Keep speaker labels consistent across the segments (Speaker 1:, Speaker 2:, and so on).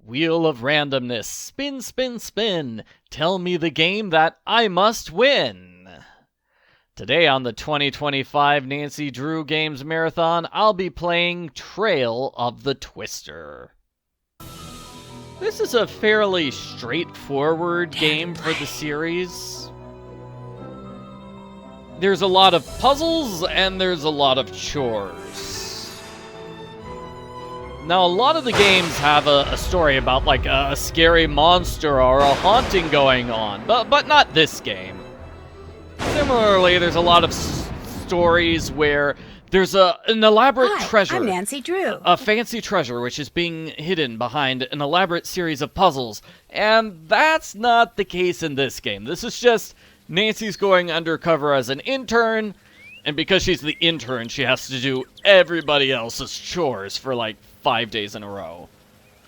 Speaker 1: Wheel of randomness, spin, spin, spin. Tell me the game that I must win. Today on the 2025 Nancy Drew Games Marathon, I'll be playing Trail of the Twister. This is a fairly straightforward game for the series. There's a lot of puzzles and there's a lot of chores. Now, a lot of the games have a story about like a scary monster or a haunting going on, but not this game. Similarly, there's a lot of stories where there's an elaborate treasure.
Speaker 2: I'm Nancy Drew.
Speaker 1: A fancy treasure which is being hidden behind an elaborate series of puzzles. And that's not the case in this game. This is just Nancy's going undercover as an intern, and because she's the intern, she has to do everybody else's chores for like 5 days in a row.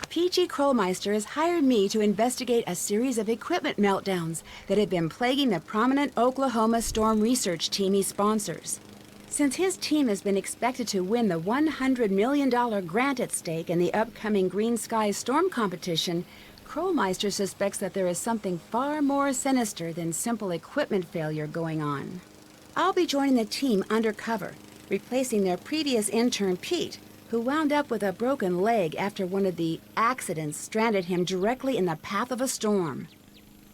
Speaker 2: PG Krolmeister has hired me to investigate a series of equipment meltdowns that have been plaguing the prominent Oklahoma storm research team he sponsors. Since his team has been expected to win the $100 million grant at stake in the upcoming Green Sky Storm competition, Krolmeister suspects that there is something far more sinister than simple equipment failure going on. I'll be joining the team undercover, replacing their previous intern Pete, who wound up with a broken leg after one of the accidents stranded him directly in the path of a storm.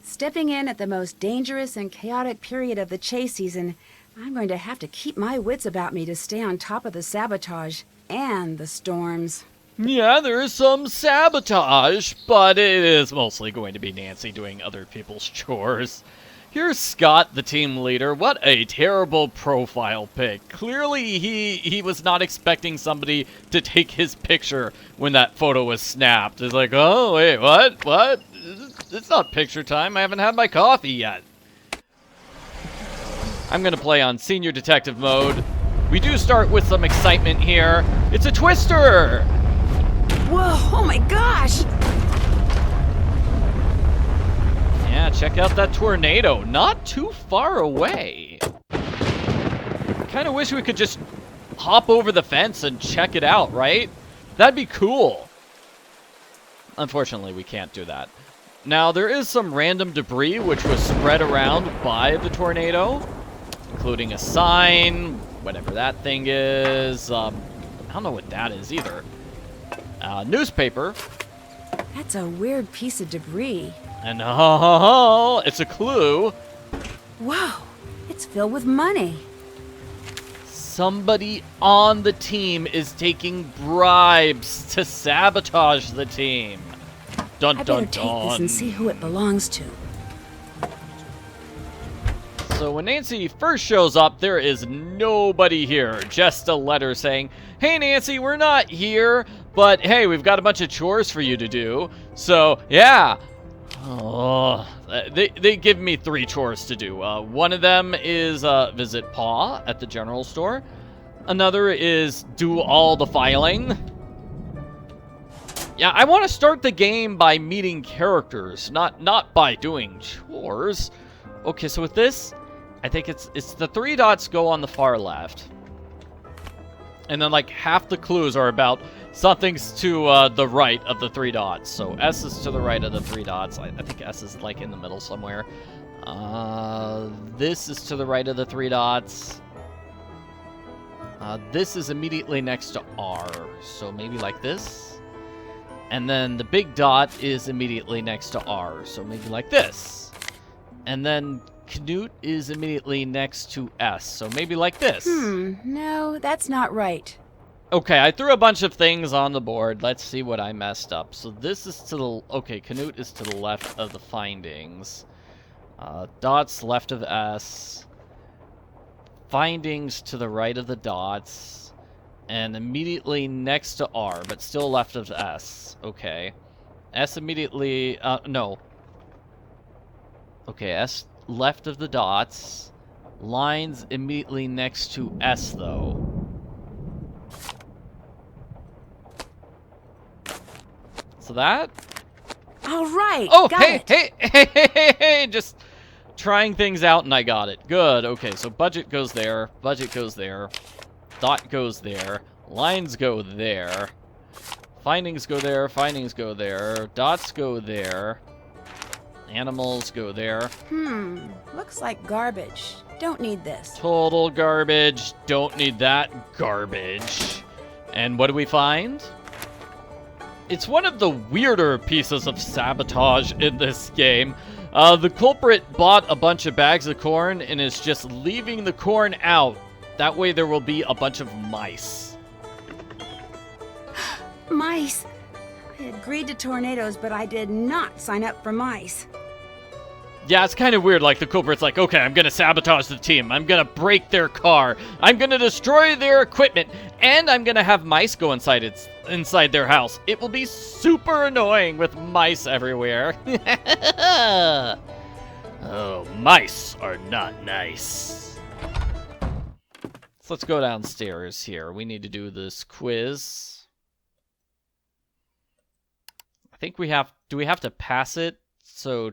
Speaker 2: Stepping in at the most dangerous and chaotic period of the chase season, I'm going to have to keep my wits about me to stay on top of the sabotage and the storms.
Speaker 1: Yeah, there is some sabotage, but it is mostly going to be Nancy doing other people's chores. Here's Scott, the team leader. What a terrible profile pic. Clearly, he was not expecting somebody to take his picture when that photo was snapped. It's like, oh, wait, what? What? It's not picture time. I haven't had my coffee yet. I'm going to play on senior detective mode. We do start with some excitement here. It's a twister!
Speaker 2: Whoa, oh my gosh!
Speaker 1: Yeah, check out that tornado. Not too far away. Kind of wish we could just hop over the fence and check it out, right? That'd be cool. Unfortunately, we can't do that. Now, there is some random debris which was spread around by the tornado, including a sign, whatever that thing is. I don't know what that is either. Newspaper.
Speaker 2: That's a weird piece of debris.
Speaker 1: And oh, it's a clue.
Speaker 2: Whoa, it's filled with money.
Speaker 1: Somebody on the team is taking bribes to sabotage the team. Dun,
Speaker 2: I
Speaker 1: dun,
Speaker 2: better take this and see who it belongs to.
Speaker 1: So when Nancy first shows up, there is nobody here. Just a letter saying, hey, Nancy, we're not here, but hey, we've got a bunch of chores for you to do. So, yeah. Oh, they give me 3 chores to do. One of them is visit Pa at the general store. Another is do all the filing. Yeah, I want to start the game by meeting characters, not by doing chores. Okay, so with this, I think it's the 3 dots go on the far left. And then like half the clues are about something's to the right of the 3 dots. So S is to the right of the 3 dots. I think S is like in the middle somewhere. This is to the right of the 3 dots. This is immediately next to R. So maybe like this. And then the big dot is immediately next to R. So maybe like this. And then Knut is immediately next to S. So maybe like this.
Speaker 2: No, that's not right.
Speaker 1: Okay, I threw a bunch of things on the board. Let's see what I messed up. So this is to the... Okay, Knut is to the left of the findings. Dots left of S. Findings to the right of the dots. And immediately next to R, but still left of S. Okay. S immediately... no. Okay, S left of the dots. Lines immediately next to S, though. So that?
Speaker 2: All right.
Speaker 1: Oh,
Speaker 2: got
Speaker 1: hey,
Speaker 2: it.
Speaker 1: hey, just trying things out and I got it. Good. Okay, so budget goes there. Budget goes there. Dot goes there. Lines go there. Findings go there, findings go there, dots go there, animals go there.
Speaker 2: Looks like garbage. Don't need this.
Speaker 1: Total garbage, don't need that garbage. And what do we find? It's one of the weirder pieces of sabotage in this game. The culprit bought a bunch of bags of corn and is just leaving the corn out. That way there will be a bunch of mice.
Speaker 2: Mice. I agreed to tornadoes, but I did not sign up for mice.
Speaker 1: Yeah, it's kind of weird. Like, the culprit's like, okay, I'm going to sabotage the team. I'm going to break their car. I'm going to destroy their equipment. And I'm going to have mice go inside their house. It will be super annoying with mice everywhere. Oh, mice are not nice. So let's go downstairs here. We need to do this quiz. I think we have... Do we have to pass it? So...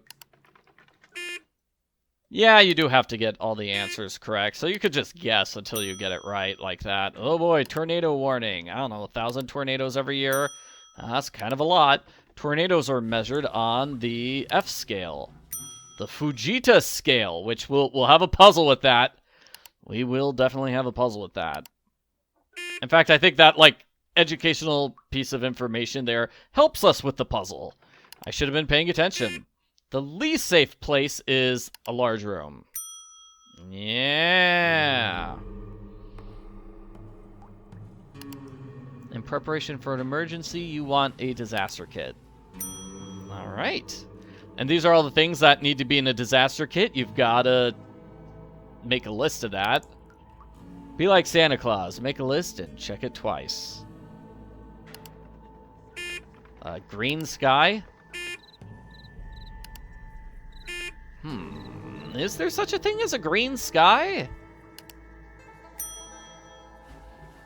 Speaker 1: Yeah, you do have to get all the answers correct, so you could just guess until you get it right, like that. Oh boy, tornado warning. I don't know, 1,000 tornadoes every year? That's kind of a lot. Tornadoes are measured on the F scale. The Fujita scale, which we'll have a puzzle with that. We will definitely have a puzzle with that. In fact, I think that, like, educational piece of information there helps us with the puzzle. I should have been paying attention. The least safe place is a large room. Yeah. In preparation for an emergency, you want a disaster kit. All right. And these are all the things that need to be in a disaster kit. You've got to make a list of that. Be like Santa Claus. Make a list and check it twice. Green sky. Is there such a thing as a green sky?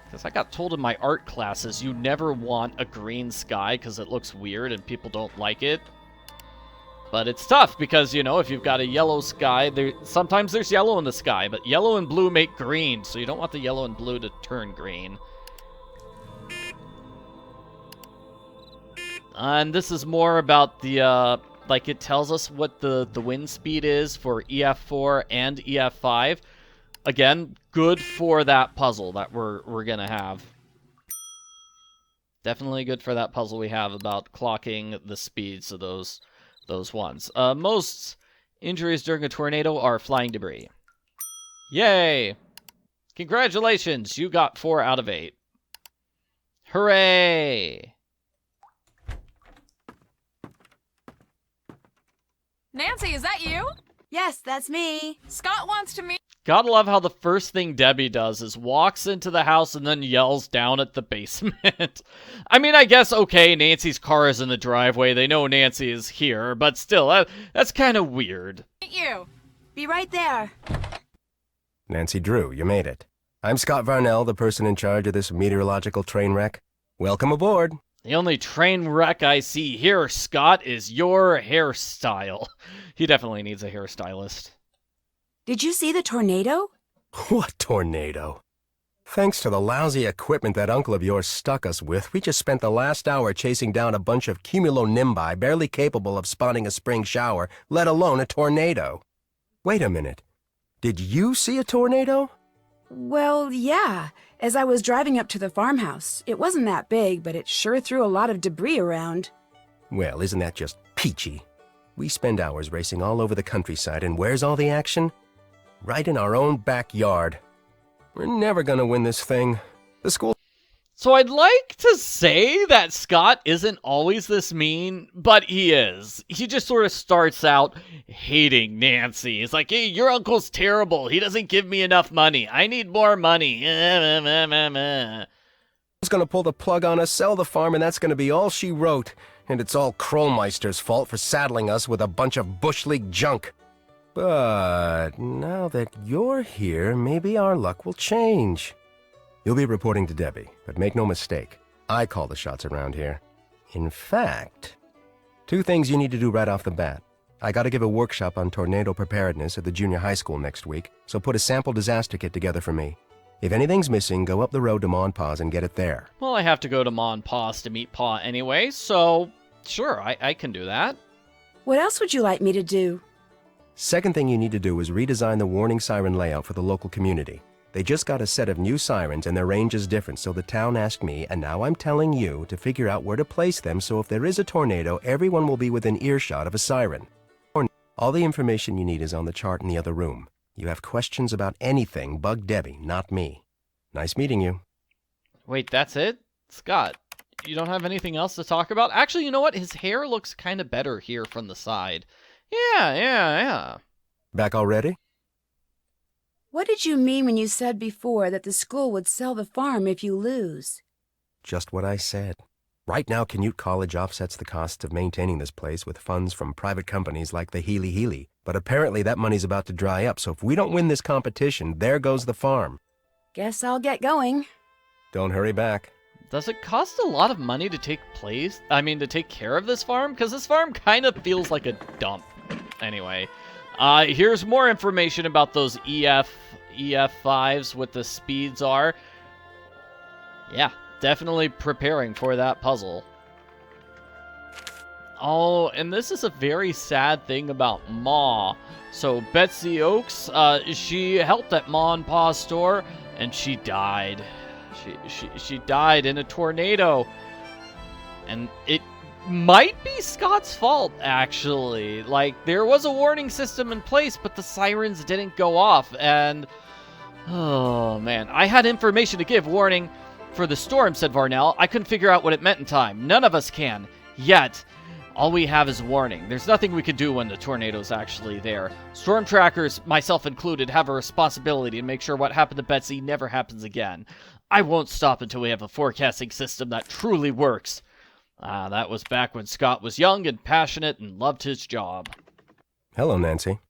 Speaker 1: Because I got told in my art classes you never want a green sky because it looks weird and people don't like it. But it's tough because, you know, if you've got a yellow sky, sometimes there's yellow in the sky, but yellow and blue make green, so you don't want the yellow and blue to turn green. And this is more about the, like, it tells us what the wind speed is for EF4 and EF5. Again, good for that puzzle that we're gonna have. Definitely good for that puzzle we have about clocking the speeds of those ones. Most injuries during a tornado are flying debris. Yay! Congratulations, you got 4 out of 8. Hooray!
Speaker 3: Nancy, is that you?
Speaker 2: Yes, that's me.
Speaker 3: Scott wants to meet...
Speaker 1: Gotta love how the first thing Debbie does is walks into the house and then yells down at the basement. I mean, I guess, okay, Nancy's car is in the driveway. They know Nancy is here, but still, that's kind of weird.
Speaker 3: you.
Speaker 2: Be right there.
Speaker 4: Nancy Drew, you made it. I'm Scott Varnell, the person in charge of this meteorological train wreck. Welcome aboard.
Speaker 1: The only train wreck I see here, Scott, is your hairstyle. He definitely needs a hairstylist.
Speaker 2: Did you see the tornado?
Speaker 4: What tornado? Thanks to the lousy equipment that uncle of yours stuck us with, we just spent the last hour chasing down a bunch of cumulonimbi barely capable of spawning a spring shower, let alone a tornado. Wait a minute. Did you see a tornado?
Speaker 2: Well, yeah. As I was driving up to the farmhouse. It wasn't that big, but it sure threw a lot of debris around.
Speaker 4: Well, isn't that just peachy? We spend hours racing all over the countryside, and where's all the action? Right in our own backyard. We're never gonna win this thing. The school...
Speaker 1: So I'd like to say that Scott isn't always this mean, but he is. He just sort of starts out hating Nancy. He's like, hey, your uncle's terrible. He doesn't give me enough money. I need more money.
Speaker 4: He's gonna pull the plug on us, sell the farm, and that's gonna be all she wrote. And it's all Krolmeister's fault for saddling us with a bunch of Bush League junk. But now that you're here, maybe our luck will change. You'll be reporting to Debbie, but make no mistake, I call the shots around here. In fact, 2 things you need to do right off the bat. I gotta give a workshop on tornado preparedness at the junior high school next week, so put a sample disaster kit together for me. If anything's missing, go up the road to Ma and Pa's and get it there.
Speaker 1: Well, I have to go to Ma and Pa's to meet Pa anyway, so sure, I can do that.
Speaker 2: What else would you like me to do?
Speaker 4: Second thing you need to do is redesign the warning siren layout for the local community. They just got a set of new sirens and their range is different, so the town asked me, and now I'm telling you, to figure out where to place them so if there is a tornado, everyone will be within earshot of a siren. All the information you need is on the chart in the other room. You have questions about anything, bug Debbie, not me. Nice meeting you.
Speaker 1: Wait, that's it? Scott, you don't have anything else to talk about? Actually, you know what? His hair looks kind of better here from the side. Yeah.
Speaker 4: Back already?
Speaker 2: What did you mean when you said before that the school would sell the farm if you lose?
Speaker 4: Just what I said. Right now, Canute College offsets the costs of maintaining this place with funds from private companies like the Healy Healy. But apparently that money's about to dry up, so if we don't win this competition, there goes the farm.
Speaker 2: Guess I'll get going.
Speaker 4: Don't hurry back.
Speaker 1: Does it cost a lot of money to take care of this farm? Because this farm kind of feels like a dump. Anyway, here's more information about those EF5s, what the speeds are. Yeah, definitely preparing for that puzzle. Oh, and this is a very sad thing about Ma. So Betsy Oaks, she helped at Ma and Pa's store, and she died. She died in a tornado. And it might be Scott's fault, actually. Like, there was a warning system in place, but the sirens didn't go off, and... oh, man. I had information to give. Warning for the storm, said Varnell. I couldn't figure out what it meant in time. None of us can. Yet. All we have is warning. There's nothing we can do when the tornado's actually there. Storm trackers, myself included, have a responsibility to make sure what happened to Betsy never happens again. I won't stop until we have a forecasting system that truly works. That was back when Scott was young and passionate and loved his job.
Speaker 4: Hello, Nancy.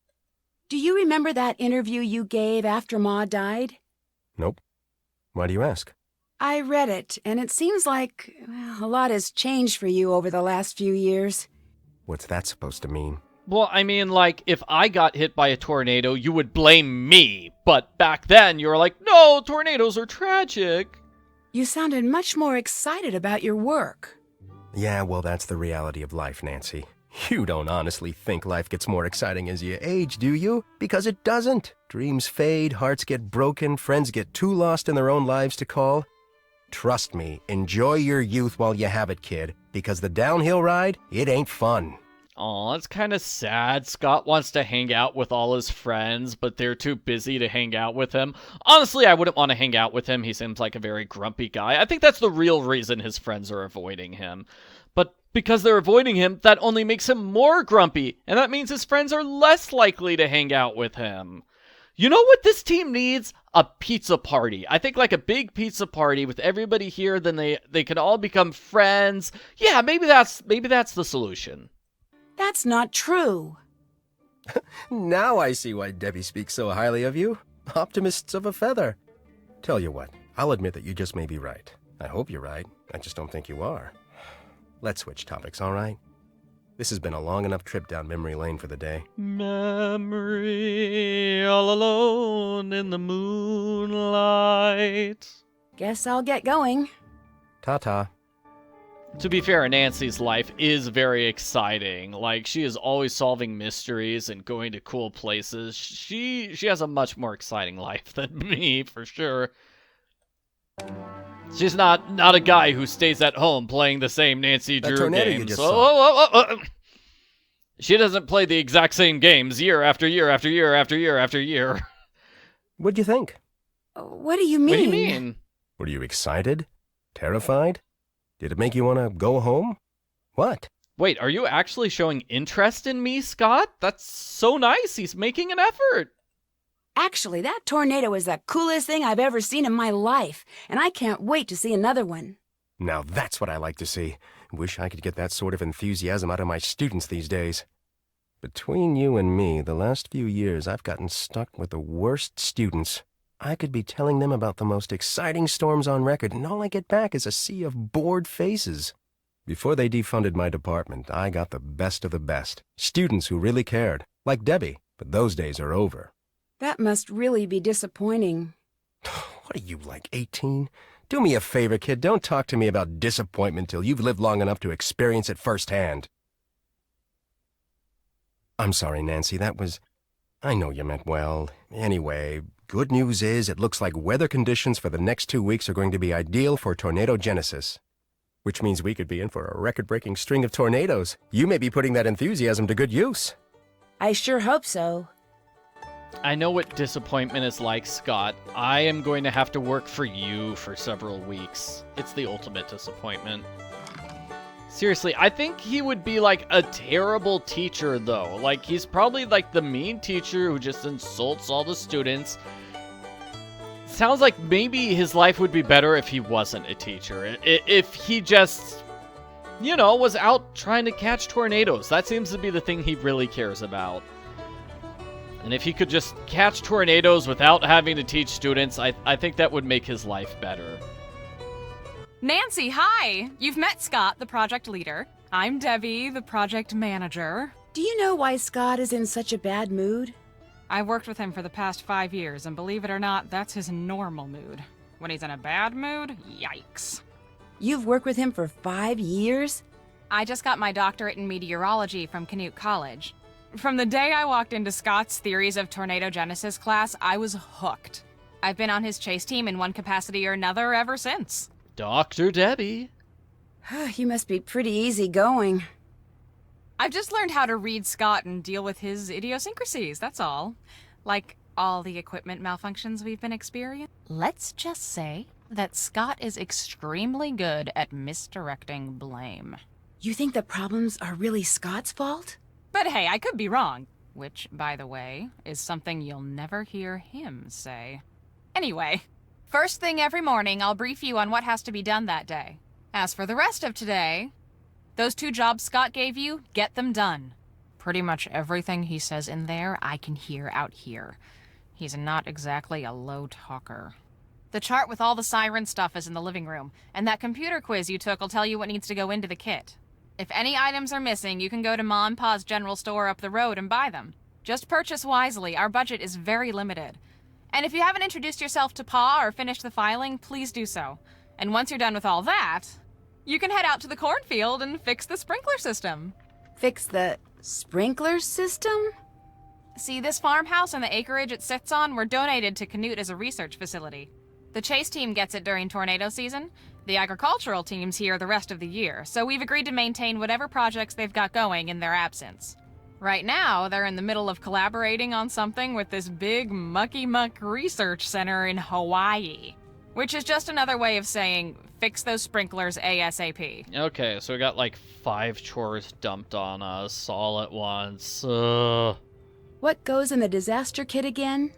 Speaker 2: Do you remember that interview you gave after Ma died?
Speaker 4: Nope. Why do you ask?
Speaker 2: I read it, and it seems like a lot has changed for you over the last few years.
Speaker 4: What's that supposed to mean?
Speaker 1: Well, I mean, like, if I got hit by a tornado, you would blame me. But back then, you were like, no, tornadoes are tragic.
Speaker 2: You sounded much more excited about your work.
Speaker 4: Yeah, well, that's the reality of life, Nancy. You don't honestly think life gets more exciting as you age, do you? Because it doesn't. Dreams fade, hearts get broken, friends get too lost in their own lives to call. Trust me, enjoy your youth while you have it, kid, because the downhill ride, it ain't fun.
Speaker 1: Aw, that's kind of sad. Scott wants to hang out with all his friends, but they're too busy to hang out with him. Honestly, I wouldn't want to hang out with him. He seems like a very grumpy guy. I think that's the real reason his friends are avoiding him. But because they're avoiding him, that only makes him more grumpy, and that means his friends are less likely to hang out with him. You know what this team needs? A pizza party. I think like a big pizza party with everybody here, then they can all become friends. Yeah, maybe that's the solution.
Speaker 2: That's not true.
Speaker 4: Now I see why Debbie speaks so highly of you. Optimists of a feather. Tell you what, I'll admit that you just may be right. I hope you're right. I just don't think you are. Let's switch topics, all right? This has been a long enough trip down memory lane for the day.
Speaker 1: Memory, all alone in the moonlight.
Speaker 2: Guess I'll get going.
Speaker 4: Ta-ta.
Speaker 1: To be fair, Nancy's life is very exciting. Like, she is always solving mysteries and going to cool places. She has a much more exciting life than me, for sure. She's not a guy who stays at home playing the same Nancy Drew games. She doesn't play the exact same games year after year after year after year after year.
Speaker 4: What'd you think?
Speaker 2: What do you mean?
Speaker 1: What do you mean?
Speaker 4: Were you excited? Terrified? Did it make you want to go home? What?
Speaker 1: Wait, are you actually showing interest in me, Scott? That's so nice. He's making an effort.
Speaker 2: Actually, that tornado is the coolest thing I've ever seen in my life, and I can't wait to see another one.
Speaker 4: Now that's what I like to see. Wish I could get that sort of enthusiasm out of my students these days. Between you and me, the last few years I've gotten stuck with the worst students. I could be telling them about the most exciting storms on record, and all I get back is a sea of bored faces. Before they defunded my department, I got the best of the best. Students who really cared, like Debbie, but those days are over.
Speaker 2: That must really be disappointing.
Speaker 4: What are you, like 18? Do me a favor, kid. Don't talk to me about disappointment till you've lived long enough to experience it firsthand. I'm sorry, Nancy. I know you meant well. Anyway, good news is it looks like weather conditions for the next 2 weeks are going to be ideal for tornado genesis. Which means we could be in for a record-breaking string of tornadoes. You may be putting that enthusiasm to good use.
Speaker 2: I sure hope so.
Speaker 1: I know what disappointment is like, Scott. I am going to have to work for you for several weeks. It's the ultimate disappointment. Seriously, I think he would be like a terrible teacher, though. Like, he's probably like the mean teacher who just insults all the students. Sounds like maybe his life would be better if he wasn't a teacher. If he just, you know, was out trying to catch tornadoes. That seems to be the thing he really cares about. And if he could just catch tornadoes without having to teach students, I think that would make his life better.
Speaker 3: Nancy, hi! You've met Scott, the project leader. I'm Debbie, the project manager.
Speaker 2: Do you know why Scott is in such a bad mood?
Speaker 3: I've worked with him for the past 5 years, and believe it or not, that's his normal mood. When he's in a bad mood, yikes.
Speaker 2: You've worked with him for 5 years?
Speaker 3: I just got my doctorate in meteorology from Canute College. From the day I walked into Scott's Theories of Tornado Genesis class, I was hooked. I've been on his chase team in one capacity or another ever since.
Speaker 1: Dr. Debbie.
Speaker 2: You must be pretty easygoing.
Speaker 3: I've just learned how to read Scott and deal with his idiosyncrasies, that's all. Like all the equipment malfunctions we've been experiencing. Let's just say that Scott is extremely good at misdirecting blame.
Speaker 2: You think the problems are really Scott's fault?
Speaker 3: But hey, I could be wrong. Which, by the way, is something you'll never hear him say. Anyway, first thing every morning, I'll brief you on what has to be done that day. As for the rest of today, those 2 jobs Scott gave you, get them done. Pretty much everything he says in there, I can hear out here. He's not exactly a low talker. The chart with all the siren stuff is in the living room, and that computer quiz you took will tell you what needs to go into the kit. If any items are missing, you can go to Ma and Pa's general store up the road and buy them. Just purchase wisely, our budget is very limited. And if you haven't introduced yourself to Pa or finished the filing, please do so. And once you're done with all that, you can head out to the cornfield and fix the sprinkler system.
Speaker 2: Fix the sprinkler system?
Speaker 3: See, this farmhouse and the acreage it sits on were donated to Canute as a research facility. The chase team gets it during tornado season. The agricultural team's here the rest of the year, so we've agreed to maintain whatever projects they've got going in their absence. Right now, they're in the middle of collaborating on something with this big mucky-muck research center in Hawaii, which is just another way of saying, fix those sprinklers ASAP.
Speaker 1: Okay, so we got like 5 chores dumped on us all at once.
Speaker 2: What goes in the disaster kit again?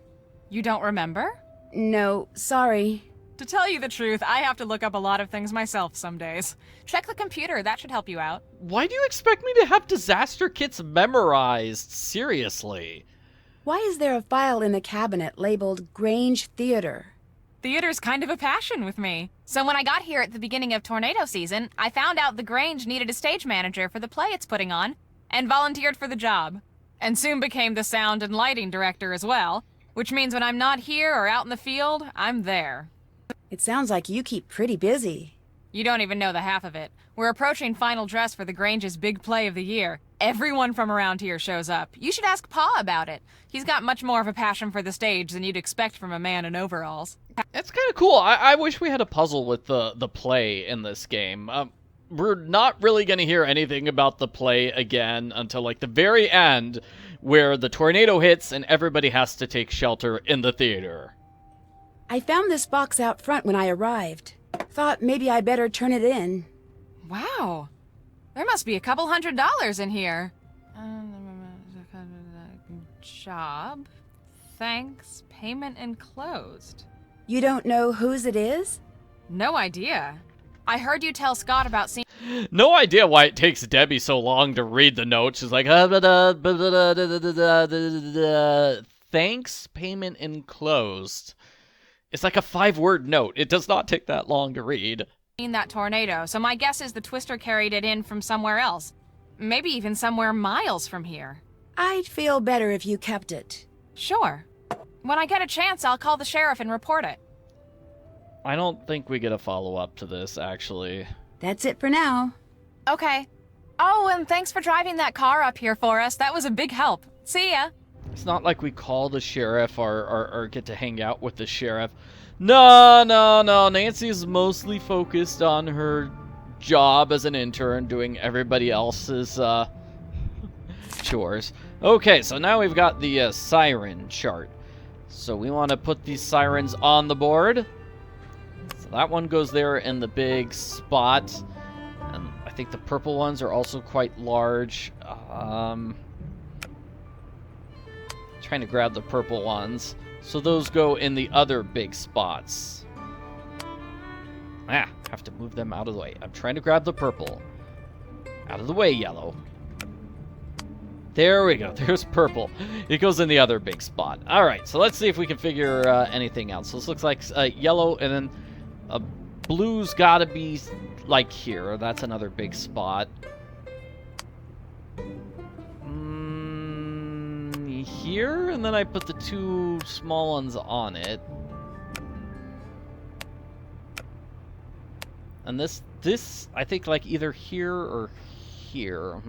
Speaker 3: You don't remember?
Speaker 2: No, sorry.
Speaker 3: To tell you the truth, I have to look up a lot of things myself some days. Check the computer, that should help you out.
Speaker 1: Why do you expect me to have disaster kits memorized? Seriously.
Speaker 2: Why is there a file in the cabinet labeled Grange Theater?
Speaker 3: Theater's kind of a passion with me. So when I got here at the beginning of tornado season, I found out the Grange needed a stage manager for the play it's putting on, and volunteered for the job. And soon became the sound and lighting director as well, which means when I'm not here or out in the field, I'm there.
Speaker 2: It sounds like you keep pretty busy.
Speaker 3: You don't even know the half of it. We're approaching final dress for the Grange's big play of the year. Everyone from around here shows up. You should ask Pa about it. He's got much more of a passion for the stage than you'd expect from a man in overalls.
Speaker 1: It's kind of cool. I wish we had a puzzle with the play in this game. We're not really going to hear anything about the play again until like the very end, where the tornado hits and everybody has to take shelter in the theater.
Speaker 2: I found this box out front when I arrived. Thought maybe I better turn it in.
Speaker 3: Wow. There must be a couple $100 in here. Job. Thanks. Payment enclosed.
Speaker 2: You don't know whose it is?
Speaker 3: No idea. I heard you tell Scott about seeing...
Speaker 1: No idea why it takes Debbie so long to read the notes. She's like, thanks, payment enclosed. It's like a 5-word note. It does not take that long to read.
Speaker 3: that tornado, so my guess is the twister carried it in from somewhere else. Maybe even somewhere miles from here.
Speaker 2: I'd feel better if you kept it.
Speaker 3: Sure. When I get a chance, I'll call the sheriff and report it.
Speaker 1: I don't think we get a follow-up to this, actually.
Speaker 2: That's it for now.
Speaker 3: Okay. Oh, and thanks for driving that car up here for us. That was a big help. See ya.
Speaker 1: It's not like we call the sheriff or get to hang out with the sheriff. No. Nancy's mostly focused on her job as an intern, doing everybody else's chores. Okay, so now we've got the siren chart. So we want to put these sirens on the board. So that one goes there in the big spot. And I think the purple ones are also quite large. Trying to grab the purple ones. So those go in the other big spots. Have to move them out of the way. I'm trying to grab the purple. Out of the way, yellow. There we go. There's purple. It goes in the other big spot. All right, so let's see if we can figure anything out. So this looks like yellow, and then blue's got to be like here. That's another big spot. Here, and then I put the two small ones on it. And this I think like either here or here.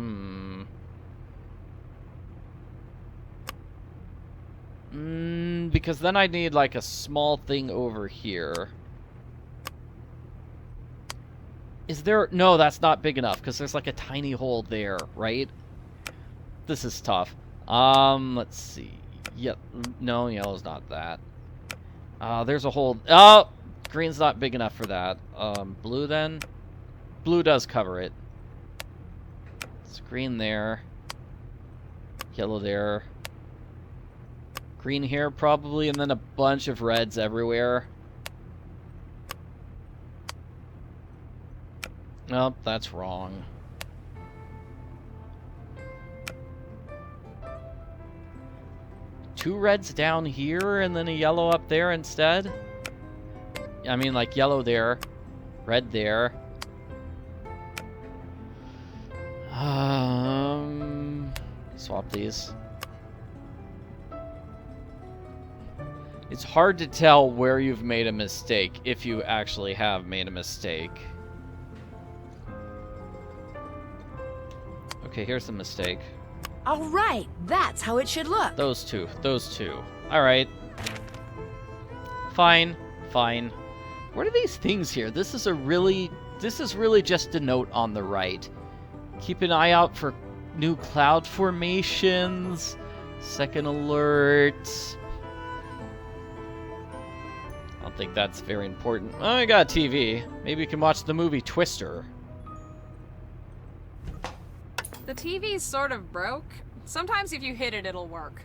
Speaker 1: Because then I need like a small thing over here. Is there... No, that's not big enough because there's like a tiny hole there, right? This is tough. Let's see. Yep. No, yellow's not that. There's a hole. Oh! Green's not big enough for that. Blue then? Blue does cover it. It's green there. Yellow there. Green here probably, and then a bunch of reds everywhere. Nope, that's wrong. Two reds down here and then a yellow up there instead? I mean, like yellow there, red there. Swap these. It's hard to tell where you've made a mistake, if you actually have made a mistake. Okay, here's the mistake.
Speaker 2: All right, that's how it should look.
Speaker 1: Those two. All right. Fine. What are these things here? This is really just a note on the right. Keep an eye out for new cloud formations. Second alert. I don't think that's very important. Oh, I got a TV. Maybe you can watch the movie Twister.
Speaker 3: The TV's sort of broke. Sometimes if you hit it, it'll work.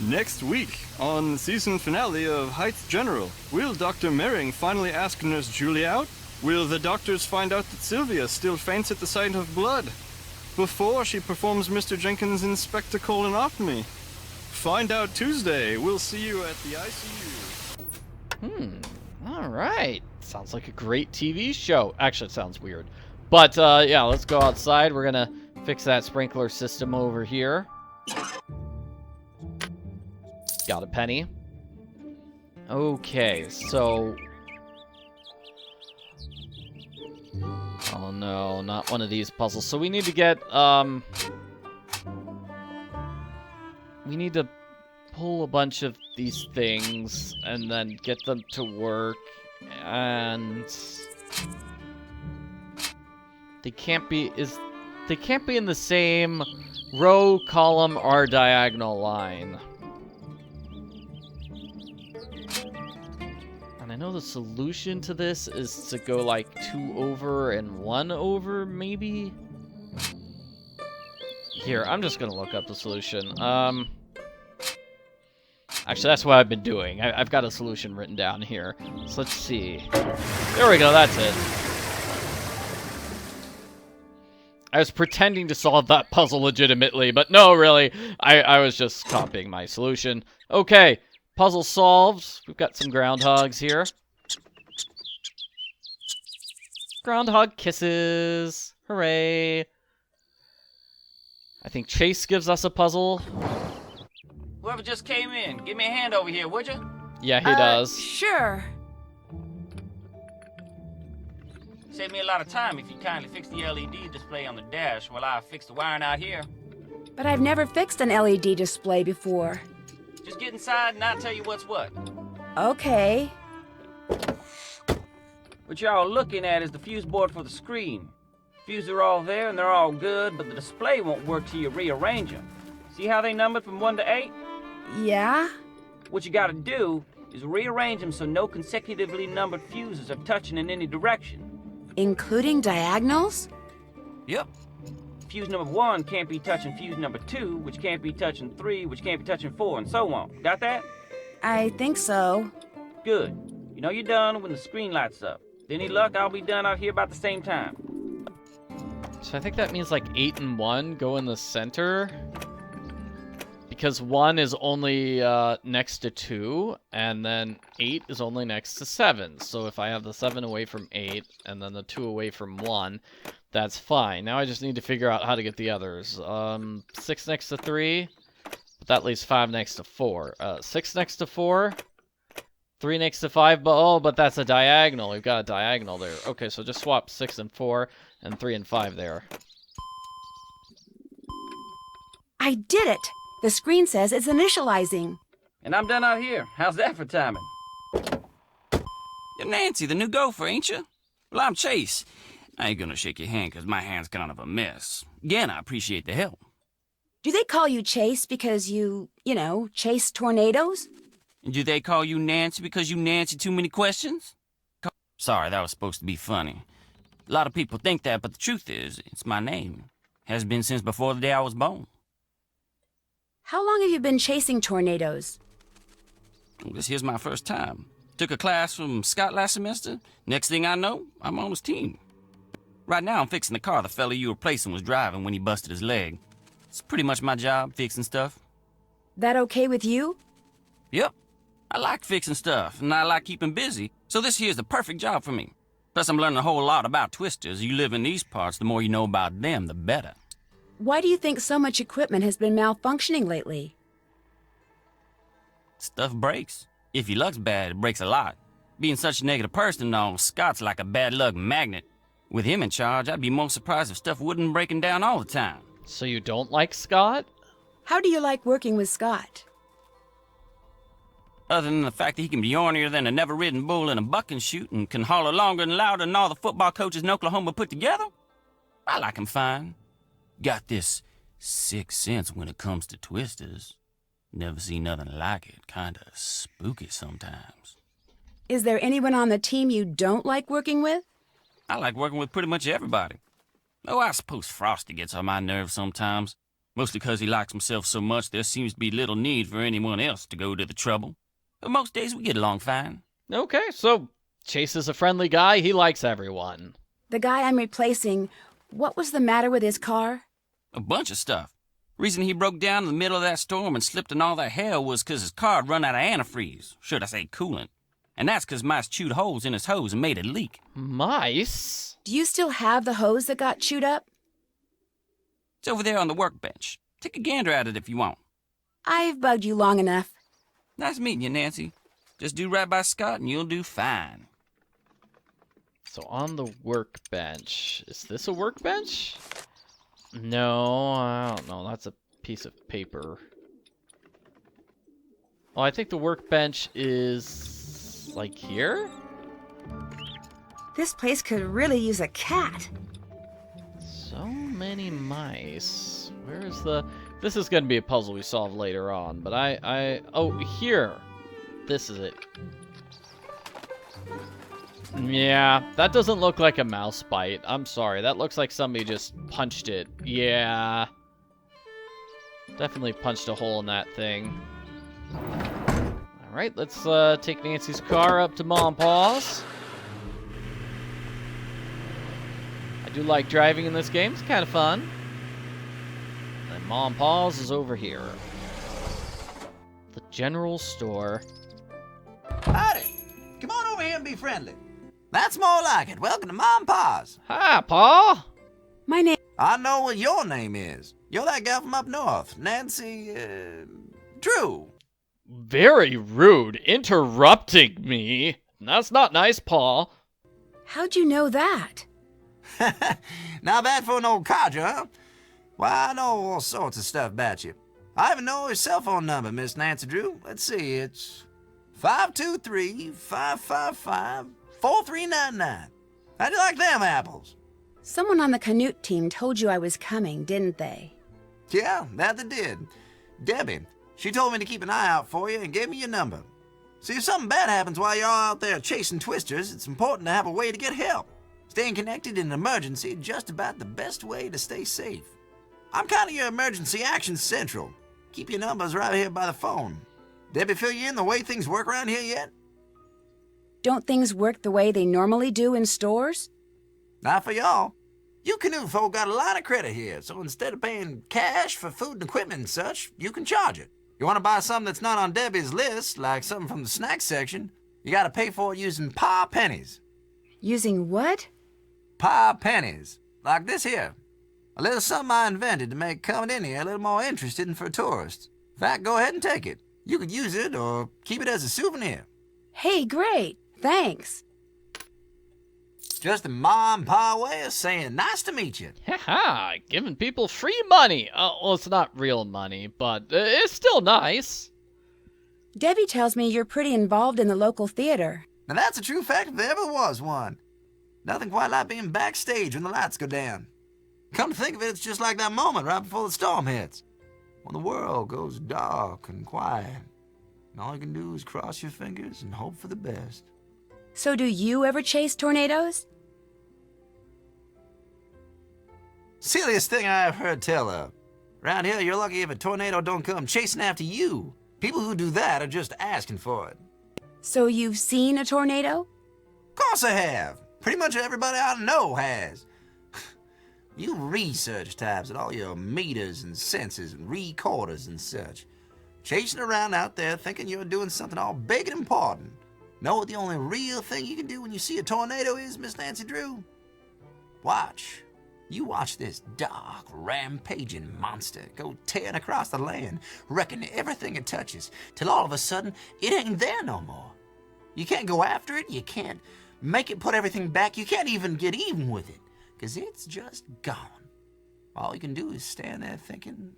Speaker 5: Next week, on the season finale of Heights General, will Dr. Mering finally ask Nurse Julie out? Will the doctors find out that Sylvia still faints at the sight of blood before she performs Mr. Jenkins' Inspector colonotomy? Find out Tuesday. We'll see you at the ICU.
Speaker 1: All right. Sounds like a great TV show. Actually, it sounds weird. But, yeah, let's go outside. We're gonna fix that sprinkler system over here. Got a penny. Okay, so... Oh no, not one of these puzzles. So we need to get, we need to pull a bunch of these things and then get them to work. And... They can't be in the same row, column, or diagonal line. And I know the solution to this is to go like 2 over and 1 over, maybe? Here, I'm just gonna look up the solution. Actually, that's what I've been doing. I've got a solution written down here. So let's see. There we go, that's it. I was pretending to solve that puzzle legitimately, but no, really. I was just copying my solution. Okay, puzzle solved. We've got some groundhogs here. Groundhog kisses. Hooray. I think Chase gives us a puzzle.
Speaker 6: Whoever just came in, give me a hand over here, would you?
Speaker 1: Yeah, he does.
Speaker 2: Sure.
Speaker 6: Save me a lot of time if you kindly fix the LED display on the dash while I fix the wiring out here.
Speaker 2: But I've never fixed an LED display before.
Speaker 6: Just get inside and I'll tell you what's what.
Speaker 2: Okay.
Speaker 6: What y'all looking at is the fuse board for the screen. Fuses are all there and they're all good, but the display won't work till you rearrange them. See how they numbered from 1 to 8?
Speaker 2: Yeah?
Speaker 6: What you gotta do is rearrange them so no consecutively numbered fuses are touching in any direction.
Speaker 2: Including diagonals?
Speaker 6: Yep. Fuse number 1 can't be touching fuse number 2, which can't be touching 3, which can't be touching 4, and so on. Got that?
Speaker 2: I think so.
Speaker 6: Good. You know you're done when the screen lights up. With any luck, I'll be done out here about the same time.
Speaker 1: So I think that means like 8 and 1 go in the center. Because 1 is only next to 2, and then 8 is only next to 7. So if I have the 7 away from 8, and then the 2 away from 1, that's fine. Now I just need to figure out how to get the others. 6 next to 3, but that leaves 5 next to 4. 6 next to 4, 3 next to 5, but that's a diagonal. We've got a diagonal there. Okay, so just swap 6 and 4, and 3 and 5 there.
Speaker 2: I did it! The screen says it's initializing.
Speaker 6: And I'm done out here. How's that for timing? You're Nancy, the new gopher, ain't you? Well, I'm Chase. I ain't gonna shake your hand because my hand's kind of a mess. Again, I appreciate the help.
Speaker 2: Do they call you Chase because you chase tornadoes?
Speaker 6: And do they call you Nancy because you Nancy too many questions? Sorry, that was supposed to be funny. A lot of people think that, but the truth is, it's my name. Has been since before the day I was born.
Speaker 2: How long have you been chasing tornadoes?
Speaker 6: This here's my first time. Took a class from Scott last semester. Next thing I know, I'm on his team. Right now, I'm fixing the car the fella you were replacing was driving when he busted his leg. It's pretty much my job, fixing stuff.
Speaker 2: That okay with you?
Speaker 6: Yep. I like fixing stuff, and I like keeping busy, so this here's the perfect job for me. Plus, I'm learning a whole lot about twisters. You live in these parts, the more you know about them, the better.
Speaker 2: Why do you think so much equipment has been malfunctioning lately?
Speaker 6: Stuff breaks. If your luck's bad, it breaks a lot. Being such a negative person, though, Scott's like a bad luck magnet. With him in charge, I'd be most surprised if stuff wouldn't breaking down all the time.
Speaker 1: So you don't like Scott?
Speaker 2: How do you like working with Scott?
Speaker 6: Other than the fact that he can be ornier than a never-ridden bull in a bucking chute and can holler longer and louder than all the football coaches in Oklahoma put together, I like him fine. Got this sixth sense when it comes to twisters. Never seen nothing like it. Kinda spooky sometimes.
Speaker 2: Is there anyone on the team you don't like working with?
Speaker 6: I like working with pretty much everybody. Oh, I suppose Frosty gets on my nerves sometimes. Mostly because he likes himself so much there seems to be little need for anyone else to go to the trouble. But most days we get along fine.
Speaker 1: Okay, so Chase is a friendly guy. He likes everyone.
Speaker 2: The guy I'm replacing, what was the matter with his car?
Speaker 6: A bunch of stuff. Reason he broke down in the middle of that storm and slipped in all that hell was 'cause his car had run out of antifreeze. Should I say coolant. And that's 'cause mice chewed holes in his hose and made it leak.
Speaker 1: Mice?
Speaker 2: Do you still have the hose that got chewed up?
Speaker 6: It's over there on the workbench. Take a gander at it if you want.
Speaker 2: I've bugged you long enough.
Speaker 6: Nice meeting you, Nancy. Just do right by Scott and you'll do fine.
Speaker 1: So on the workbench. Is this a workbench? No, I don't know. That's a piece of paper. Oh, I think the workbench is like here?
Speaker 2: This place could really use a cat.
Speaker 1: So many mice. Where is the... This is going to be a puzzle we solve later on, but oh, here. This is it. Yeah, that doesn't look like a mouse bite. I'm sorry. That looks like somebody just punched it. Yeah. Definitely punched a hole in that thing. Alright, let's take Nancy's car up to Mom and Pa's. I do like driving in this game. It's kind of fun. And Mom and Pa's is over here. The general store.
Speaker 7: Howdy. Come on over here and be friendly. That's more like it. Welcome to Mom and Pa's.
Speaker 1: Hi, Pa.
Speaker 2: My name...
Speaker 7: I know what your name is. You're that gal from up north, Nancy, Drew.
Speaker 1: Very rude. Interrupting me. That's not nice, Pa.
Speaker 2: How'd you know that?
Speaker 7: Not bad for an old codger, huh? Why, I know all sorts of stuff about you. I even know his cell phone number, Miss Nancy Drew. Let's see, it's 523-555-4399. How'd you like them apples?
Speaker 2: Someone on the Canute team told you I was coming, didn't they?
Speaker 7: Yeah, that they did. Debbie, she told me to keep an eye out for you and gave me your number. See, if something bad happens while you're all out there chasing twisters, it's important to have a way to get help. Staying connected in an emergency is just about the best way to stay safe. I'm kind of your emergency action central. Keep your numbers right here by the phone. Debbie fill you in the way things work around here yet?
Speaker 2: Don't things work the way they normally do in stores?
Speaker 7: Not for y'all. You Canute folk got a lot of credit here, so instead of paying cash for food and equipment and such, you can charge it. You want to buy something that's not on Debbie's list, like something from the snack section, you got to pay for it using pa pennies.
Speaker 2: Using what?
Speaker 7: Pa pennies. Like this here. A little something I invented to make coming in here a little more interesting for tourists. In fact, go ahead and take it. You could use it or keep it as a souvenir.
Speaker 2: Hey, great. Thanks.
Speaker 7: Just a ma and pa way of saying nice to meet you.
Speaker 1: Haha, giving people free money. Oh, well, it's not real money, but it's still nice.
Speaker 2: Debbie tells me you're pretty involved in the local theater.
Speaker 7: Now that's a true fact if there ever was one. Nothing quite like being backstage when the lights go down. Come to think of it, it's just like that moment right before the storm hits. When the world goes dark and quiet. And all you can do is cross your fingers and hope for the best.
Speaker 2: So do you ever chase tornadoes?
Speaker 7: Silliest thing I ever heard tell of. Around here, you're lucky if a tornado don't come chasing after you. People who do that are just asking for it.
Speaker 2: So you've seen a tornado?
Speaker 7: Of course I have. Pretty much everybody I know has. You research types at all your meters and sensors and recorders and such. Chasing around out there thinking you're doing something all big and important. Know what the only real thing you can do when you see a tornado is, Miss Nancy Drew? Watch. You watch this dark, rampaging monster go tearing across the land, wrecking everything it touches, till all of a sudden, it ain't there no more. You can't go after it, you can't make it put everything back, you can't even get even with it, 'cause it's just gone. All you can do is stand there thinking,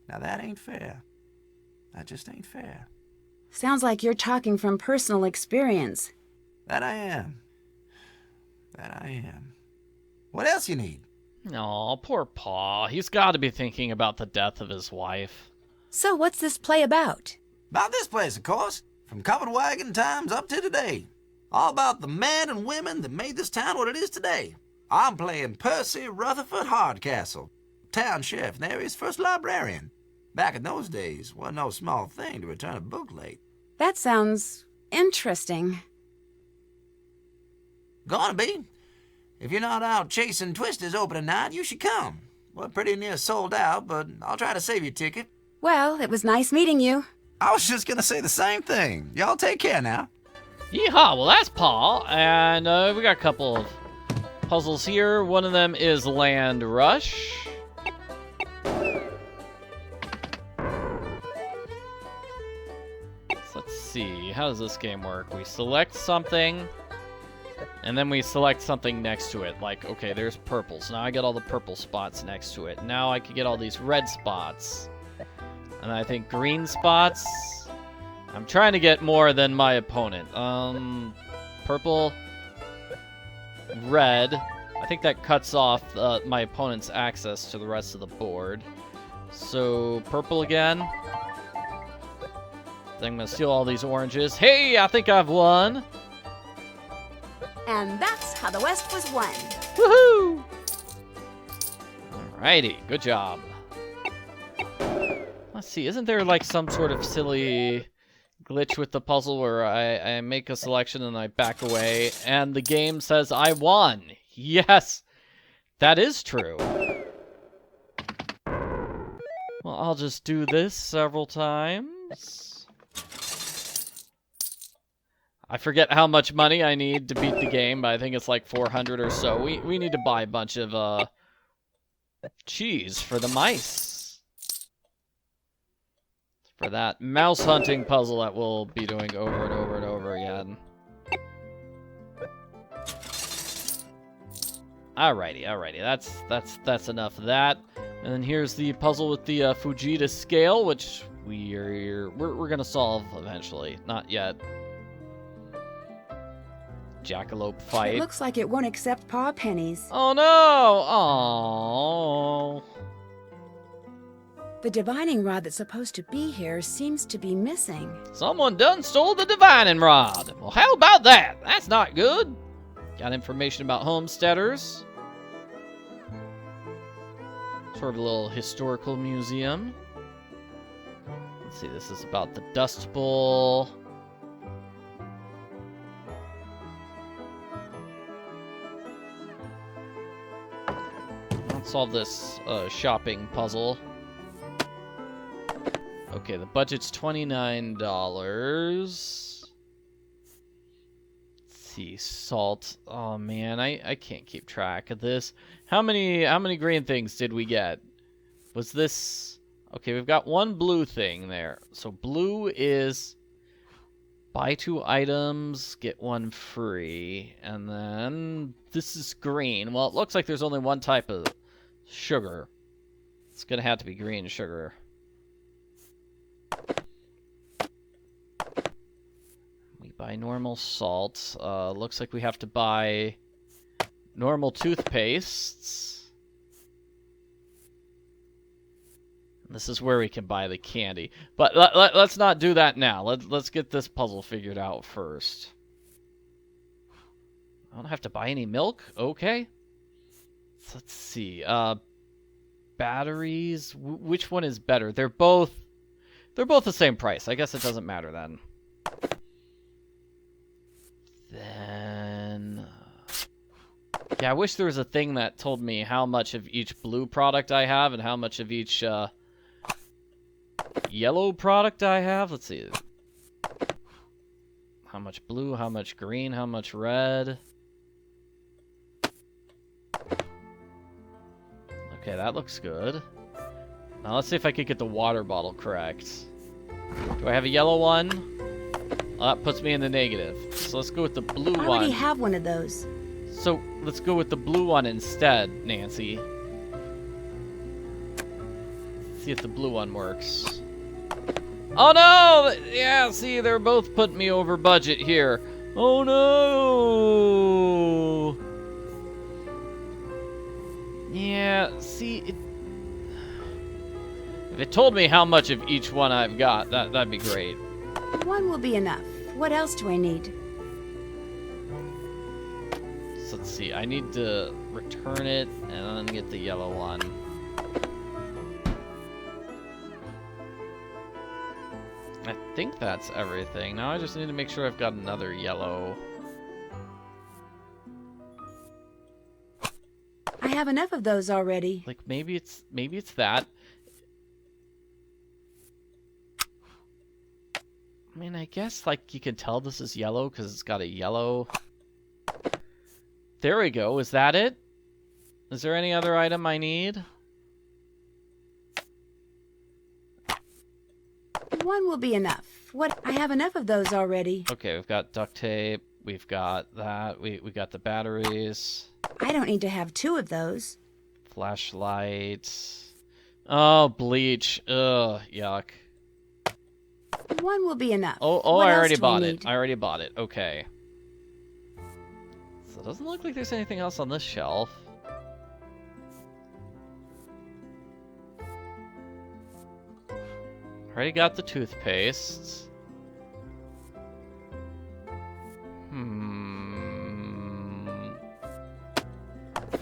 Speaker 7: now that ain't fair. That just ain't fair.
Speaker 2: Sounds like you're talking from personal experience.
Speaker 7: That I am. That I am. What else you need?
Speaker 1: Aw, poor Pa. He's got to be thinking about the death of his wife.
Speaker 2: So what's this play about?
Speaker 7: About this place, of course. From covered wagon times up to today. All about the men and women that made this town what it is today. I'm playing Percy Rutherford Hardcastle, town sheriff and the area's first librarian. Back in those days, wasn't no small thing to return a book late.
Speaker 2: That sounds interesting.
Speaker 7: Gonna be. If you're not out chasing twisters opening night, you should come. We're pretty near sold out, but I'll try to save you a ticket.
Speaker 2: Well, it was nice meeting you.
Speaker 7: I was just gonna say the same thing. Y'all take care now.
Speaker 1: Yeehaw, well that's Pa, and we got a couple of puzzles here. One of them is Land Rush. So let's see, how does this game work? We select something, and then we select something next to it. Like, okay, there's purple, so now I get all the purple spots next to it. Now I can get all these red spots. And I think green spots. I'm trying to get more than my opponent. Purple, red. I think that cuts off my opponent's access to the rest of the board. So, purple again. Then I'm gonna steal all these oranges. Hey, I think I've won.
Speaker 2: And that's how the West was won.
Speaker 1: Woohoo! Alrighty, good job. Let's see, isn't there like some sort of silly glitch with the puzzle where I make a selection and I back away and the game says I won? Yes, that is true. Well, I'll just do this several times. I forget how much money I need to beat the game, but I think it's like 400 or so. We need to buy a bunch of cheese for the mice. For that mouse hunting puzzle that we'll be doing over and over and over again. Alrighty. That's enough of that. And then here's the puzzle with the Fujita scale, which we're gonna solve eventually. Not yet. Jackalope fight.
Speaker 2: It looks like it won't accept paw pennies.
Speaker 1: Oh no! Oh.
Speaker 2: The divining rod that's supposed to be here seems to be missing.
Speaker 1: Someone done stole the divining rod. Well, how about that? That's not good. Got information about homesteaders. Sort of a little historical museum. Let's see, this is about the Dust Bowl. Let's solve this shopping puzzle. Okay, the budget's $29. See, salt. Oh man, I can't keep track of this. How many green things did we get? Was this okay? We've got one blue thing there. So blue is buy 2 items, get 1 free, and then this is green. Well, it looks like there's only one type of sugar. It's gonna have to be green sugar. Buy normal salt. Looks like we have to buy normal toothpastes. This is where we can buy the candy. But let's not do that now. Let's get this puzzle figured out first. I don't have to buy any milk? Okay. So let's see. Batteries. Which one is better? They're both the same price. I guess it doesn't matter then. Then, yeah, I wish there was a thing that told me how much of each blue product I have and how much of each yellow product I have. Let's see. How much blue, how much green, how much red. Okay, that looks good. Now let's see if I could get the water bottle correct. Do I have a yellow one? That puts me in the negative. So let's go with the blue one.
Speaker 2: I already have one of those.
Speaker 1: So let's go with the blue one instead, Nancy. See if the blue one works. Oh no! Yeah, see, they're both putting me over budget here. Oh no! Yeah, see, if it told me how much of each one I've got, that'd be great.
Speaker 2: One will be enough. What else do I need?
Speaker 1: So let's see. I need to return it and then get the yellow one. I think that's everything. Now I just need to make sure I've got another yellow.
Speaker 2: I have enough of those already.
Speaker 1: Like maybe it's that. I mean, I guess, like, you can tell this is yellow because it's got a yellow. There we go. Is that it? Is there any other item I need?
Speaker 2: One will be enough. What? I have enough of those already.
Speaker 1: Okay, we've got duct tape. We've got that. We got the batteries.
Speaker 2: I don't need to have 2 of those.
Speaker 1: Flashlight. Oh, bleach. Ugh, yuck.
Speaker 2: One will be enough.
Speaker 1: Oh,
Speaker 2: What
Speaker 1: I
Speaker 2: else
Speaker 1: already
Speaker 2: do
Speaker 1: bought
Speaker 2: we
Speaker 1: it.
Speaker 2: need?
Speaker 1: I already bought it. Okay. So it doesn't look like there's anything else on this shelf. Already got the toothpaste.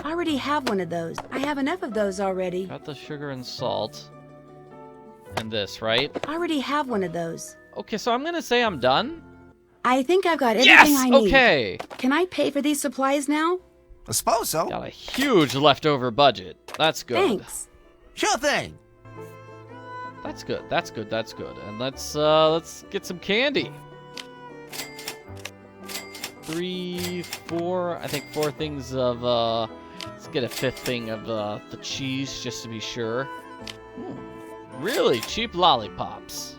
Speaker 2: I already have one of those. I have enough of those already.
Speaker 1: Got the sugar and salt. And this, right?
Speaker 2: I already have one of those.
Speaker 1: Okay, so I'm gonna say I'm done.
Speaker 2: I think I've got everything I need.
Speaker 1: Okay.
Speaker 2: Can I pay for these supplies now?
Speaker 7: I suppose so.
Speaker 1: Got a huge leftover budget. That's good.
Speaker 2: Thanks.
Speaker 7: Sure thing.
Speaker 1: That's good. That's good. That's good. And let's get some candy. 3, 4. I think 4 things of let's get a 5th thing of the cheese just to be sure. Really cheap lollipops.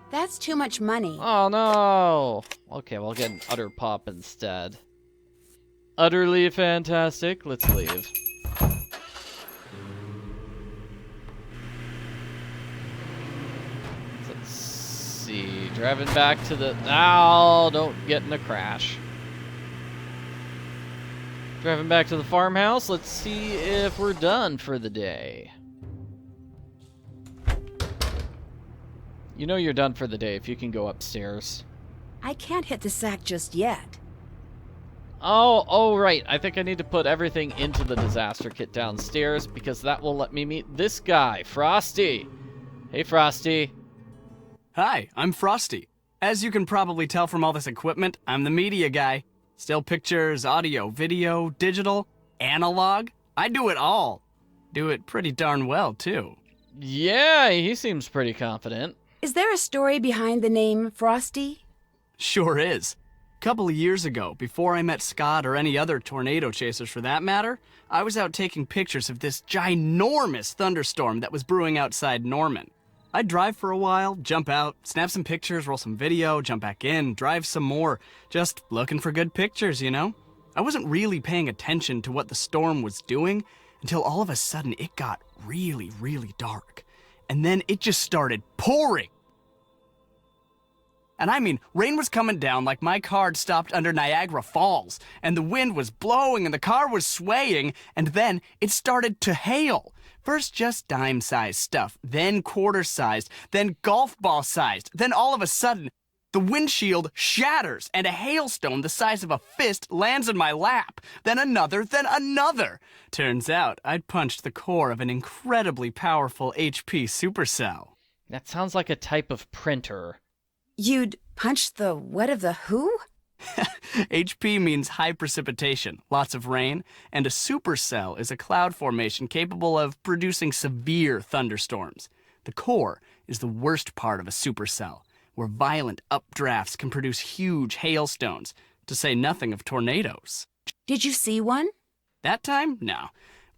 Speaker 2: That's too much money.
Speaker 1: Oh no. Okay, we'll get an utter pop instead. utterly fantastic. Let's leave. Let's see. Driving back to the... Ow, don't get in a crash. Driving back to the farmhouse. Let's see if we're done for the day. You know you're done for the day if you can go upstairs.
Speaker 2: I can't hit the sack just yet.
Speaker 1: Oh, right. I think I need to put everything into the disaster kit downstairs because that will let me meet this guy, Frosty. Hey, Frosty.
Speaker 8: Hi, I'm Frosty. As you can probably tell from all this equipment, I'm the media guy. Still pictures, audio, video, digital, analog. I do it all. Do it pretty darn well, too.
Speaker 1: Yeah, he seems pretty confident.
Speaker 2: Is there a story behind the name Frosty?
Speaker 8: Sure is. Couple of years ago, before I met Scott or any other tornado chasers for that matter, I was out taking pictures of this ginormous thunderstorm that was brewing outside Norman. I'd drive for a while, jump out, snap some pictures, roll some video, jump back in, drive some more, just looking for good pictures, you know? I wasn't really paying attention to what the storm was doing until all of a sudden it got really, really dark. And then it just started pouring. And I mean, rain was coming down like my car had stopped under Niagara Falls, and the wind was blowing and the car was swaying, and then it started to hail. First just dime-sized stuff, then quarter-sized, then golf ball-sized, then all of a sudden, the windshield shatters and a hailstone the size of a fist lands in my lap. Then another, then another. Turns out I'd punched the core of an incredibly powerful HP supercell.
Speaker 1: That sounds like a type of printer.
Speaker 2: You'd punch the what of the who?
Speaker 8: HP means high precipitation, lots of rain, and a supercell is a cloud formation capable of producing severe thunderstorms. The core is the worst part of a supercell, where violent updrafts can produce huge hailstones, to say nothing of tornadoes.
Speaker 2: Did you see one?
Speaker 8: That time? No.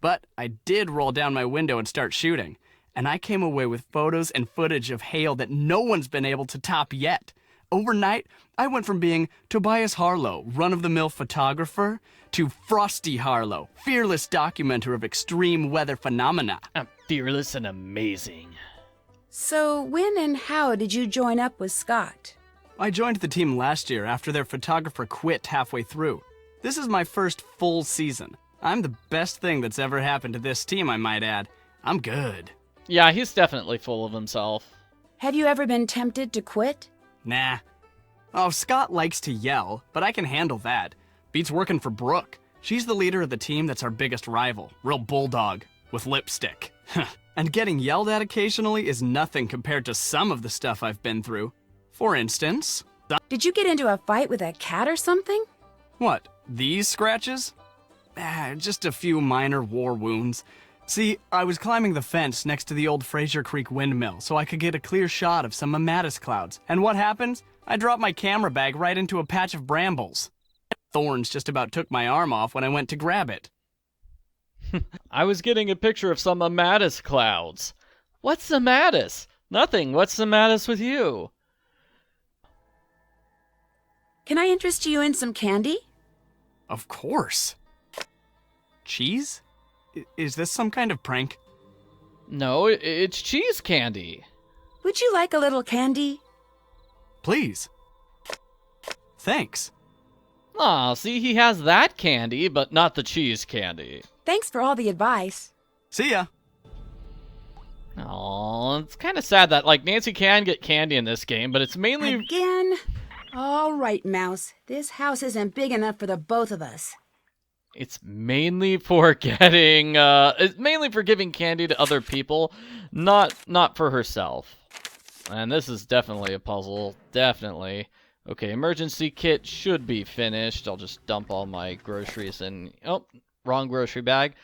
Speaker 8: But I did roll down my window and start shooting, and I came away with photos and footage of hail that no one's been able to top yet. Overnight, I went from being Tobias Harlow, run-of-the-mill photographer, to Frosty Harlow, fearless documenter of extreme weather phenomena.
Speaker 1: I'm fearless and amazing.
Speaker 2: So when and how did you join up with Scott?
Speaker 8: I joined the team last year after their photographer quit halfway through. This is my first full season. I'm the best thing that's ever happened to this team, I might add. I'm good.
Speaker 1: Yeah, he's definitely full of himself.
Speaker 2: Have you ever been tempted to quit?
Speaker 8: Nah. Oh, Scott likes to yell, but I can handle that. Beats working for Brooke. She's the leader of the team that's our biggest rival. Real bulldog. With lipstick. And getting yelled at occasionally is nothing compared to some of the stuff I've been through. For instance...
Speaker 2: Did you get into a fight with a cat or something?
Speaker 8: What, these scratches? Just a few minor war wounds. See, I was climbing the fence next to the old Fraser Creek windmill so I could get a clear shot of some mammatus clouds. And what happens? I dropped my camera bag right into a patch of brambles. Thorns just about took my arm off when I went to grab it.
Speaker 1: I was getting a picture of some mammatus clouds. What's the mammatus? Nothing. What's the mammatus with you?
Speaker 2: Can I interest you in some candy?
Speaker 8: Of course. Cheese? Is this some kind of prank?
Speaker 1: No, it's cheese candy.
Speaker 2: Would you like a little candy?
Speaker 8: Please. Thanks.
Speaker 1: Aw, see, he has that candy, but not the cheese candy.
Speaker 2: Thanks for all the advice.
Speaker 8: See ya.
Speaker 1: Aw, it's kind of sad that, like, Nancy can get candy in this game, but it's mainly...
Speaker 2: Again? All right, Mouse. This house isn't big enough for the both of us.
Speaker 1: It's mainly for getting, it's mainly for giving candy to other people, not for herself. And this is definitely a puzzle, definitely. Okay, emergency kit should be finished. I'll just dump all my groceries in, oh, wrong grocery bag.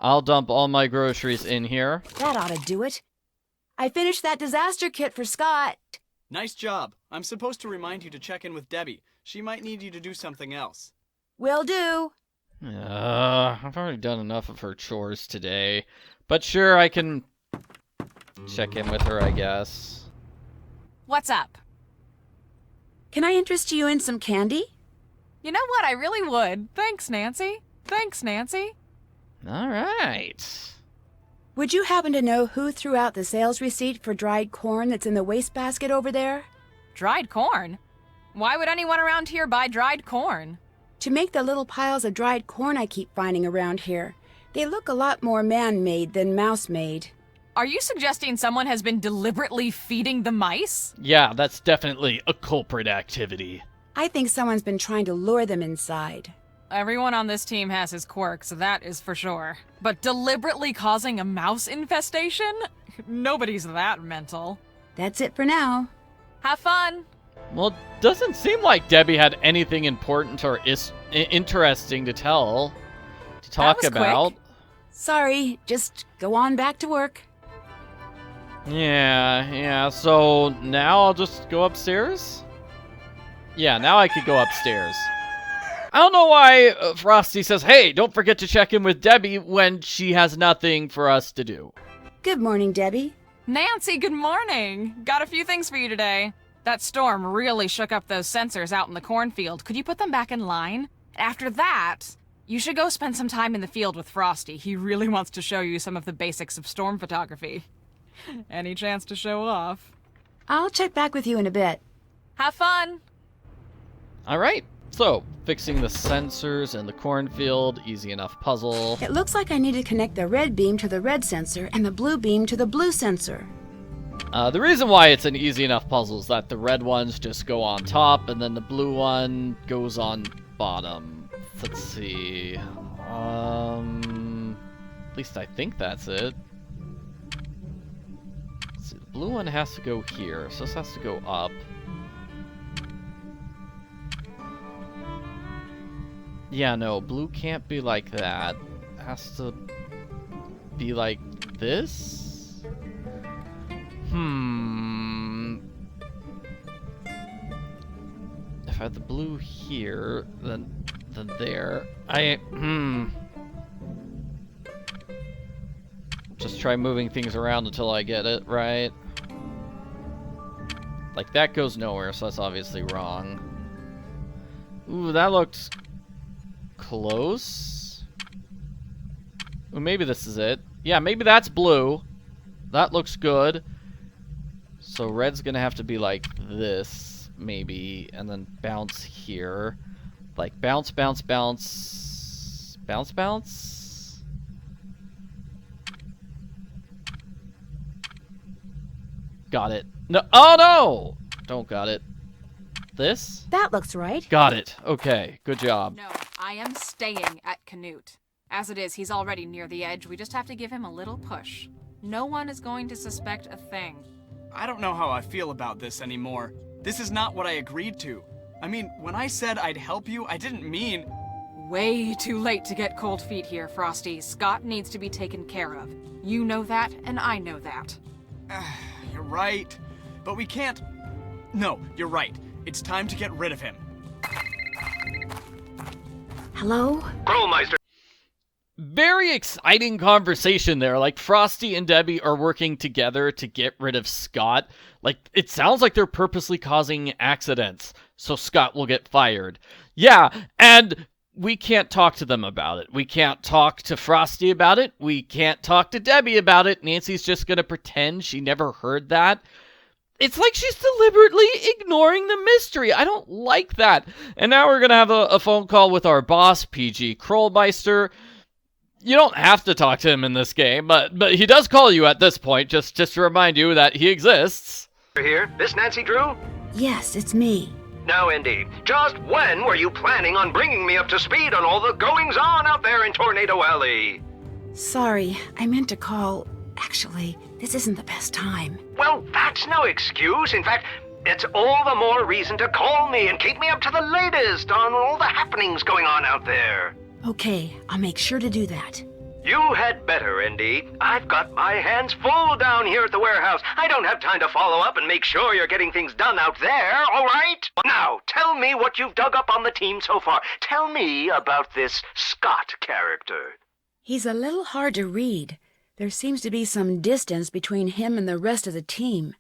Speaker 1: I'll dump all my groceries in here.
Speaker 2: That ought to do it. I finished that disaster kit for Scott.
Speaker 8: Nice job. I'm supposed to remind you to check in with Debbie. She might need you to do something else.
Speaker 2: Will do.
Speaker 1: I've already done enough of her chores today. But sure, I can check in with her, I guess.
Speaker 3: What's up?
Speaker 2: Can I interest you in some candy?
Speaker 3: You know what? I really would. Thanks, Nancy. Thanks, Nancy.
Speaker 1: All right.
Speaker 2: Would you happen to know who threw out the sales receipt for dried corn that's in the wastebasket over there?
Speaker 3: Dried corn? Why would anyone around here buy dried corn?
Speaker 2: To make the little piles of dried corn I keep finding around here. They look a lot more man-made than mouse-made.
Speaker 3: Are you suggesting someone has been deliberately feeding the mice?
Speaker 1: Yeah, that's definitely a culprit activity.
Speaker 2: I think someone's been trying to lure them inside.
Speaker 3: Everyone on this team has his quirks, that is for sure. But deliberately causing a mouse infestation? Nobody's that mental.
Speaker 2: That's it for now.
Speaker 3: Have fun!
Speaker 1: Well, it doesn't seem like Debbie had anything important or interesting to talk
Speaker 3: That was
Speaker 1: about.
Speaker 3: quick.
Speaker 2: Sorry, just go on back to work.
Speaker 1: Yeah, so now I'll just go upstairs? Yeah, now I could go upstairs. I don't know why Frosty says, hey, don't forget to check in with Debbie when she has nothing for us to do.
Speaker 2: Good morning, Debbie.
Speaker 3: Nancy, good morning! Got a few things for you today. That storm really shook up those sensors out in the cornfield. Could you put them back in line? After that, you should go spend some time in the field with Frosty. He really wants to show you some of the basics of storm photography. Any chance to show off?
Speaker 2: I'll check back with you in a bit.
Speaker 3: Have fun!
Speaker 1: All right, so fixing the sensors in the cornfield, easy enough puzzle.
Speaker 2: It looks like I need to connect the red beam to the red sensor and the blue beam to the blue sensor.
Speaker 1: The reason why it's an easy enough puzzle is that the red ones just go on top and then the blue one goes on bottom. Let's see. At least I think that's it. Let's see, the blue one has to go here, so this has to go up. Yeah, no, blue can't be like that. It has to be like this? If I had the blue here, then there. Just try moving things around until I get it right. Like that goes nowhere, so that's obviously wrong. Ooh, that looks close. Ooh, maybe this is it. Yeah, maybe that's blue. That looks good. So red's gonna have to be like this, maybe, and then bounce here. Like bounce, bounce, bounce, bounce, bounce. Got it. No, oh no! Don't got it. This?
Speaker 2: That looks right.
Speaker 1: Got it. Okay, good job.
Speaker 3: No, I am staying at Canute. As it is, he's already near the edge. We just have to give him a little push. No one is going to suspect a thing.
Speaker 8: I don't know how I feel about this anymore. This is not what I agreed to. I mean, when I said I'd help you, I didn't mean...
Speaker 3: Way too late to get cold feet here, Frosty. Scott needs to be taken care of. You know that, and I know that.
Speaker 8: You're right. But we can't... No, you're right. It's time to get rid of him.
Speaker 2: Hello?
Speaker 9: Krolmeister.
Speaker 1: Very exciting conversation there. Like, Frosty and Debbie are working together to get rid of Scott. Like, it sounds like they're purposely causing accidents, so Scott will get fired. Yeah, and we can't talk to them about it. We can't talk to Frosty about it. We can't talk to Debbie about it. Nancy's just gonna pretend she never heard that. It's like she's deliberately ignoring the mystery. I don't like that. And now we're gonna have a phone call with our boss, PG Krolmeister. You don't have to talk to him in this game, but he does call you at this point, just to remind you that he exists.
Speaker 9: Here, this Nancy Drew?
Speaker 2: Yes, it's me.
Speaker 9: No, indeed. Just when were you planning on bringing me up to speed on all the goings-on out there in Tornado Alley?
Speaker 2: Sorry, I meant to call. Actually, this isn't the best time.
Speaker 9: Well, that's no excuse. In fact, it's all the more reason to call me and keep me up to the latest on all the happenings going on out there.
Speaker 2: Okay, I'll make sure to do that.
Speaker 9: You had better, Indy. I've got my hands full down here at the warehouse. I don't have time to follow up and make sure you're getting things done out there, all right? Now, tell me what you've dug up on the team so far. Tell me about this Scott character.
Speaker 2: He's a little hard to read. There seems to be some distance between him and the rest of the team.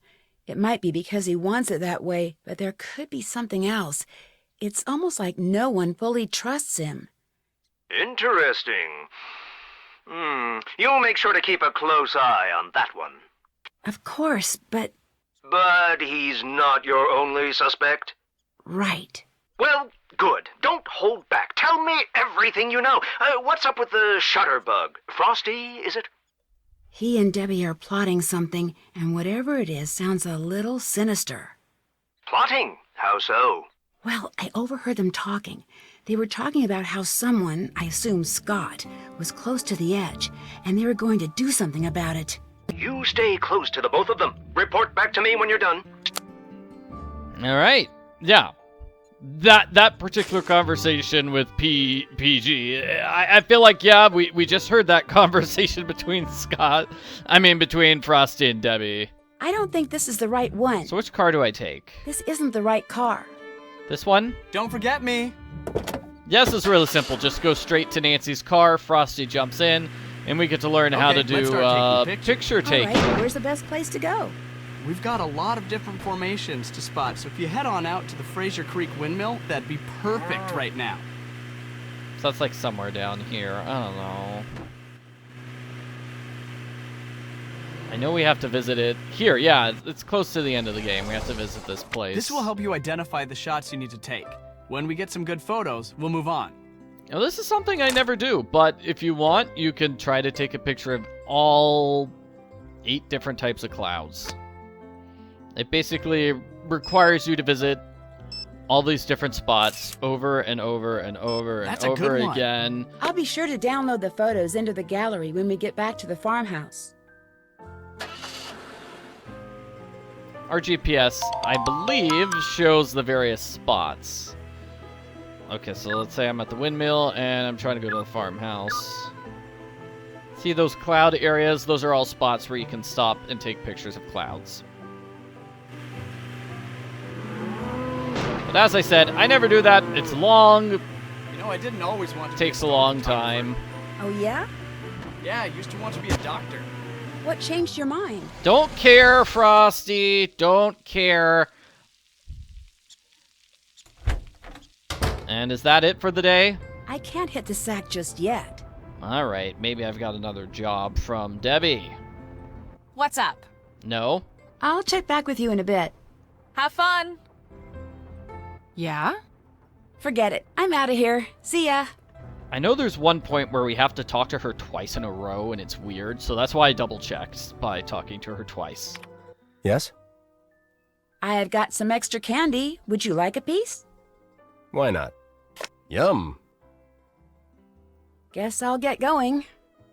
Speaker 2: It might be because he wants it that way, but there could be something else. it's almost like no one fully trusts him.
Speaker 9: Interesting. You'll make sure to keep a close eye on that one.
Speaker 2: Of course, but...
Speaker 9: But he's not your only suspect?
Speaker 2: Right.
Speaker 9: Well, good. Don't hold back. Tell me everything you know. What's up with the shutterbug? Frosty, is it?
Speaker 2: He and Debbie are plotting something, and whatever it is sounds a little sinister.
Speaker 9: Plotting? How so?
Speaker 2: Well, I overheard them talking. They were talking about how someone, I assume Scott, was close to the edge, and they were going to do something about it.
Speaker 9: You stay close to the both of them. Report back to me when you're done.
Speaker 1: All right. Yeah. That particular conversation with PG, I feel like, yeah, we just heard that conversation between between Frosty and Debbie.
Speaker 2: I don't think this is the right one.
Speaker 1: So which car do I take?
Speaker 2: This isn't the right car.
Speaker 1: This one?
Speaker 8: Don't forget me.
Speaker 1: Yes, it's really simple. Just go straight to Nancy's car, Frosty jumps in, and we get to learn how to do
Speaker 8: let's start taking
Speaker 1: picture
Speaker 2: All
Speaker 1: taking.
Speaker 2: right, where's the best place to go?
Speaker 8: We've got a lot of different formations to spot, so if you head on out to the Fraser Creek windmill, that'd be perfect right now.
Speaker 1: So that's like somewhere down here. I don't know. I know we have to visit it. Here, yeah, it's close to the end of the game. We have to visit this place.
Speaker 8: This will help you identify the shots you need to take. When we get some good photos, we'll move on.
Speaker 1: Now, this is something I never do, but if you want, you can try to take a picture of all 8 different types of clouds. It basically requires you to visit all these different spots over and over and over and over again.
Speaker 2: I'll be sure to download the photos into the gallery when we get back to the farmhouse.
Speaker 1: Our GPS, I believe, shows the various spots. Okay, so let's say I'm at the windmill and I'm trying to go to the farmhouse. See those cloud areas? Those are all spots where you can stop and take pictures of clouds. But as I said, I never do that. It's long.
Speaker 8: You know, I didn't always want to.
Speaker 1: Takes a long time.
Speaker 2: Oh, yeah?
Speaker 8: Yeah, I used to want to be a doctor.
Speaker 2: What changed your mind?
Speaker 1: Don't care, Frosty. Don't care. And is that it for the day?
Speaker 2: I can't hit the sack just yet.
Speaker 1: All right, maybe I've got another job from Debbie.
Speaker 3: What's up?
Speaker 1: No?
Speaker 2: I'll check back with you in a bit.
Speaker 3: Have fun. Yeah?
Speaker 2: Forget it. I'm out of here. See ya.
Speaker 1: I know there's one point where we have to talk to her twice in a row, and it's weird, so that's why I double-checked by talking to her twice.
Speaker 4: Yes?
Speaker 2: I've got some extra candy. Would you like a piece?
Speaker 4: Why not? Yum.
Speaker 2: Guess I'll get going.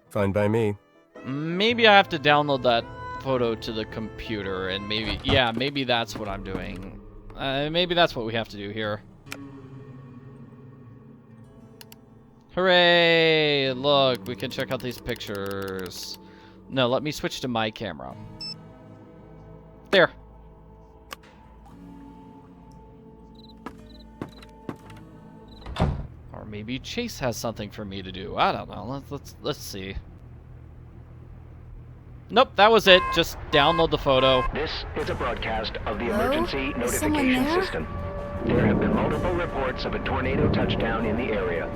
Speaker 4: Fine by me.
Speaker 1: Maybe I have to download that photo to the computer, and maybe that's what I'm doing. Maybe that's what we have to do here. Hooray! Look, we can check out these pictures. No, let me switch to my camera. There. Or maybe Chase has something for me to do. I don't know. Let's see. Nope, that was it. Just download the photo.
Speaker 9: This is a broadcast of the
Speaker 2: Hello?
Speaker 9: emergency
Speaker 2: Is someone
Speaker 9: notification
Speaker 2: there?
Speaker 9: system. There have been multiple reports of a tornado touchdown in the area.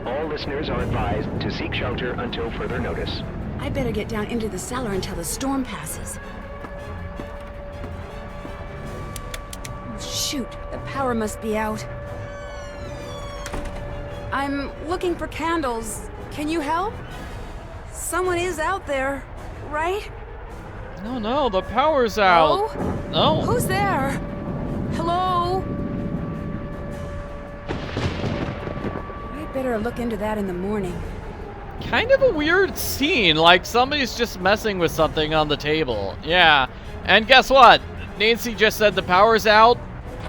Speaker 9: All listeners are advised to seek shelter until further notice.
Speaker 2: I better get down into the cellar until the storm passes. Oh, shoot, the power must be out. I'm looking for candles. Can you help? Someone is out there, right?
Speaker 1: No, the power's out.
Speaker 2: Hello?
Speaker 1: No.
Speaker 2: Who's there? Hello? I better look into that in the morning.
Speaker 1: Kind of a weird scene, like somebody's just messing with something on the table. Yeah, and guess what? Nancy just said the power's out.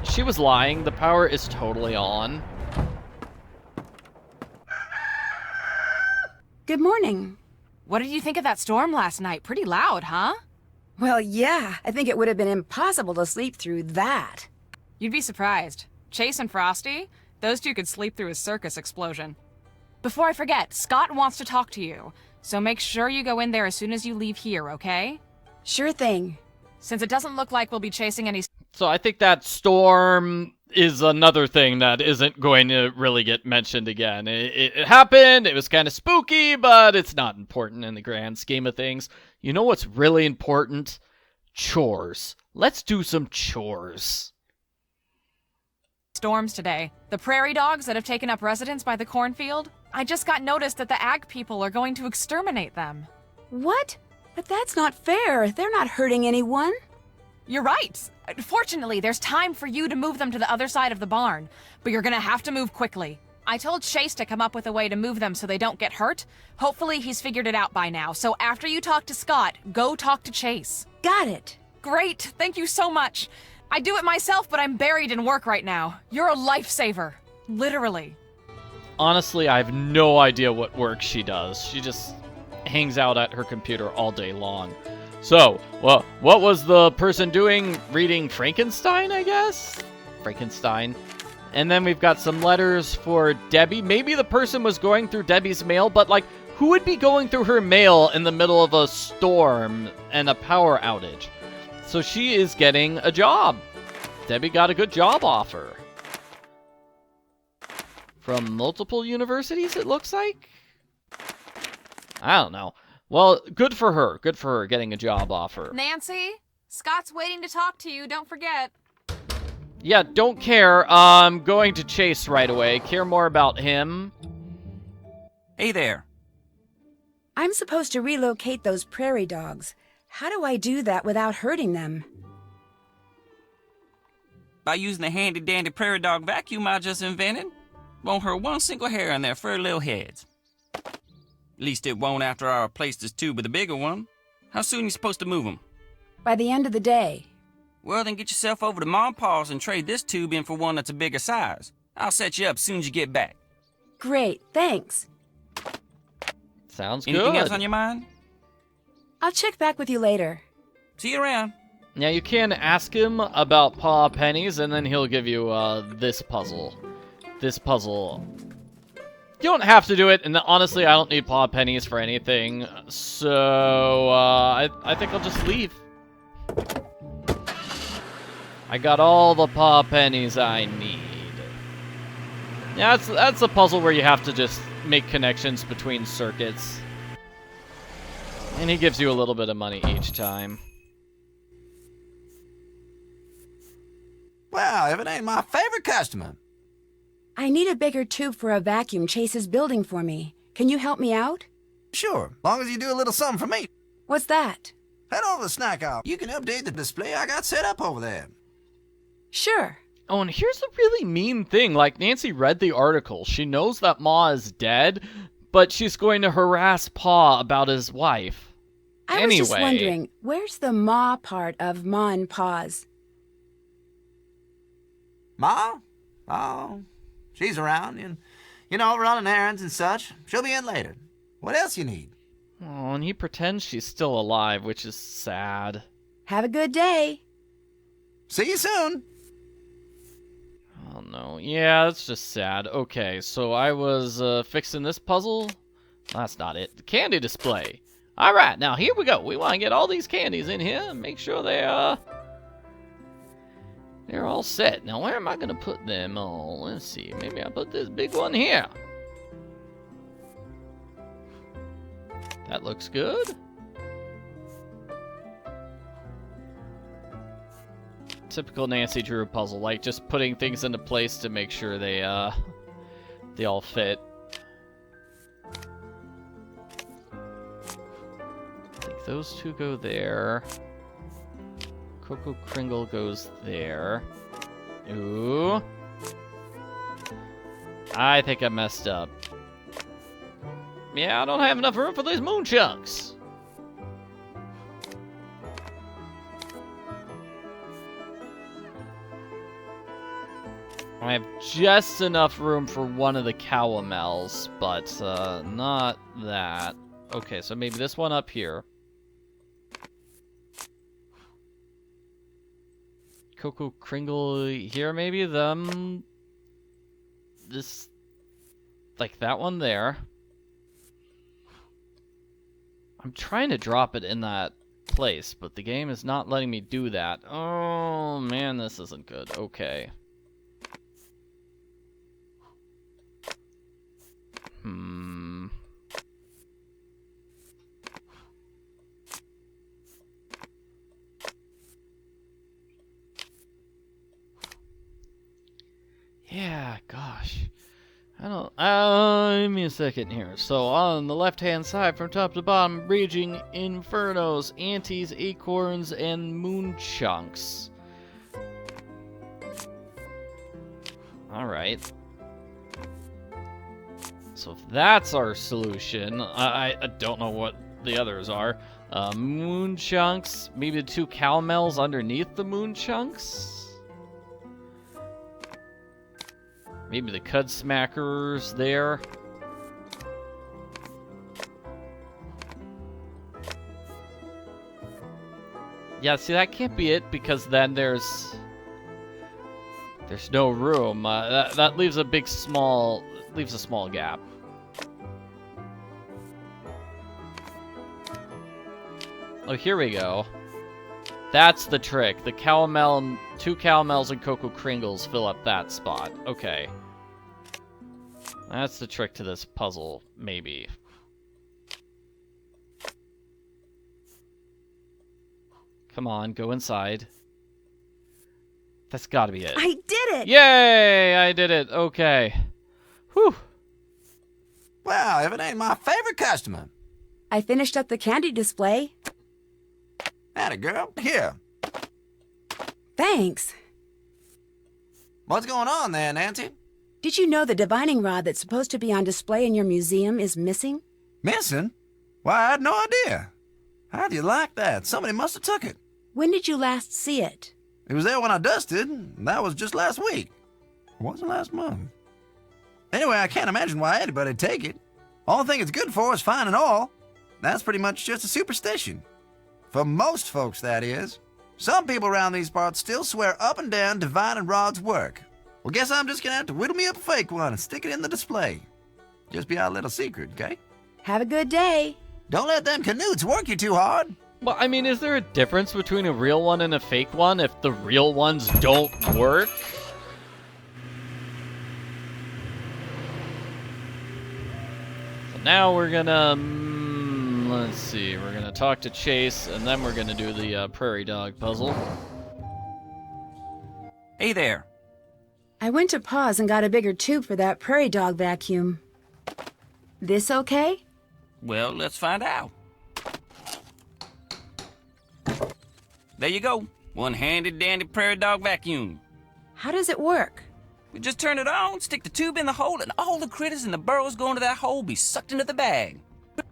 Speaker 1: She was lying. The power is totally on.
Speaker 2: Good morning.
Speaker 3: What did you think of that storm last night? Pretty loud, huh?
Speaker 2: Well, yeah, I think it would have been impossible to sleep through that.
Speaker 3: You'd be surprised. Chase and Frosty, those two could sleep through a circus explosion. Before I forget, Scott wants to talk to you, so make sure you go in there as soon as you leave here, okay?
Speaker 2: Sure thing.
Speaker 3: Since it doesn't look like we'll be chasing any...
Speaker 1: So I think that storm is another thing that isn't going to really get mentioned again. It happened, it was kind of spooky, but it's not important in the grand scheme of things. You know what's really important? Chores. Let's do some chores.
Speaker 3: Storms today. The prairie dogs that have taken up residence by the cornfield? I just got notice that the ag people are going to exterminate them.
Speaker 2: What? But that's not fair. They're not hurting anyone.
Speaker 3: You're right. Fortunately, there's time for you to move them to the other side of the barn, but you're gonna have to move quickly. I told Chase to come up with a way to move them so they don't get hurt. Hopefully he's figured it out by now, so after you talk to Scott, go talk to Chase.
Speaker 2: Got it.
Speaker 3: Great, thank you so much. I do it myself, but I'm buried in work right now. You're a lifesaver. Literally.
Speaker 1: Honestly, I have no idea what work she does. She just hangs out at her computer all day long. So, well, what was the person doing? Reading Frankenstein, I guess? Frankenstein. And then we've got some letters for Debbie. Maybe the person was going through Debbie's mail, but like, who would be going through her mail in the middle of a storm and a power outage? So she is getting a job. Debbie got a good job offer. From multiple universities, it looks like? I don't know. Well, good for her. Good for her getting a job offer.
Speaker 3: Nancy, Scott's waiting to talk to you. Don't forget.
Speaker 1: Yeah, don't care. I'm going to Chase right away. Care more about him.
Speaker 6: Hey there.
Speaker 2: I'm supposed to relocate those prairie dogs. How do I do that without hurting them?
Speaker 6: By using the handy-dandy prairie dog vacuum I just invented. Won't hurt one single hair on their furry little heads. At least it won't after I replace this tube with a bigger one. How soon you supposed to move them?
Speaker 2: By the end of the day.
Speaker 6: Well, then get yourself over to Mom Paws and trade this tube in for one that's a bigger size. I'll set you up as soon as you get back.
Speaker 2: Great, thanks.
Speaker 1: Sounds good.
Speaker 6: Anything else on your mind?
Speaker 2: I'll check back with you later.
Speaker 6: See you around.
Speaker 1: Now, you can ask him about paw pennies, and then he'll give you this puzzle. This puzzle. You don't have to do it, and honestly, I don't need paw pennies for anything. So, I think I'll just leave. I got all the paw pennies I need. Yeah, that's a puzzle where you have to just make connections between circuits. And he gives you a little bit of money each time.
Speaker 7: Well, if it ain't my favorite customer.
Speaker 2: I need a bigger tube for a vacuum Chase is building for me. Can you help me out?
Speaker 7: Sure, long as you do a little something for me.
Speaker 2: What's that?
Speaker 7: Head over to the snack aisle. You can update the display I got set up over there.
Speaker 2: Sure.
Speaker 1: Oh, and here's a really mean thing. Like, Nancy read the article. She knows that Ma is dead, but she's going to harass Pa about his wife.
Speaker 2: I was just wondering, where's the Ma part of Ma and Pa's?
Speaker 7: Ma? Oh, she's around, and, running errands and such. She'll be in later. What else you need?
Speaker 1: Oh, and he pretends she's still alive, which is sad.
Speaker 2: Have a good day.
Speaker 7: See you soon.
Speaker 1: Oh, no. Yeah, that's just sad. Okay, so I was fixing this puzzle. That's not it. The candy display. All right, now here we go. We want to get all these candies in here and make sure they're all set. Now, where am I going to put them? Oh, let's see. Maybe I put this big one here. That looks good. Typical Nancy Drew puzzle, like just putting things into place to make sure they all fit. I think those two go there. Cocoa Kringle goes there. Ooh. I think I messed up. Yeah, I don't have enough room for these moon chunks. I have just enough room for one of the caramels, but not that. Okay, so maybe this one up here. Cocoa Kringle here, maybe? This, like that one there. I'm trying to drop it in that place, but the game is not letting me do that. Oh, man, this isn't good. Okay. Yeah, gosh. I don't... give me a second here. So, on the left-hand side, from top to bottom, raging infernos, antes, acorns, and moon chunks. Alright. So if that's our solution, I don't know what the others are. Moon chunks, maybe the 2 caramels underneath the moon chunks? Maybe the cud smackers there. Yeah, see, that can't be it, because then there's no room. That leaves a small gap. Oh, here we go. That's the trick. The 2 caramels and cocoa kringles fill up that spot. Okay. That's the trick to this puzzle, maybe. Come on, go inside. That's gotta be it.
Speaker 2: I did it!
Speaker 1: Yay! I did it. Okay. Whew.
Speaker 7: Well, if it ain't my favorite customer.
Speaker 2: I finished up the candy display.
Speaker 7: Atta girl. Here.
Speaker 2: Thanks.
Speaker 7: What's going on there, Nancy?
Speaker 2: Did you know the divining rod that's supposed to be on display in your museum is missing?
Speaker 7: Missing? Why, I had no idea. How do you like that? Somebody must have took it.
Speaker 2: When did you last see it?
Speaker 7: It was there when I dusted, and that was just last week. It wasn't last month. Anyway, I can't imagine why anybody'd take it. All thing it's good for is fine and all. That's pretty much just a superstition. For most folks, that is. Some people around these parts still swear up and down divining rod's work. Well, guess I'm just gonna have to whittle me up a fake one and stick it in the display. Just be our little secret, okay?
Speaker 2: Have a good day.
Speaker 7: Don't let them canutes work you too hard.
Speaker 1: Well, I mean, is there a difference between a real one and a fake one if the real ones don't work? So now we're gonna... let's see, we're gonna talk to Chase, and then we're gonna do the prairie dog puzzle.
Speaker 6: Hey there.
Speaker 2: I went to pause and got a bigger tube for that prairie dog vacuum. This okay?
Speaker 6: Well, let's find out. There you go. One-handed dandy prairie dog vacuum.
Speaker 2: How does it work?
Speaker 6: We just turn it on, stick the tube in the hole, and all the critters in the burrows going to that hole be sucked into the bag.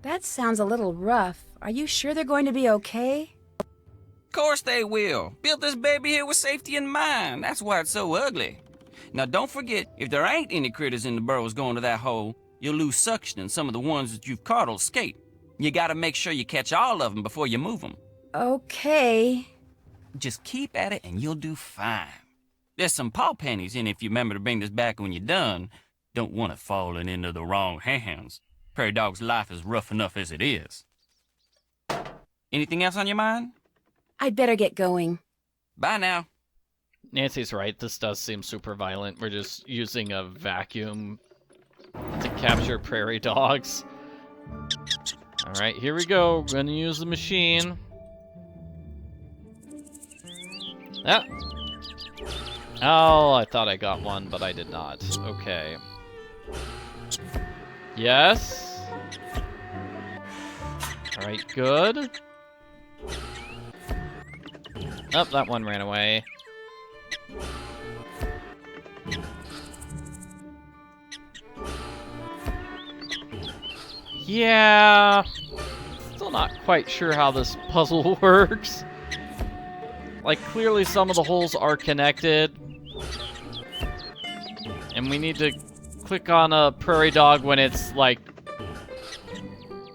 Speaker 2: That sounds a little rough. Are you sure they're going to be okay?
Speaker 6: Of course they will. Built this baby here with safety in mind. That's why it's so ugly. Now don't forget, if there ain't any critters in the burrows going to that hole, you'll lose suction and some of the ones that you've caught will escape. You gotta make sure you catch all of them before you move them.
Speaker 2: Okay.
Speaker 6: Just keep at it and you'll do fine. There's some paw pennies in if you remember to bring this back when you're done. Don't want it falling into the wrong hands. Prairie dog's life is rough enough as it is. Anything else on your mind?
Speaker 2: I'd better get going.
Speaker 6: Bye now.
Speaker 1: Nancy's right, this does seem super violent. We're just using a vacuum to capture prairie dogs. Alright, here we go. We're gonna use the machine. Ah. Oh, I thought I got one, but I did not. Okay. Yes. Alright, good. Oh, that one ran away. Yeah. Still not quite sure how this puzzle works. Like, clearly some of the holes are connected. And we need to click on a prairie dog when it's, like,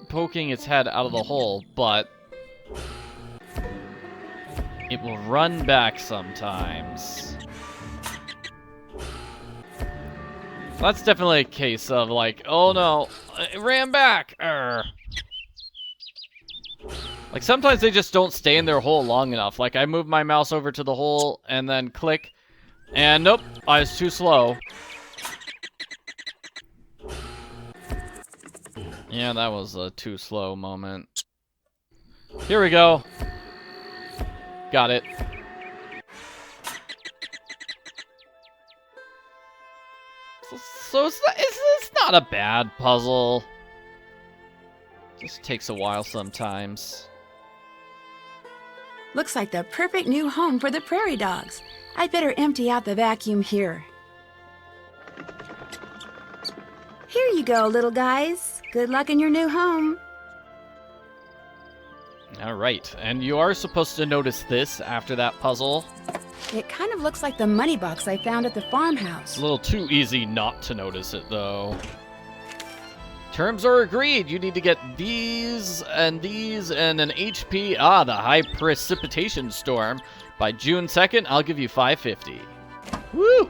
Speaker 1: poking its head out of the hole, but it will run back sometimes. That's definitely a case of, like, oh no, it ran back. Arr. Like, sometimes they just don't stay in their hole long enough. Like, I move my mouse over to the hole and then click, and nope, I was too slow. Yeah, that was a too slow moment. Here we go. Got it. So it's not a bad puzzle. Just takes a while sometimes.
Speaker 2: Looks like the perfect new home for the prairie dogs. I'd better empty out the vacuum here. Here you go, little guys. Good luck in your new home.
Speaker 1: Alright, and you are supposed to notice this after that puzzle.
Speaker 2: It kind of looks like the money box I found at the farmhouse.
Speaker 1: It's a little too easy not to notice it, though. Terms are agreed. You need to get these and an HP, the high precipitation storm. By June 2nd, I'll give you $550. Woo!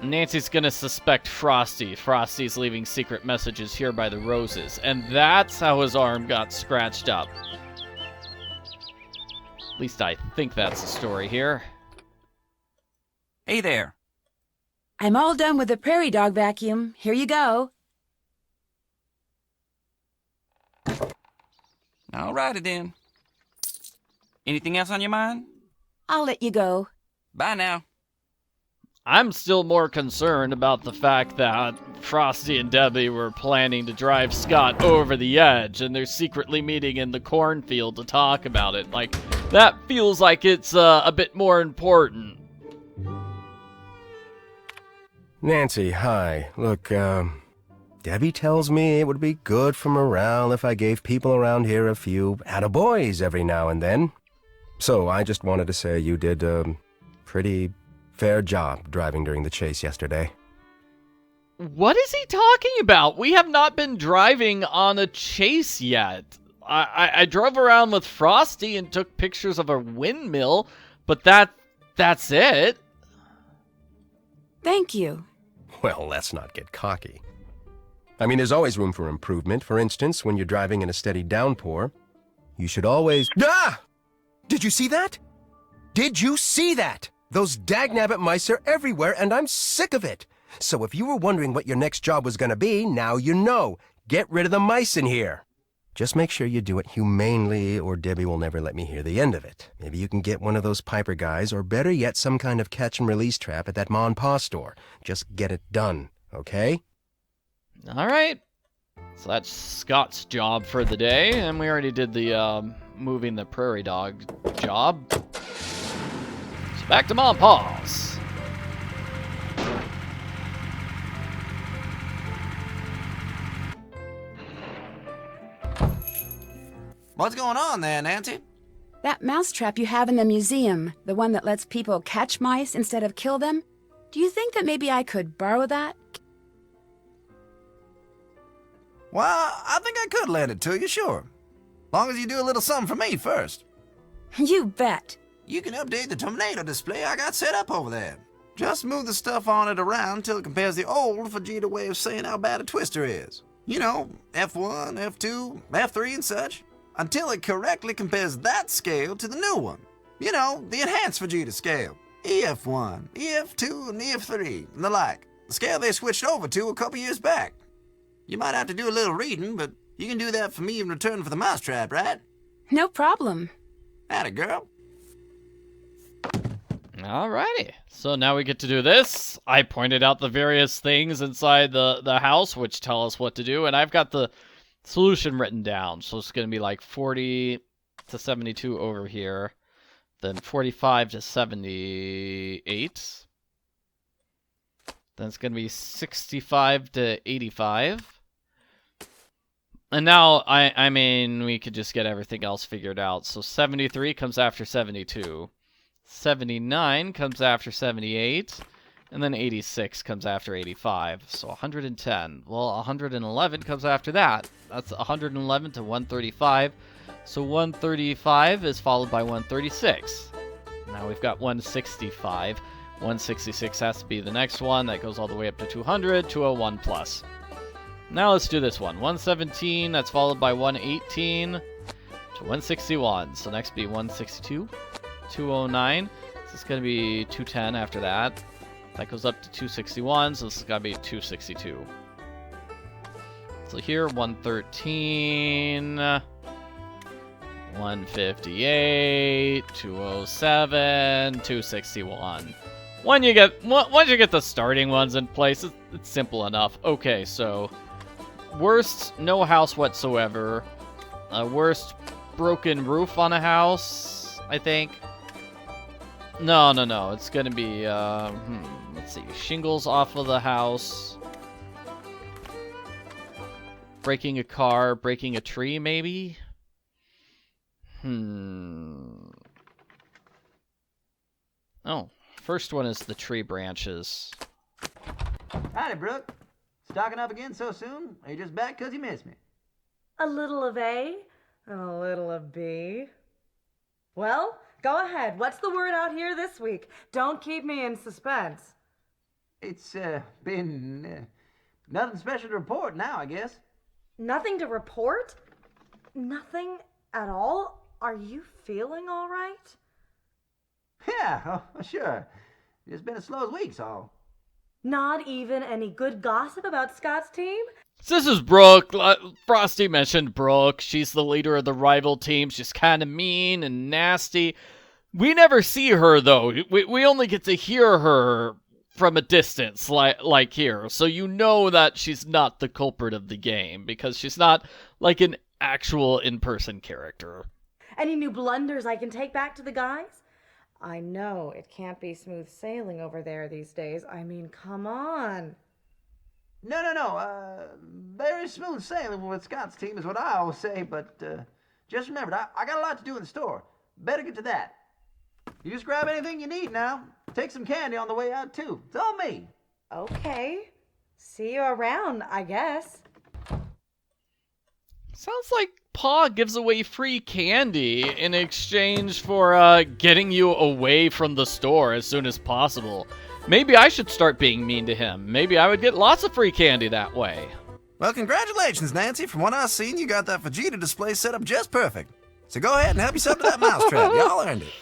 Speaker 1: Nancy's gonna suspect Frosty. Frosty's leaving secret messages here by the roses, and that's how his arm got scratched up. At least I think that's the story here.
Speaker 6: Hey there.
Speaker 2: I'm all done with the prairie dog vacuum. Here you go.
Speaker 6: Alrighty then. Anything else on your mind?
Speaker 2: I'll let you go.
Speaker 6: Bye now.
Speaker 1: I'm still more concerned about the fact that Frosty and Debbie were planning to drive Scott over the edge, and they're secretly meeting in the cornfield to talk about it. Like, that feels like it's a bit more important.
Speaker 4: Nancy, hi. Look, Debbie tells me it would be good for morale if I gave people around here a few attaboys every now and then. So I just wanted to say you did a pretty fair job driving during the chase yesterday.
Speaker 1: What is he talking about? We have not been driving on a chase yet. I drove around with Frosty and took pictures of a windmill, but that's it.
Speaker 2: Thank you.
Speaker 4: Well, let's not get cocky. I mean, there's always room for improvement. For instance, when you're driving in a steady downpour, you should always... Ah! Did you see that? Did you see that? Those dagnabbit mice are everywhere, and I'm sick of it. So if you were wondering what your next job was going to be, now you know. Get rid of the mice in here. Just make sure you do it humanely, or Debbie will never let me hear the end of it. Maybe you can get one of those Piper guys, or better yet, some kind of catch-and-release trap at that Ma and Pa store. Just get it done, okay?
Speaker 1: All right. So that's Scott's job for the day, and we already did the moving the prairie dog job. So back to Ma and Pa's.
Speaker 7: What's going on there, Nancy?
Speaker 2: That mousetrap you have in the museum, the one that lets people catch mice instead of kill them, do you think that maybe I could borrow that?
Speaker 7: Well, I think I could lend it to you, sure. Long as you do a little something for me first.
Speaker 2: You bet.
Speaker 7: You can update the tornado display I got set up over there. Just move the stuff on it around till it compares the old Vegeta way of saying how bad a twister is. You know, F1, F2, F3 and such. Until it correctly compares that scale to the new one. You know, the enhanced Vegeta scale. EF1, EF2, and EF3, and the like. The scale they switched over to a couple years back. You might have to do a little reading, but you can do that for me in return for the mousetrap, right?
Speaker 2: No problem.
Speaker 7: Atta girl.
Speaker 1: Alrighty. So now we get to do this. I pointed out the various things inside the house which tell us what to do, and I've got the solution written down. So it's going to be like 40 to 72 over here, then 45 to 78. Then it's going to be 65 to 85. And now, I mean, we could just get everything else figured out. So 73 comes after 72. 79 comes after 78. And then 86 comes after 85. So 110. Well, 111 comes after that. That's 111 to 135. So 135 is followed by 136. Now we've got 165. 166 has to be the next one. That goes all the way up to 200, 201 plus. Now let's do this one. 117, that's followed by 118 to 161. So next be 162, 209. So it's going to be 210 after that. That goes up to 261, so this is going to be 262. So here, 113, 158, 207, 261. Once you get the starting ones in place, it's simple enough. Okay, so worst, no house whatsoever. Worst, broken roof on a house, I think. No. It's gonna be let's see, shingles off of the house. Breaking a car, breaking a tree, maybe? Oh, first one is the tree branches.
Speaker 10: Howdy, Brooke. Stocking up again so soon? Are you just back 'cause you missed me?
Speaker 11: A little of A and a little of B. Well, go ahead. What's the word out here this week? Don't keep me in suspense.
Speaker 10: It's been nothing special to report now, I guess.
Speaker 11: Nothing to report? Nothing at all? Are you feeling all right?
Speaker 10: Yeah, oh, sure. It's been as slow as weeks, all.
Speaker 11: Not even any good gossip about Scott's team?
Speaker 1: So this is Brooke. Frosty mentioned Brooke. She's the leader of the rival team. She's kind of mean and nasty. We never see her, though. We only get to hear her from a distance, like here. So you know that she's not the culprit of the game, because she's not like an actual in-person character.
Speaker 11: Any new blunders I can take back to the guys? I know it can't be smooth sailing over there these days. I mean, come on.
Speaker 10: No. Very smooth sailing with Scott's team is what I always say, but just remember, I got a lot to do in the store. Better get to that. You just grab anything you need now. Take some candy on the way out, too. It's all me.
Speaker 11: Okay. See you around, I guess.
Speaker 1: Sounds like Pa gives away free candy in exchange for getting you away from the store as soon as possible. Maybe I should start being mean to him. Maybe I would get lots of free candy that way.
Speaker 7: Well, congratulations, Nancy. From what I've seen, you got that Vegeta display set up just perfect. So go ahead and help yourself to that mousetrap. Y'all earned it.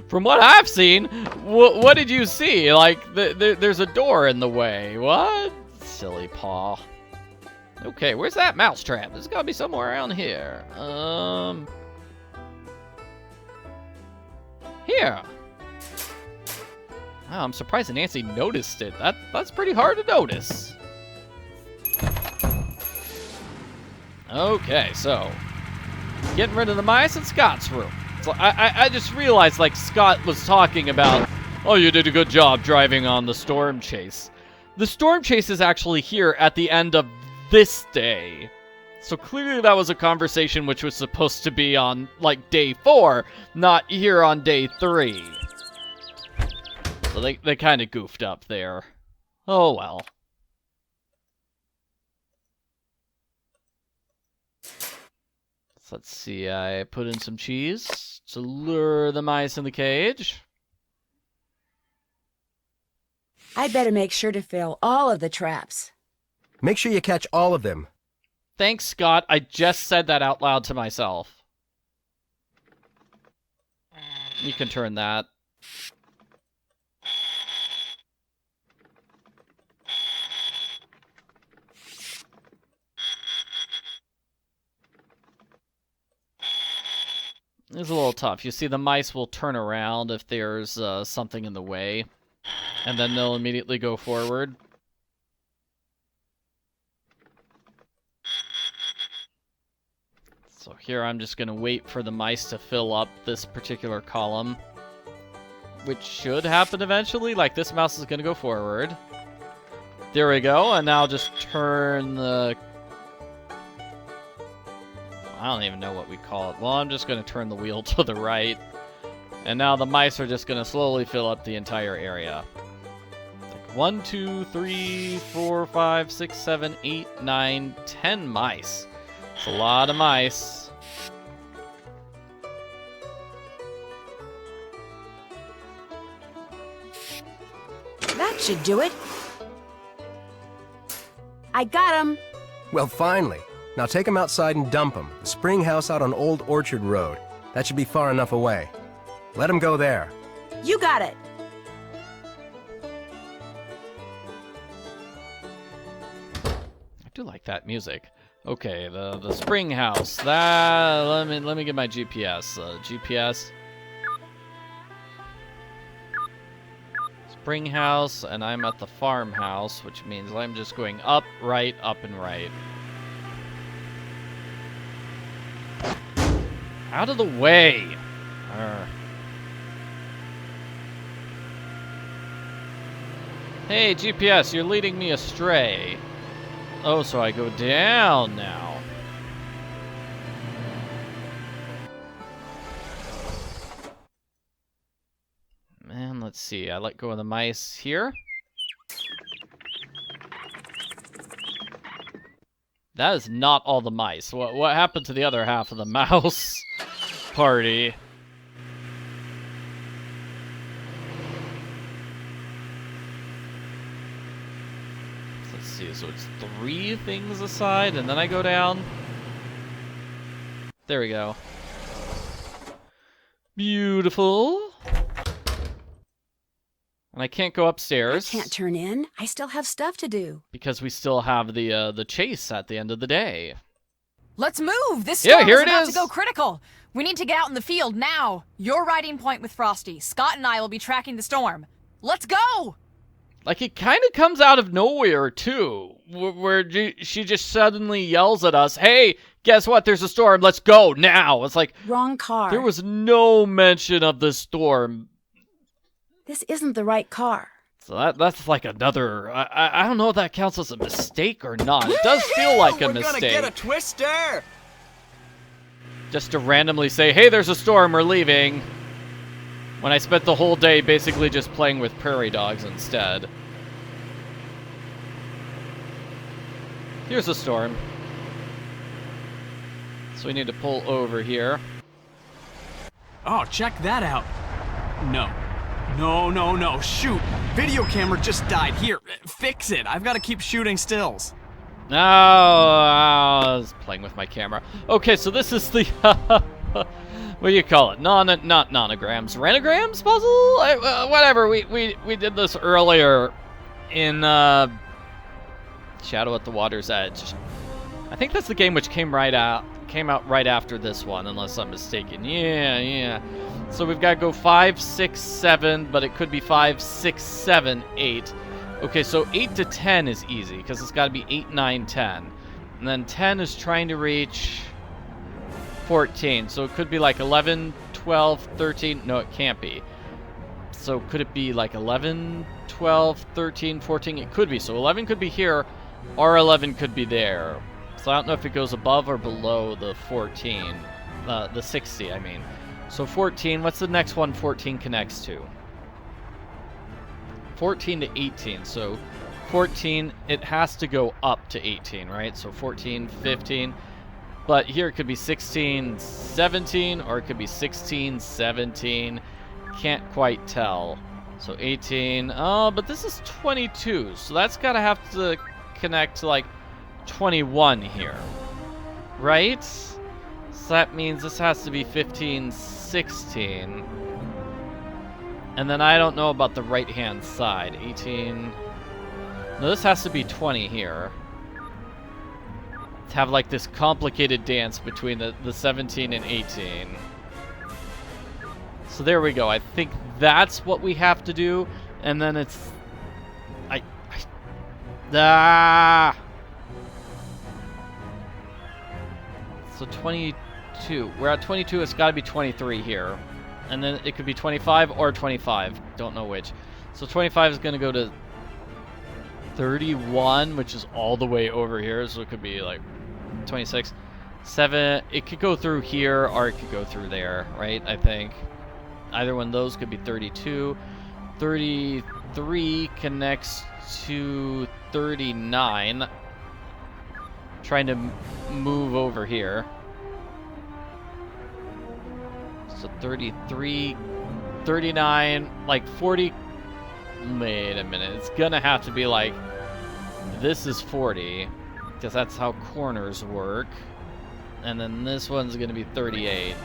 Speaker 1: From what I've seen, what did you see? Like, there's a door in the way. What? Silly Pa. Okay, where's that mousetrap? There's gotta be somewhere around here. Here. Wow, I'm surprised Nancy noticed it. That's pretty hard to notice. Okay, so getting rid of the mice in Scott's room. So I just realized, like, Scott was talking about, oh, you did a good job driving on the storm chase. The storm chase is actually here at the end of this day. So clearly that was a conversation which was supposed to be on, like, day 4, not here on day 3. So they kind of goofed up there. Oh, well. So let's see, I put in some cheese to lure the mice in the cage.
Speaker 2: I'd better make sure to fill all of the traps.
Speaker 4: Make sure you catch all of them.
Speaker 1: Thanks, Scott. I just said that out loud to myself. You can turn that. It's a little tough. You see, the mice will turn around if there's something in the way, and then they'll immediately go forward. So here I'm just going to wait for the mice to fill up this particular column, which should happen eventually. Like, this mouse is going to go forward. There we go, and now just turn the... I don't even know what we call it. Well, I'm just going to turn the wheel to the right. And now the mice are just going to slowly fill up the entire area. Like 1, 2, 3, 4, 5, 6, 7, 8, 9, 10 mice. It's a lot of mice.
Speaker 2: That should do it. I got him.
Speaker 4: Well, finally. Now take them outside and dump them. The spring house out on Old Orchard Road. That should be far enough away. Let them go there.
Speaker 2: You got it.
Speaker 1: I do like like that music. Okay, the spring house. That let me get my GPS. GPS. Spring house, and I'm at the farmhouse, which means I'm just going up, right, up, and right. Out of the way! Arr. Hey, GPS, you're leading me astray. Oh, so I go down now. Man, let's see. I let go of the mice here. That is not all the mice. What happened to the other half of the mouse party? Let's see. So it's 3 things aside, and then I go down. There we go. Beautiful. And I can't go upstairs.
Speaker 2: I can't turn in. I still have stuff to do.
Speaker 1: Because we still have the chase at the end of the day.
Speaker 3: Let's move! This storm
Speaker 1: here
Speaker 3: is
Speaker 1: it
Speaker 3: about
Speaker 1: is.
Speaker 3: to go critical. We need to get out in the field now. You're riding point with Frosty. Scott and I will be tracking the storm. Let's go!
Speaker 1: Like, it kind of comes out of nowhere, too. Where she just suddenly yells at us, hey, guess what? There's a storm. Let's go now. It's like...
Speaker 2: Wrong car.
Speaker 1: There was no mention of the storm.
Speaker 2: This isn't the right car.
Speaker 1: So that's like another... I don't know if that counts as a mistake or not. It does feel like a mistake.
Speaker 8: We're gonna get a twister!
Speaker 1: Just to randomly say, hey, there's a storm, we're leaving. When I spent the whole day basically just playing with prairie dogs instead. Here's a storm. So we need to pull over here.
Speaker 8: Oh, check that out. No. No. Shoot. Video camera just died. Here, fix it. I've got to keep shooting stills.
Speaker 1: No, I was playing with my camera. Okay, so this is the... what do you call it? Not nonograms. Renograms puzzle? Whatever. We did this earlier in Shadow at the Water's Edge. I think that's the game which came out right after this one, unless I'm mistaken. Yeah. So we've got to go 5, 6, 7, but it could be 5, 6, 7, 8. Okay, so 8 to 10 is easy, because it's got to be 8, 9, 10. And then 10 is trying to reach 14. So it could be like 11, 12, 13. No, it can't be. So could it be like 11, 12, 13, 14? It could be. So 11 could be here, or 11 could be there. So I don't know if it goes above or below the 14. The 60, I mean. So 14, what's the next one 14 connects to? 14 to 18. So 14, it has to go up to 18, right? So 14, 15. But here it could be 16, 17, or it could be 16, 17. Can't quite tell. So 18. Oh, but this is 22. So that's got to have to connect to like 21 here. Right? So that means this has to be 15, 16. And then I don't know about the right-hand side. 18. No, this has to be 20 here. To have like this complicated dance between the 17 and 18. So there we go. I think that's what we have to do. And then it's... So 22. We're at 22. It's got to be 23 here. And then it could be 25 or 25. Don't know which. So 25 is going to go to 31, which is all the way over here. So it could be like 26. 7. It could go through here or it could go through there, right? I think. Either one of those could be 32. 33 connects to 39. Trying to move over here. So 33, 39, like 40. Wait a minute. It's gonna have to be like, this is 40, because that's how corners work. And then this one's gonna be 38.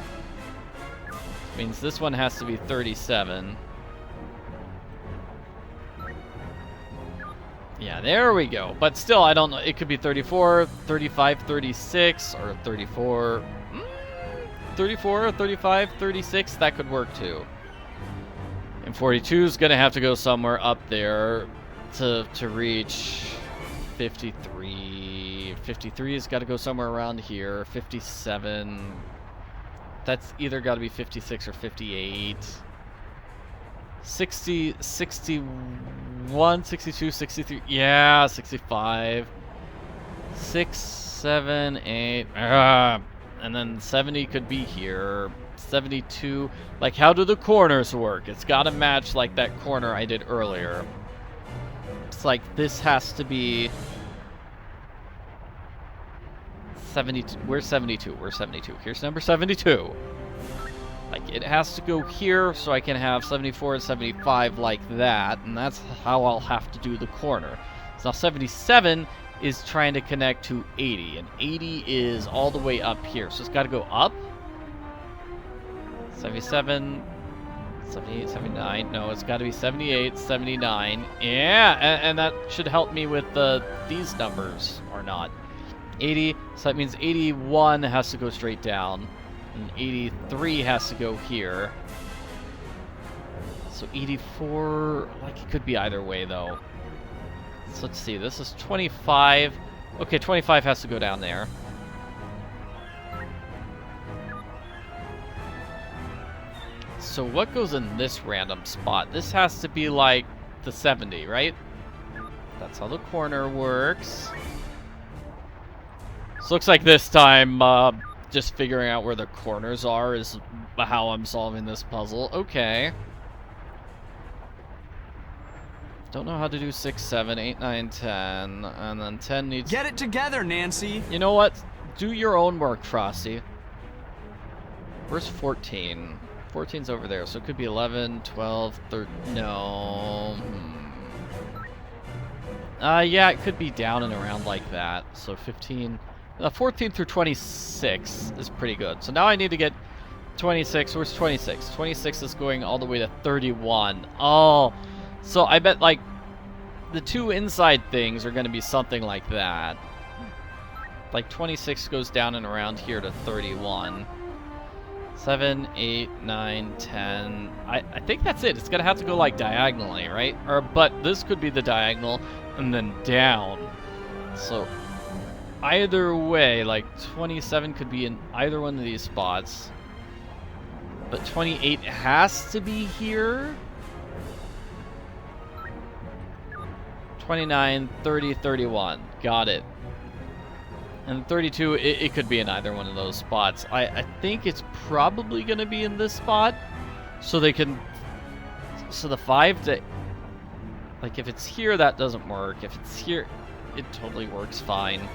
Speaker 1: Means this one has to be 37. Yeah, there we go. But still, I don't know. It could be 34, 35, 36, or 34. 34, 35, 36. That could work too. And 42 is going to have to go somewhere up there to reach 53. 53 has got to go somewhere around here. 57. That's either got to be 56 or 58. 60, 61, 62, 63. Yeah, 65. 6, 7, 8. And then 70 could be here. 72. Like, how do the corners work? It's got to match like that corner I did earlier. It's like this has to be 72. Where's 72? Where's 72? Here's number 72. Like, it has to go here so I can have 74 and 75 like that, and that's how I'll have to do the corner. So now 77 is trying to connect to 80, and 80 is all the way up here, so it's got to go up. 77, 78, 79, no, it's got to be 78, 79, yeah, and that should help me with these numbers, or not. 80, so that means 81 has to go straight down, and 83 has to go here. So 84, like, it could be either way, though. So let's see, this is 25. Okay, 25 has to go down there. So what goes in this random spot? This has to be like the 70, right? That's how the corner works. So looks like this time, just figuring out where the corners are is how I'm solving this puzzle. Okay. Don't know how to do 6, 7, 8, 9, 10. And then 10 needs...
Speaker 8: Get it together, Nancy!
Speaker 1: You know what? Do your own work, Frosty. Where's 14? 14's over there, so it could be 11, 12, 13... No... yeah, it could be down and around like that. So 15... 14 through 26 is pretty good. So now I need to get 26. Where's 26? 26 is going all the way to 31. Oh, so I bet, like, the two inside things are going to be something like that. Like, 26 goes down and around here to 31. 7, 8, 9, 10. I think that's it. It's going to have to go, like, diagonally, right? But this could be the diagonal and then down. So... either way, like 27 could be in either one of these spots. But 28 has to be here. 29, 30, 31. Got it. And 32, it could be in either one of those spots. I think it's probably going to be in this spot. So they can... So the 5 to... Like, if it's here, that doesn't work. If it's here, it totally works fine.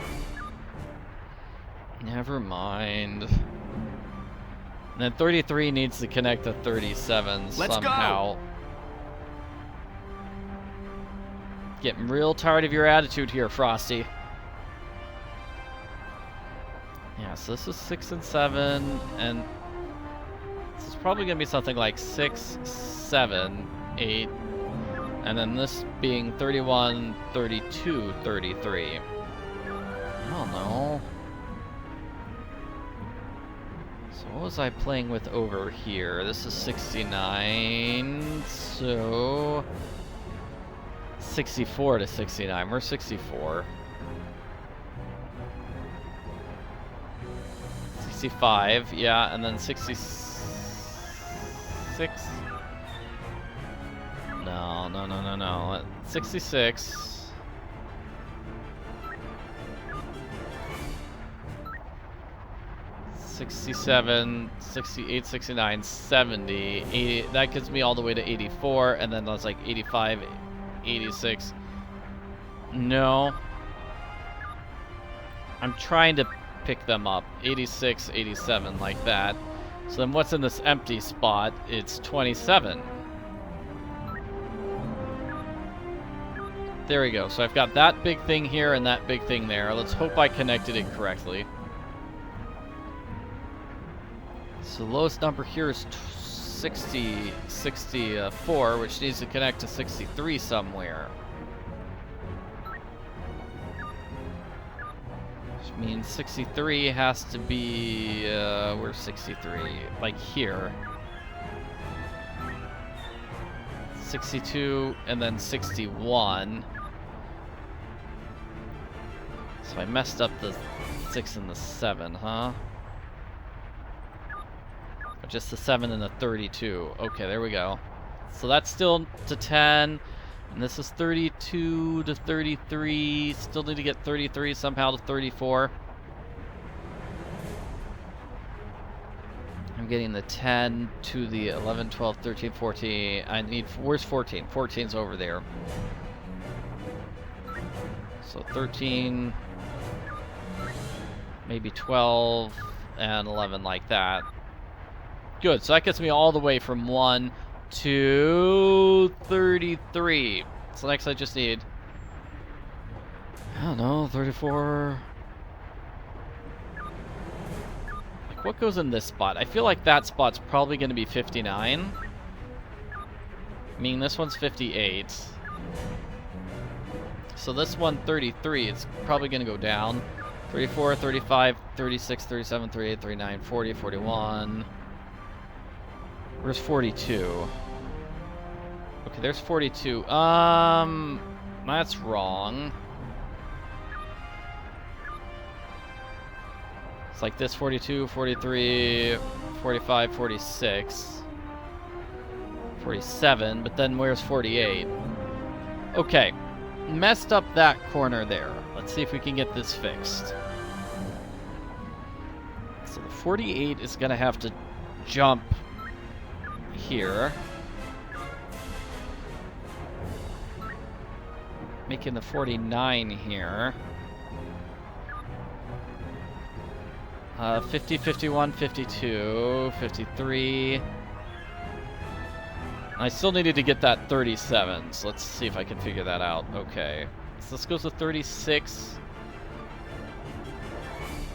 Speaker 1: Never mind. And then 33 needs to connect to 37 somehow.
Speaker 8: Go.
Speaker 1: Getting real tired of your attitude here, Frosty. Yeah, so this is 6 and 7, and this is probably going to be something like 6, 7, 8, and then this being 31, 32, 33. I don't know. So what was I playing with over here? This is 69, so 64 to 69. We're 64. 65, yeah, and then 66. No. 66. 67, 68, 69, 70, 80. That gets me all the way to 84, and then that's like 85, 86. No. I'm trying to pick them up. 86, 87, like that. So then what's in this empty spot? It's 27. There we go. So I've got that big thing here and that big thing there. Let's hope I connected it correctly. So the lowest number here is 64, which needs to connect to 63 somewhere. means 63 has to be, where's 63? Like here. 62 and then 61. So I messed up the 6 and the 7, huh? Or just the 7 and the 32. Okay, there we go. So that's still to 10. And this is 32 to 33. Still need to get 33 somehow to 34. I'm getting the 10 to the 11, 12, 13, 14. I need, where's 14? 14's over there. So 13, maybe 12, and 11 like that. Good, so that gets me all the way from 1 to 33. So next I just need, I don't know, 34. Like, what goes in this spot? I feel like that spot's probably going to be 59. I mean, this one's 58. So this one, 33, it's probably going to go down. 34, 35, 36, 37, 38, 39, 40, 41. Where's 42? Okay, there's 42. That's wrong. It's like this 42, 43, 45, 46, 47, but then where's 48? Okay, messed up that corner there. Let's see if we can get this fixed. So the 48 is gonna have to jump here. Making the 49 here. 50, 51, 52, 53. I still needed to get that 37, so let's see if I can figure that out. Okay, so this goes with 36.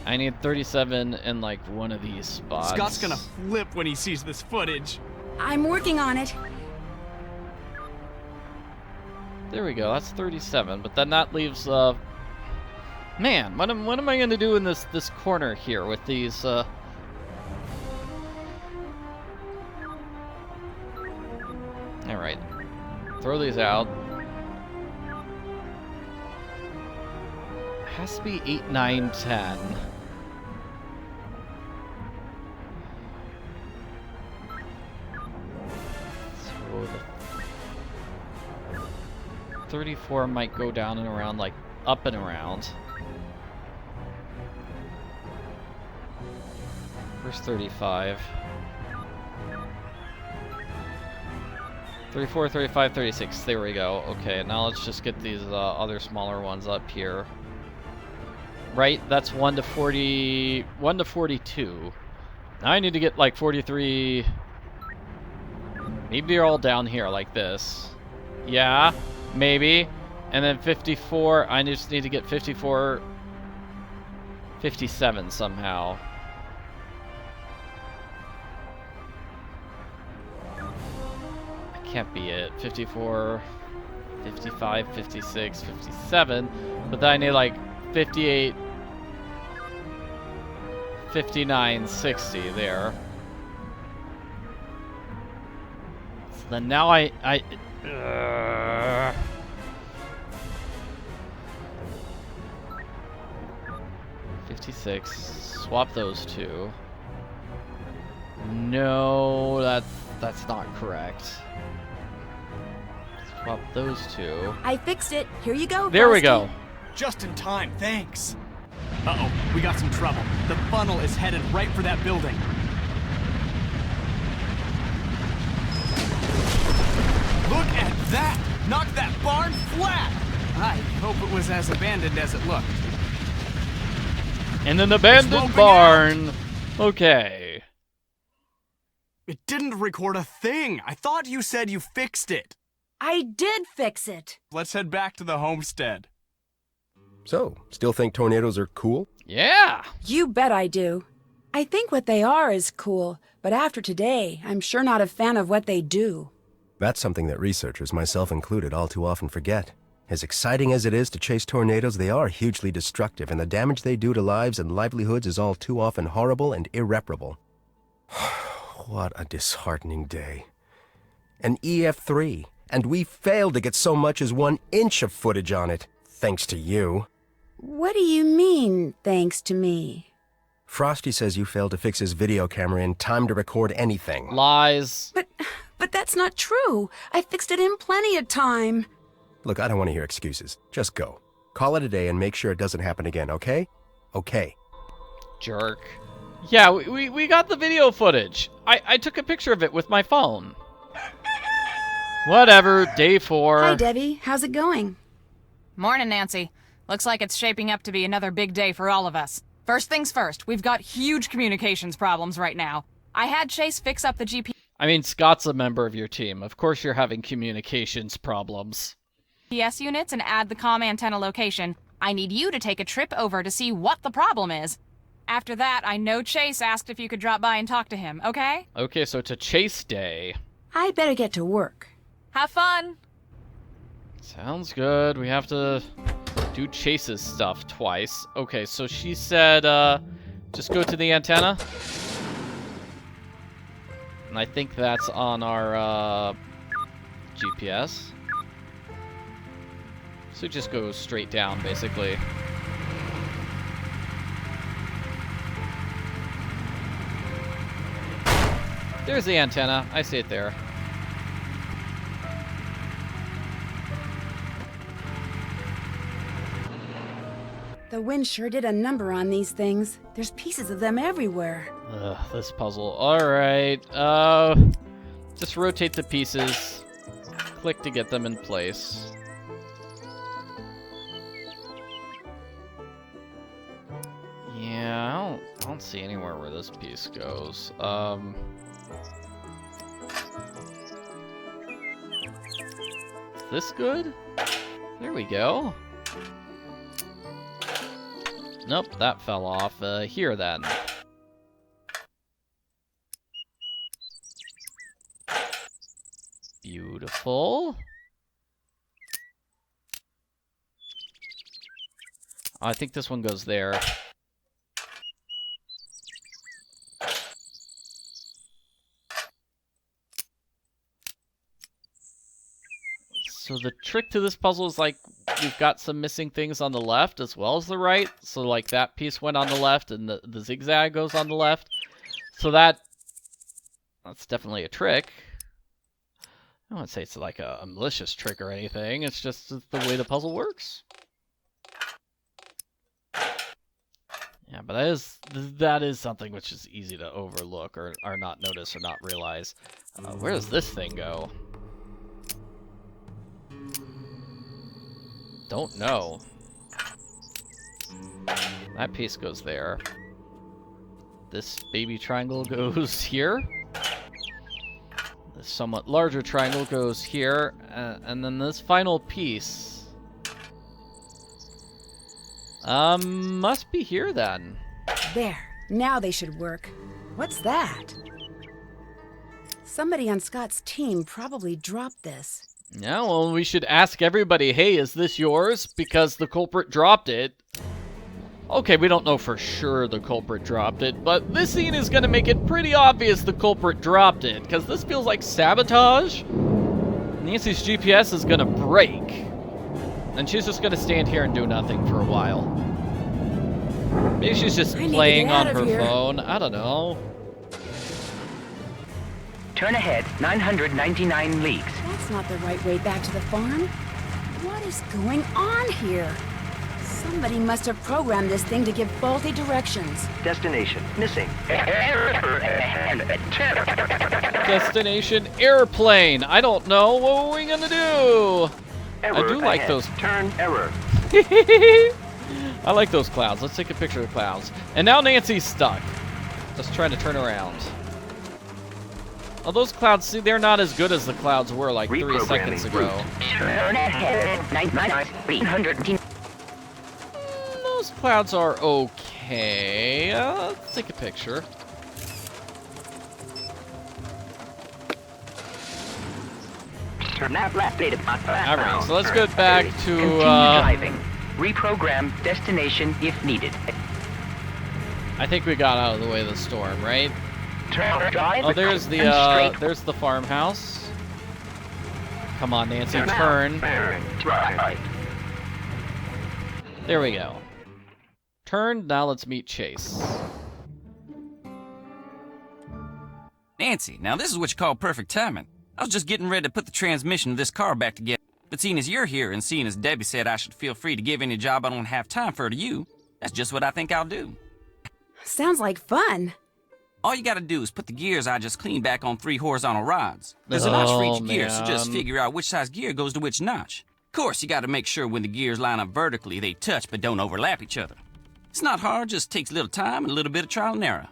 Speaker 1: I need 37 in like one of these spots.
Speaker 8: Scott's gonna flip when he sees this footage.
Speaker 2: I'm working on it.
Speaker 1: There we go, that's 37, but then that leaves, man, what am I gonna do in this corner here with these, Alright, throw these out. Has to be 8, 9, 10. So the 34 might go down and around, like up and around. Where's 35? 34, 35, 36. There we go. Okay, now let's just get these other smaller ones up here. Right? That's 1 to 40, 1 to 42. Now I need to get like 43. Maybe they're all down here like this. Yeah. Maybe. And then 54, I just need to get 54, 57 somehow. That can't be it. 54, 55, 56, 57. But then I need like 58, 59, 60 there. So then now I 56. Swap those two. No, that's not correct. Swap those two.
Speaker 2: I fixed it. Here you go,
Speaker 1: There we
Speaker 2: Frosty.
Speaker 1: go.
Speaker 8: Just in time, thanks. Uh-oh, we got some trouble. The funnel is headed right for that building. Look at that! Knocked that barn flat! I hope it was as abandoned as it looked.
Speaker 1: In an abandoned barn. Okay.
Speaker 8: It didn't record a thing. I thought you said you fixed it.
Speaker 2: I did fix it.
Speaker 8: Let's head back to the homestead.
Speaker 4: So, still think tornadoes are cool?
Speaker 1: Yeah.
Speaker 2: You bet I do. I think what they are is cool, but after today, I'm sure not a fan of what they do.
Speaker 4: That's something that researchers, myself included, all too often forget. As exciting as it is to chase tornadoes, they are hugely destructive, and the damage they do to lives and livelihoods is all too often horrible and irreparable. What a disheartening day. An EF3, and we failed to get so much as 1 inch of footage on it, thanks to you.
Speaker 2: What do you mean, thanks to me?
Speaker 4: Frosty says you failed to fix his video camera in time to record anything.
Speaker 1: Lies.
Speaker 2: But that's not true. I fixed it in plenty of time.
Speaker 4: Look, I don't want to hear excuses. Just go. Call it a day and make sure it doesn't happen again, okay? Okay.
Speaker 1: Jerk. Yeah, we got the video footage. I took a picture of it with my phone. Whatever, day 4.
Speaker 2: Hi, Debbie. How's it going?
Speaker 3: Morning, Nancy. Looks like it's shaping up to be another big day for all of us. First things first, we've got huge communications problems right now. I had Chase fix up the GPS.
Speaker 1: I mean, Scott's a member of your team. Of course you're having communications problems.
Speaker 3: Units and add the comm antenna location. I need you to take a trip over to see what the problem is. After that, I know Chase asked if you could drop by and talk to him, okay?
Speaker 1: Okay, so it's a chase day.
Speaker 2: I better get to work.
Speaker 3: Have fun!
Speaker 1: Sounds good. We have to do Chase's stuff twice. Okay, so she said, just go to the antenna. And I think that's on our, GPS. So just go straight down, basically. There's the antenna. I see it there.
Speaker 2: The wind sure did a number on these things. There's pieces of them everywhere.
Speaker 1: Ugh, this puzzle. Alright, just rotate the pieces. Click to get them in place. Yeah, I don't see anywhere where this piece goes. Is this good? There we go. Nope, that fell off. Here then. Beautiful. I think this one goes there. So the trick to this puzzle is, like, we've got some missing things on the left as well as the right. So, like, that piece went on the left and the zigzag goes on the left. So that's definitely a trick. I don't want to say it's like a malicious trick or anything. It's just the way the puzzle works. Yeah, but that is something which is easy to overlook or not notice or not realize. Where does this thing go? Don't know. That piece goes there. This baby triangle goes here. This somewhat larger triangle goes here. And then this final piece must be here then.
Speaker 2: There. Now they should work. What's that? Somebody on Scott's team probably dropped this.
Speaker 1: Yeah, well, we should ask everybody, hey, is this yours? Because the culprit dropped it. Okay, we don't know for sure the culprit dropped it, but this scene is going to make it pretty obvious the culprit dropped it, because this feels like sabotage. Nancy's GPS is going to break, and she's just going to stand here and do nothing for a while. Maybe she's just playing on her phone. I don't know.
Speaker 9: Turn ahead 999 leagues.
Speaker 2: That's not the right way back to the farm. What is going on here? Somebody must have programmed this thing to give faulty directions.
Speaker 9: Destination missing.
Speaker 1: Destination airplane. I don't know. What are we gonna do?
Speaker 9: Error
Speaker 1: I do like
Speaker 9: ahead.
Speaker 1: those.
Speaker 9: Turn error.
Speaker 1: I like those clouds. Let's take a picture of the clouds. And now Nancy's stuck. Just trying to turn around. Oh, those clouds, see, they're not as good as the clouds were like 3 seconds ago.
Speaker 9: Turn ahead 900.
Speaker 1: Those clouds are okay. Let's take a picture. Alright, so let's go back to,
Speaker 12: Continue driving. Reprogram destination if needed.
Speaker 1: I think we got out of the way of the storm, right?
Speaker 12: Drive
Speaker 1: Oh, there's the farmhouse. Come on, Nancy, turn.
Speaker 12: Right.
Speaker 1: There we go. Turn, now let's meet Chase.
Speaker 6: Nancy, now this is what you call perfect timing. I was just getting ready to put the transmission of this car back together. But seeing as you're here and seeing as Debbie said I should feel free to give any job I don't have time for to you, that's just what I think I'll do.
Speaker 2: Sounds like fun.
Speaker 6: All you gotta do is put the gears I just cleaned back on 3 horizontal rods. There's a notch for each gear, so just figure out which size gear goes to which notch. Of course, you gotta make sure when the gears line up vertically, they touch but don't overlap each other. It's not hard, just takes a little time and a little bit of trial and error.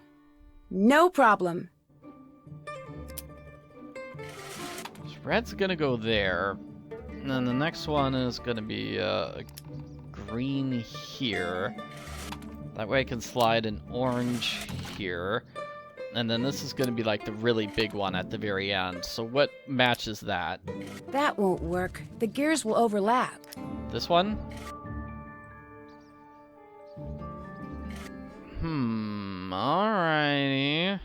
Speaker 2: No problem.
Speaker 1: Red's gonna go there. And then the next one is gonna be green here. That way I can slide an orange here. And then this is gonna be like the really big one at the very end. So what matches that?
Speaker 2: That won't work. The gears will overlap.
Speaker 1: This one? Alrighty.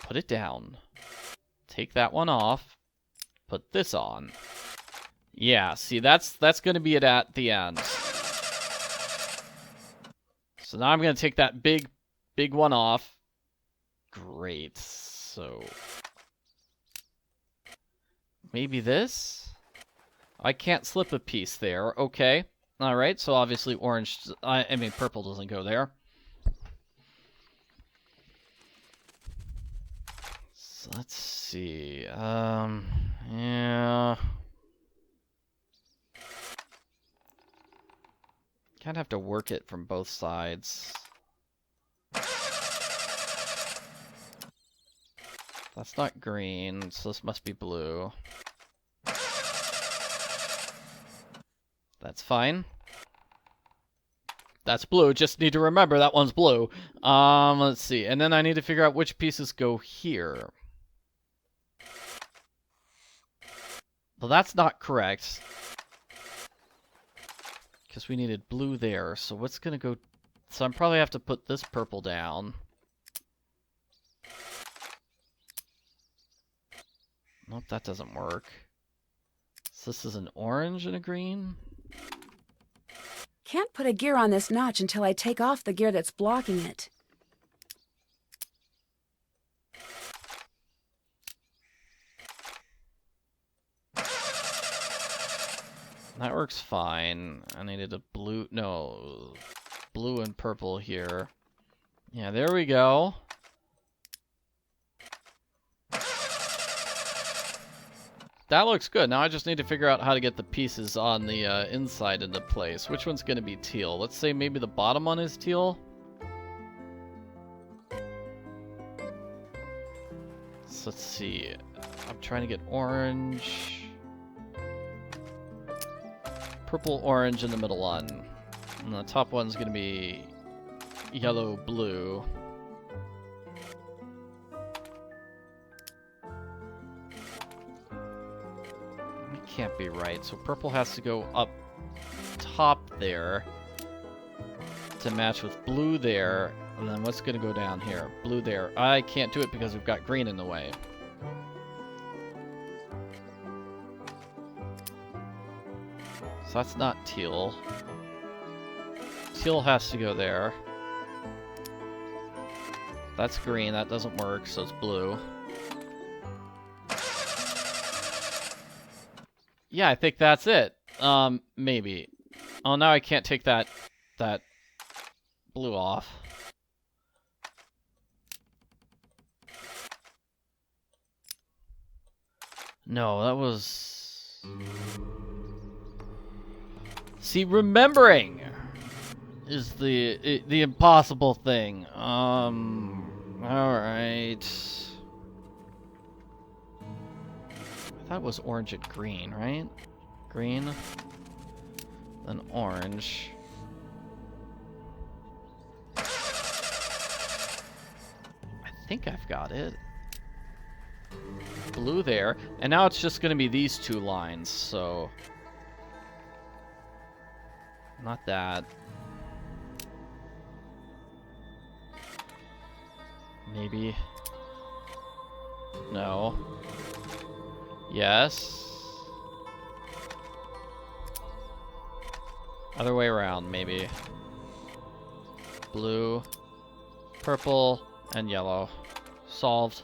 Speaker 1: Put it down. Take that one off. Put this on. Yeah, see, that's going to be it at the end. So now I'm going to take that big one off. Great. So maybe this? I can't slip a piece there. Okay. All right, so obviously orange, I mean purple doesn't go there. So let's see. Yeah. Kind of have to work it from both sides. That's not green, so this must be blue. That's fine. That's blue. Just need to remember that one's blue. Let's see. And then I need to figure out which pieces go here. Well, that's not correct. Because we needed blue there. So what's going to go... So I'm probably have to put this purple down. Nope, that doesn't work. So this is an orange and a green?
Speaker 2: Can't put a gear on this notch until I take off the gear that's blocking it.
Speaker 1: That works fine. I needed a blue... No. Blue and purple here. Yeah, there we go. That looks good. Now I just need to figure out how to get the pieces on the inside into place. Which one's going to be teal? Let's say maybe the bottom one is teal. So let's see. I'm trying to get orange. Purple, orange in the middle one. And the top one's going to be yellow, blue. Can't be right, so purple has to go up top there to match with blue there, and then what's going to go down here? Blue there. I can't do it because we've got green in the way. So that's not teal. Teal has to go there. That's green, that doesn't work, so it's blue. Yeah, I think that's it. Maybe. Oh, now I can't take that blue off. No, that was... See, remembering is the impossible thing. Alright. That was orange and green, right? Green, then orange. I think I've got it. Blue there. And now it's just going to be these two lines, so... Not that. Maybe. No. Yes. Other way around, maybe. Blue, purple, and yellow. Solved.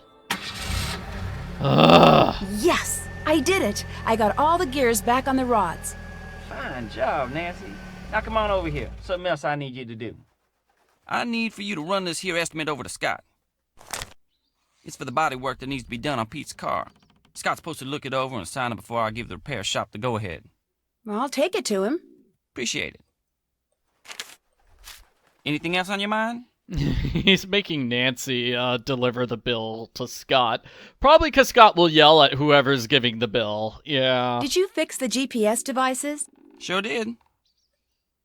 Speaker 1: Ugh.
Speaker 2: Yes! I did it! I got all the gears back on the rods.
Speaker 6: Fine job, Nancy. Now come on over here. Something else I need you to do. I need for you to run this here estimate over to Scott. It's for the body work that needs to be done on Pete's car. Scott's supposed to look it over and sign it before I give the repair shop the go-ahead.
Speaker 2: Well, I'll take it to him.
Speaker 6: Appreciate it. Anything else on your mind?
Speaker 1: He's making Nancy deliver the bill to Scott. Probably because Scott will yell at whoever's giving the bill. Yeah.
Speaker 2: Did you fix the GPS devices?
Speaker 6: Sure did.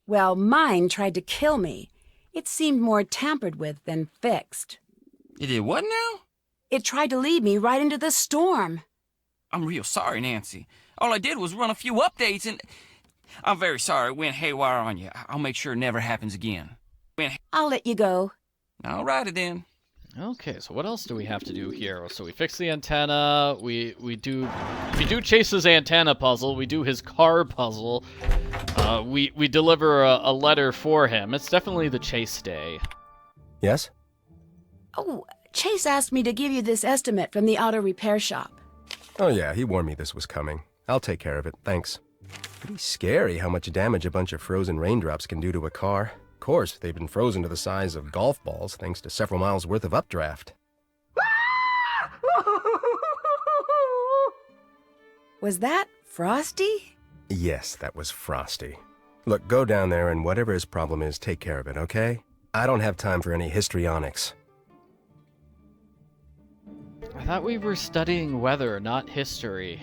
Speaker 2: Well, mine tried to kill me. It seemed more tampered with than fixed.
Speaker 6: It did what now?
Speaker 2: It tried to lead me right into the storm.
Speaker 6: I'm real sorry, Nancy. All I did was run a few updates and... I'm very sorry it went haywire on you. I'll make sure it never happens again.
Speaker 2: I'll let you go.
Speaker 6: Alrighty then.
Speaker 1: Okay, so what else do we have to do here? So we fix the antenna, we do Chase's antenna puzzle, we do his car puzzle, we deliver a letter for him. It's definitely the Chase day.
Speaker 4: Yes?
Speaker 2: Oh, Chase asked me to give you this estimate from the auto repair shop.
Speaker 4: Oh yeah, he warned me this was coming. I'll take care of it, thanks. Pretty scary how much damage a bunch of frozen raindrops can do to a car. Of course, they've been frozen to the size of golf balls thanks to several miles worth of updraft.
Speaker 2: Was that Frosty?
Speaker 4: Yes, that was Frosty. Look, go down there and whatever his problem is, take care of it, okay? I don't have time for any histrionics.
Speaker 1: I thought we were studying weather, not history.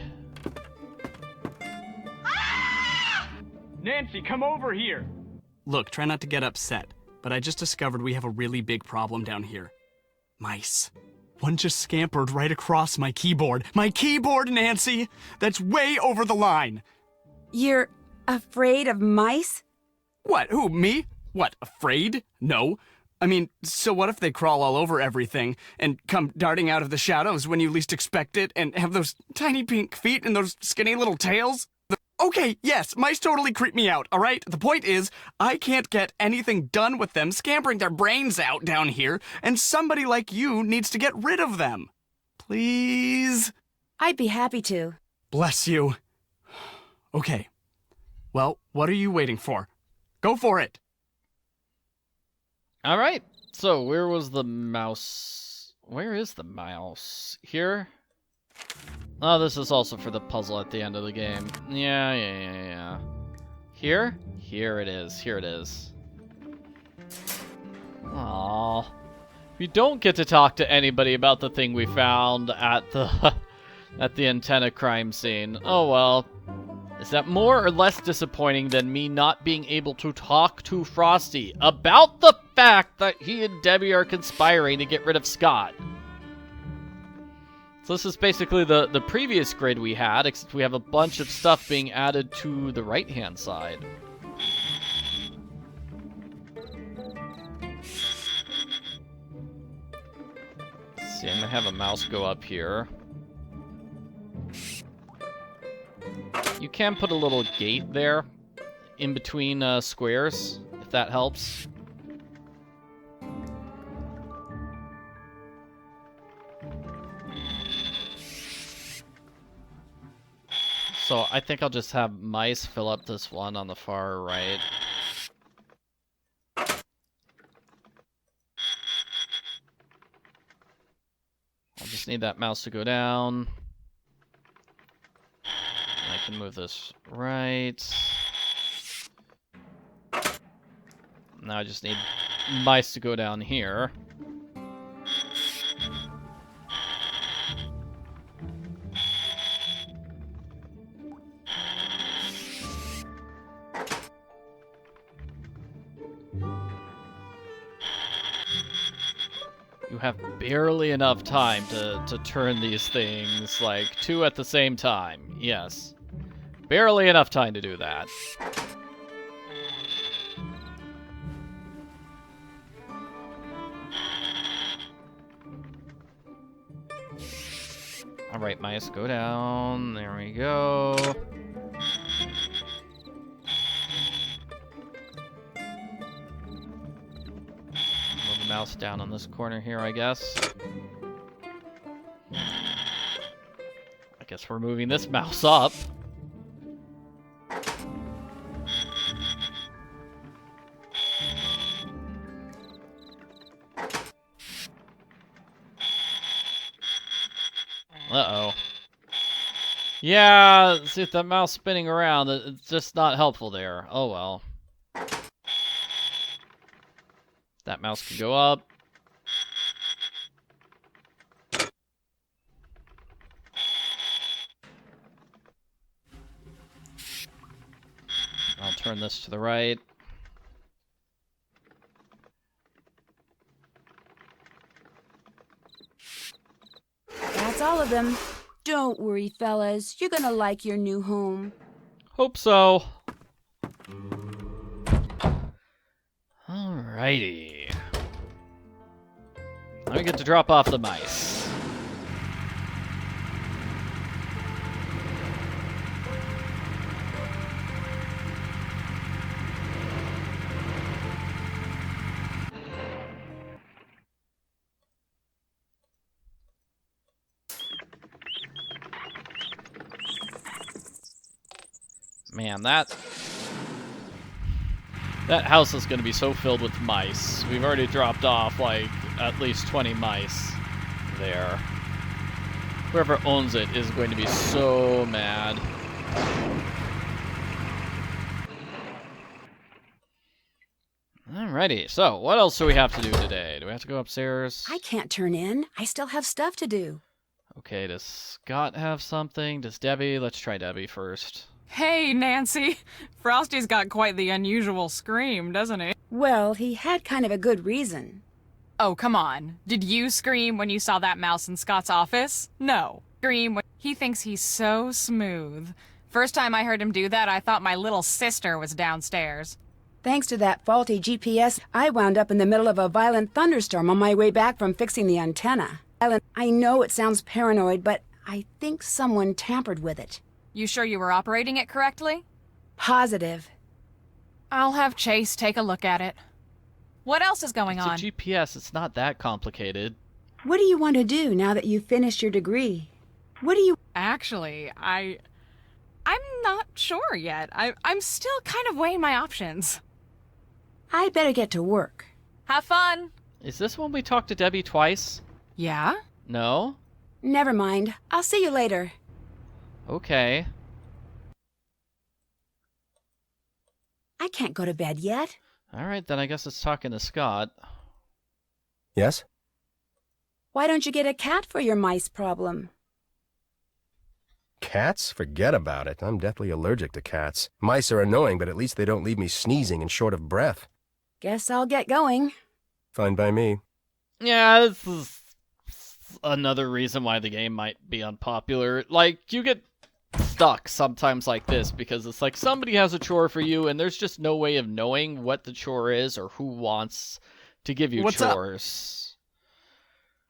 Speaker 8: Nancy, come over here! Look, try not to get upset, but I just discovered we have a really big problem down here. Mice. One just scampered right across my keyboard. My keyboard, Nancy! That's way over the line!
Speaker 2: You're afraid of mice?
Speaker 8: What, who, me? What, afraid? No. I mean, so what if they crawl all over everything and come darting out of the shadows when you least expect it and have those tiny pink feet and those skinny little tails? Okay, yes, mice totally creep me out, all right? The point is, I can't get anything done with them scampering their brains out down here, and somebody like you needs to get rid of them. Please?
Speaker 2: I'd be happy to.
Speaker 8: Bless you. Okay. Well, what are you waiting for? Go for it.
Speaker 1: All right. So where was the mouse? Where is the mouse? Here? Oh, this is also for the puzzle at the end of the game. Yeah. Here? Here it is. Here it is. Aww. We don't get to talk to anybody about the thing we found at the at the antenna crime scene. Oh well. Is that more or less disappointing than me not being able to talk to Frosty about the fact that he and Debbie are conspiring to get rid of Scott? So this is basically the previous grid we had, except we have a bunch of stuff being added to the right-hand side. Let's see, I'm gonna have a mouse go up here. You can put a little gate there, in between squares, if that helps. So I think I'll just have mice fill up this one on the far right. I'll just need that mouse to go down. I can move this right. Now I just need mice to go down here. You have barely enough time to turn these things, like, 2 at the same time. Yes. Barely enough time to do that. Alright, mice, go down. There we go. Move the mouse down on this corner here, I guess. I guess we're moving this mouse up. Uh-oh. Yeah, see, if that mouse spinning around, it's just not helpful there. Oh well. That mouse can go up. I'll turn this to the right.
Speaker 2: That's all of them. Don't worry, fellas. You're gonna like your new home.
Speaker 1: Hope so. Alrighty. Now we get to drop off the mice. Man, that house is going to be so filled with mice. We've already dropped off, like, at least 20 mice there. Whoever owns it is going to be so mad. Alrighty, so what else do we have to do today? Do we have to go upstairs?
Speaker 2: I can't turn in. I still have stuff to do.
Speaker 1: Okay, does Scott have something? Does Debbie? Let's try Debbie first.
Speaker 3: Hey, Nancy. Frosty's got quite the unusual scream, doesn't he?
Speaker 2: Well, he had kind of a good reason.
Speaker 3: Oh, come on. Did you scream when you saw that mouse in Scott's office? No. Scream when he thinks he's so smooth. First time I heard him do that, I thought my little sister was downstairs.
Speaker 2: Thanks to that faulty GPS, I wound up in the middle of a violent thunderstorm on my way back from fixing the antenna. I know it sounds paranoid, but I think someone tampered with it.
Speaker 3: You sure you were operating it correctly?
Speaker 2: Positive.
Speaker 3: I'll have Chase take a look at it. What else is going on?
Speaker 1: It's a GPS. It's not that complicated.
Speaker 2: What do you want to do now that you've finished your degree? What do you...
Speaker 3: Actually, I'm not sure yet. I'm still kind of weighing my options.
Speaker 2: I'd better get to work.
Speaker 3: Have fun.
Speaker 1: Is this when we talked to Debbie twice?
Speaker 3: Yeah?
Speaker 1: No?
Speaker 2: Never mind. I'll see you later.
Speaker 1: Okay.
Speaker 2: I can't go to bed yet.
Speaker 1: Alright, then I guess it's talking to Scott.
Speaker 4: Yes?
Speaker 2: Why don't you get a cat for your mice problem?
Speaker 4: Cats? Forget about it. I'm deathly allergic to cats. Mice are annoying, but at least they don't leave me sneezing and short of breath.
Speaker 2: Guess I'll get going.
Speaker 4: Fine by me.
Speaker 1: Yeah, this is another reason why the game might be unpopular. Like, you get stuck sometimes like this because it's like somebody has a chore for you and there's just no way of knowing what the chore is or who wants to give you chores.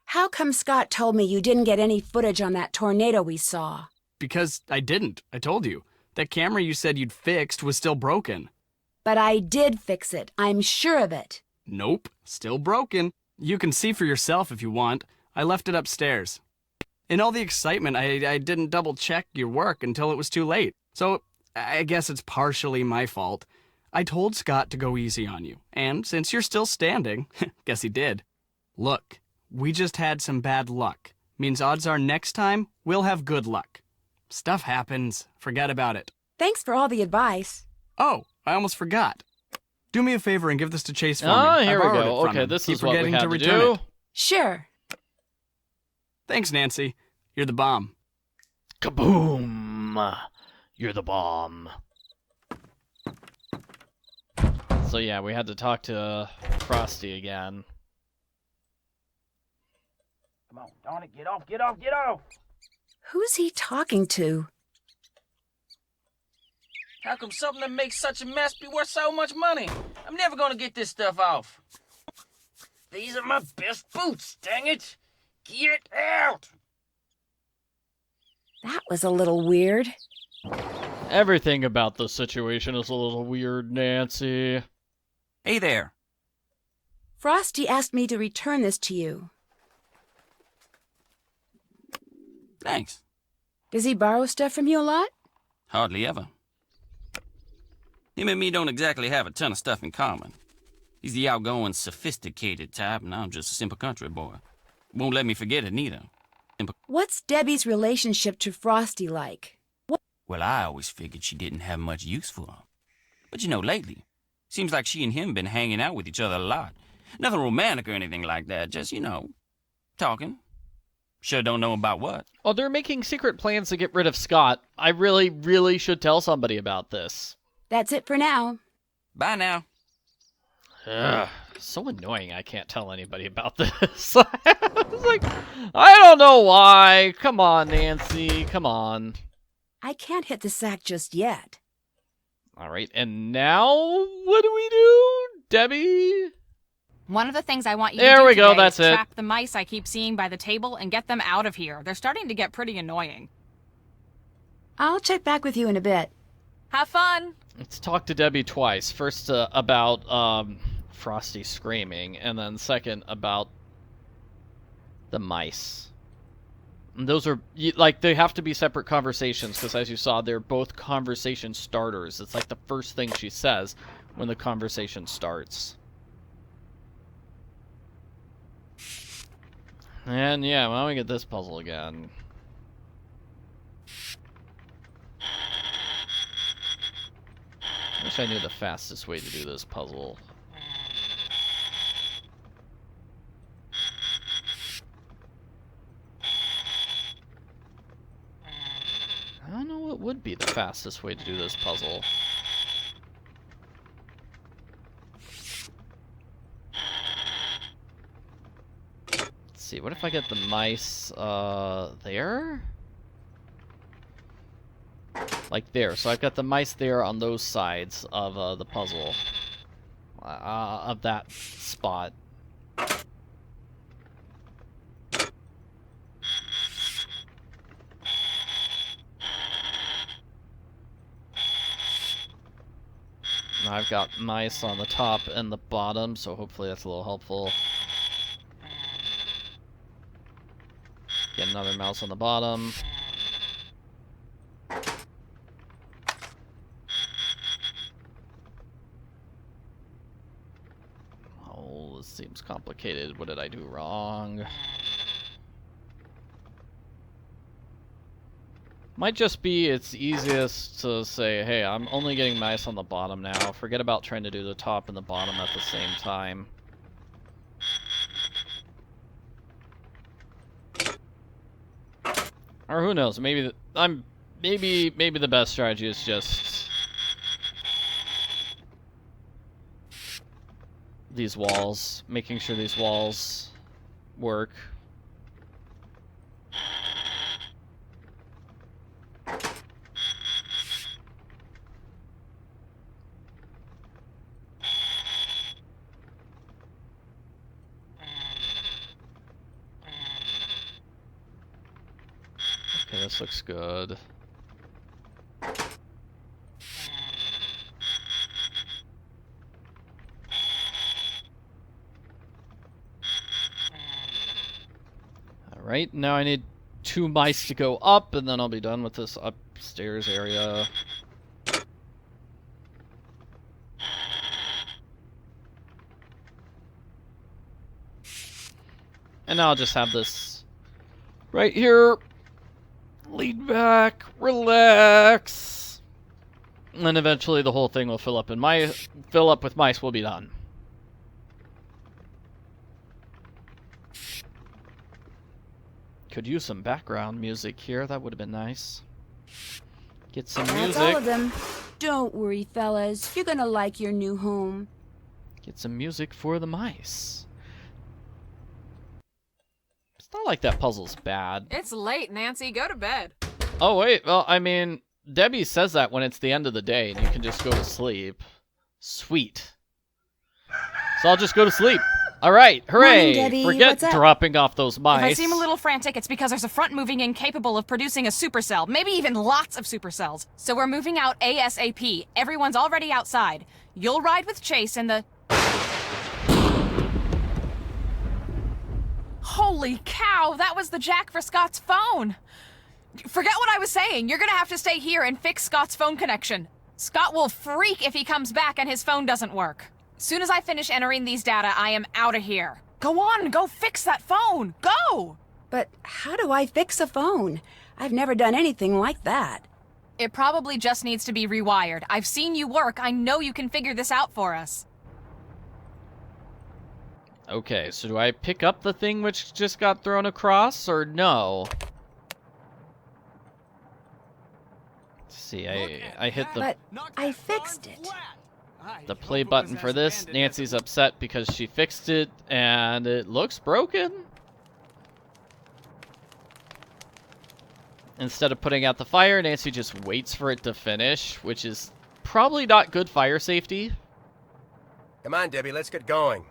Speaker 2: How come Scott told me you didn't get any footage on that tornado we saw?
Speaker 8: Because I didn't. I told you. That camera you said you'd fixed was still broken.
Speaker 2: But I did fix it. I'm sure of it.
Speaker 8: Nope. Still broken. You can see for yourself if you want. I left it upstairs. In all the excitement, I didn't double-check your work until it was too late. So I guess it's partially my fault. I told Scott to go easy on you. And since you're still standing, guess he did. Look, we just had some bad luck. Means odds are next time, we'll have good luck. Stuff happens. Forget about it.
Speaker 2: Thanks for all the advice.
Speaker 8: Oh, I almost forgot. Do me a favor and give this to Chase for me.
Speaker 1: Oh, here we
Speaker 8: I borrowed
Speaker 1: go.
Speaker 8: it from
Speaker 1: Okay,
Speaker 8: him.
Speaker 1: this
Speaker 8: Keep
Speaker 1: is what we
Speaker 8: forgetting
Speaker 1: had
Speaker 8: to
Speaker 1: to
Speaker 8: return
Speaker 1: do.
Speaker 8: it.
Speaker 2: Sure.
Speaker 8: Thanks, Nancy. You're the bomb.
Speaker 1: Kaboom! You're the bomb. So yeah, we had to talk to Frosty again.
Speaker 6: Come on, darn it, get off, get off, get off!
Speaker 2: Who's he talking to?
Speaker 6: How come something that makes such a mess be worth so much money? I'm never gonna get this stuff off. These are my best boots, dang it! Get out!
Speaker 2: That was a little weird.
Speaker 1: Everything about the situation is a little weird, Nancy.
Speaker 6: Hey there.
Speaker 2: Frosty asked me to return this to you.
Speaker 6: Thanks.
Speaker 2: Does he borrow stuff from you a lot?
Speaker 6: Hardly ever. Him and me don't exactly have a ton of stuff in common. He's the outgoing, sophisticated type, and I'm just a simple country boy. Won't let me forget it, neither.
Speaker 2: What's Debbie's relationship to Frosty like?
Speaker 6: Well, I always figured she didn't have much use for him. But you know, lately, seems like she and him been hanging out with each other a lot. Nothing romantic or anything like that, just, you know, talking. Sure don't know about what.
Speaker 1: Oh, they're making secret plans to get rid of Scott. I really, really should tell somebody about this.
Speaker 2: That's it for now.
Speaker 6: Bye now.
Speaker 1: Ugh, so annoying I can't tell anybody about this. It's like, I don't know why. Come on, Nancy. Come on.
Speaker 2: I can't hit the sack just yet.
Speaker 1: All right, and now what do we do, Debbie?
Speaker 3: One of the things I want you
Speaker 1: There
Speaker 3: to do
Speaker 1: we go,
Speaker 3: today
Speaker 1: that's
Speaker 3: is
Speaker 1: it.
Speaker 3: trap the mice I keep seeing by the table and get them out of here. They're starting to get pretty annoying.
Speaker 2: I'll check back with you in a bit.
Speaker 3: Have fun!
Speaker 1: Let's talk to Debbie twice. First about Frosty screaming, and then second about the mice. And those are, like, they have to be separate conversations, because as you saw, they're both conversation starters. It's like the first thing she says when the conversation starts. And yeah, why don't we get this puzzle again? I wish I knew the fastest way to do this puzzle. I don't know what would be the fastest way to do this puzzle. Let's see, what if I get the mice, there? Like there. So I've got the mice there on those sides of the puzzle. Of that spot. Now I've got mice on the top and the bottom, so hopefully that's a little helpful. Get another mouse on the bottom. Oh, this seems complicated. What did I do wrong? Might just be it's easiest to say, hey, I'm only getting mice on the bottom now. Forget about trying to do the top and the bottom at the same time. Or who knows? Maybe maybe the best strategy is just these walls, making sure these walls work. Okay, this looks good. Alright, now I need 2 mice to go up, and then I'll be done with this upstairs area. And now I'll just have this right here. Lean back, relax. And then eventually the whole thing will fill up with mice, we'll be done. Could use some background music here, that would have been nice. Get some music.
Speaker 2: That's all of them. Don't worry, fellas. You're gonna like your new home.
Speaker 1: Get some music for the mice. It's not like that puzzle's bad.
Speaker 3: It's late, Nancy. Go to bed.
Speaker 1: Oh, wait. Well, I mean, Debbie says that when it's the end of the day and you can just go to sleep. Sweet. So I'll just go to sleep. All right. Hooray.
Speaker 2: Morning, Debbie.
Speaker 1: Forget
Speaker 2: What's up?
Speaker 1: dropping off those mice.
Speaker 3: If I seem a little frantic, it's because there's a front moving in capable of producing a supercell, maybe even lots of supercells. So we're moving out ASAP. Everyone's already outside. You'll ride with Chase in the... Holy cow, that was the jack for Scott's phone. Forget what I was saying. You're gonna have to stay here and fix Scott's phone connection. Scott will freak if he comes back and his phone doesn't work. Soon as I finish entering these data, I am out of here. Go on, go fix that phone. Go!
Speaker 2: But how do I fix a phone? I've never done anything like that.
Speaker 3: It probably just needs to be rewired. I've seen you work. I know you can figure this out for us.
Speaker 1: Okay, so do I pick up the thing which just got thrown across, or no? Let's see, I hit the...
Speaker 2: But I fixed it.
Speaker 1: The play button for this. Nancy's upset because she fixed it and it looks broken. Instead of putting out the fire, Nancy just waits for it to finish, which is probably not good fire safety.
Speaker 4: Come on, Debbie, let's get going.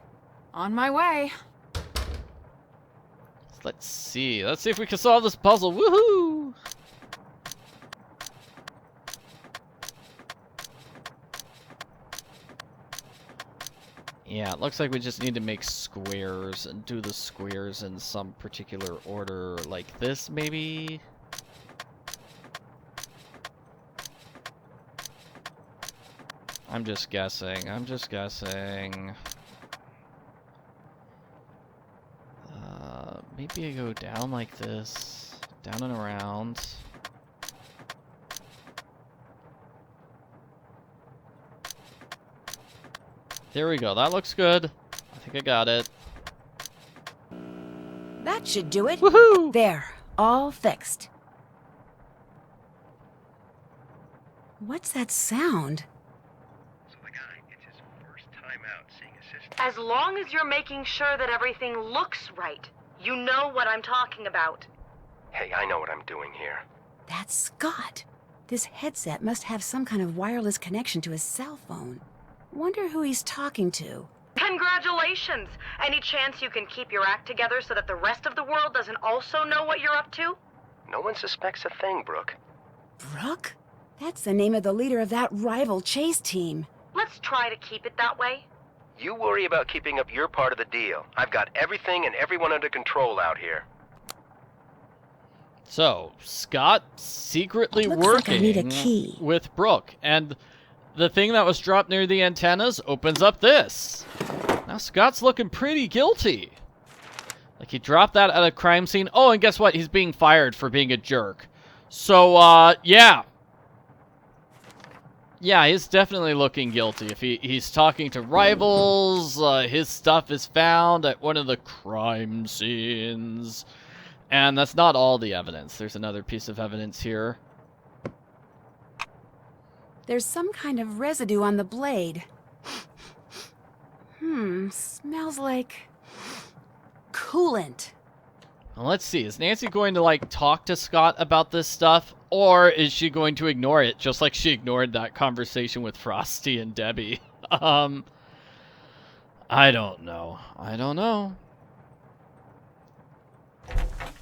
Speaker 3: On my way.
Speaker 1: Let's see. Let's see if we can solve this puzzle. Woohoo! Yeah, it looks like we just need to make squares and do the squares in some particular order, like this, maybe? I'm just guessing. Maybe I go down like this, down and around. There we go. That looks good. I think I got it.
Speaker 2: That should do it.
Speaker 1: Woohoo!
Speaker 2: There, all fixed. What's that sound?
Speaker 9: So the guy gets his first time out seeing his sister.
Speaker 11: As long as you're making sure that everything looks right, you know what I'm talking about.
Speaker 9: Hey, I know what I'm doing here.
Speaker 2: That's Scott. This headset must have some kind of wireless connection to his cell phone. Wonder who he's talking to.
Speaker 11: Congratulations! Any chance you can keep your act together so that the rest of the world doesn't also know what you're up to?
Speaker 9: No one suspects a thing, Brooke.
Speaker 2: Brooke? That's the name of the leader of that rival chase team.
Speaker 11: Let's try to keep it that way.
Speaker 9: You worry about keeping up your part of the deal. I've got everything and everyone under control out here.
Speaker 1: So, Scott secretly
Speaker 2: Looks like I
Speaker 1: working
Speaker 2: need a key.
Speaker 1: with Brooke, and the thing that was dropped near the antennas opens up this. Now Scott's looking pretty guilty. Like he dropped that at a crime scene. Oh, and guess what? He's being fired for being a jerk. So, yeah. Yeah, he's definitely looking guilty. If he's talking to rivals, his stuff is found at one of the crime scenes. And that's not all the evidence. There's another piece of evidence here.
Speaker 2: There's some kind of residue on the blade. Smells like coolant.
Speaker 1: Well, let's see. Is Nancy going to, like, talk to Scott about this stuff? Or is she going to ignore it, just like she ignored that conversation with Frosty and Debbie? I don't know.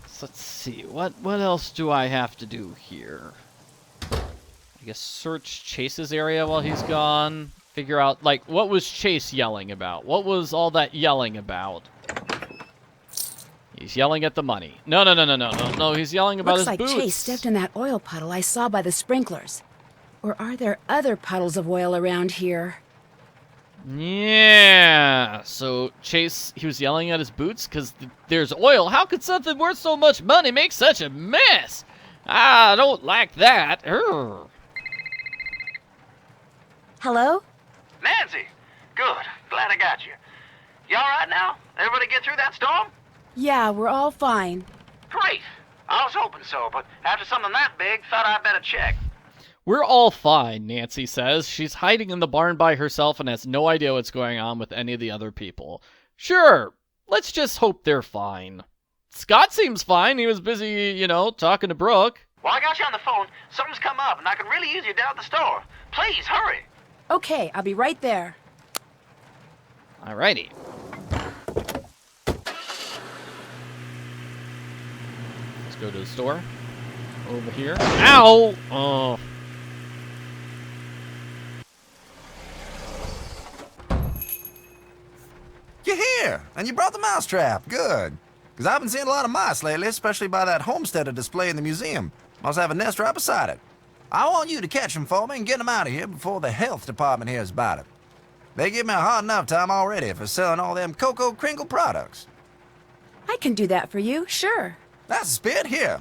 Speaker 1: So let's see. What else do I have to do here? I guess search Chase's area while he's gone. Figure out, like, what was Chase yelling about? What was all that yelling about? He's yelling at the money. No. He's yelling about his boots.
Speaker 2: Looks like Chase stepped in that oil puddle I saw by the sprinklers. Or are there other puddles of oil around here?
Speaker 1: Yeah. So Chase, he was yelling at his boots because there's oil. How could something worth so much money make such a mess? I don't like that. Urgh.
Speaker 2: Hello?
Speaker 7: Nancy! Good. Glad I got you. You all right now? Everybody get through that storm?
Speaker 2: Yeah, we're all fine.
Speaker 7: Great. I was hoping so, but after something that big, thought I'd better check.
Speaker 1: We're all fine, Nancy says. She's hiding in the barn by herself and has no idea what's going on with any of the other people. Sure, let's just hope they're fine. Scott seems fine. He was busy, you know, talking to Brooke.
Speaker 10: While I got you on the phone, something's come up, and I could really use you down at the store. Please, hurry.
Speaker 2: Okay, I'll be right there.
Speaker 1: Alrighty. Let's go to the store. Over here. Ow! Oh.
Speaker 7: You're here, and you brought the mousetrap. Good. Because I've been seeing a lot of mice lately, especially by that homesteader display in the museum. Must have a nest right beside it. I want you to catch them for me and get them out of here before the health department hears about it. They give me a hard enough time already for selling all them Cocoa Kringle products.
Speaker 2: I can do that for you, sure.
Speaker 7: That's a spit. Here.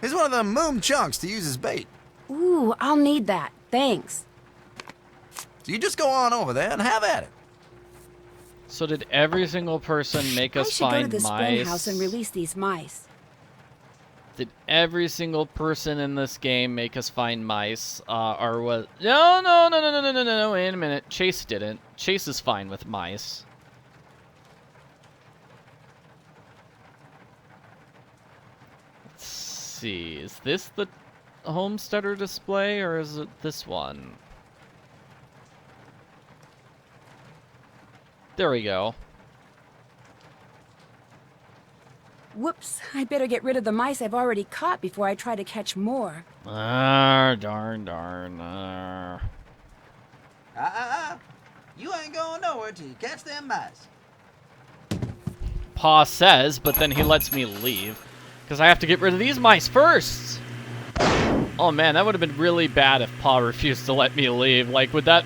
Speaker 7: Here's one of them moon chunks to use as bait.
Speaker 2: Ooh, I'll need that. Thanks.
Speaker 7: So you just go on over there and have at it.
Speaker 1: So did every single person make us
Speaker 2: I should
Speaker 1: find
Speaker 2: go to the
Speaker 1: mice?
Speaker 2: spring house and release these mice.
Speaker 1: Did every single person in this game make us find mice? Or was... No, wait a minute. Chase didn't. Chase is fine with mice. Let's see. Is this the homesteader display, or is it this one? There we go.
Speaker 2: Whoops, I better get rid of the mice I've already caught before I try to catch more.
Speaker 1: Darn.
Speaker 10: You ain't going nowhere till you catch them mice.
Speaker 1: Pa says, but then he lets me leave. Because I have to get rid of these mice first! Oh man, that would have been really bad if Pa refused to let me leave. Like, with that,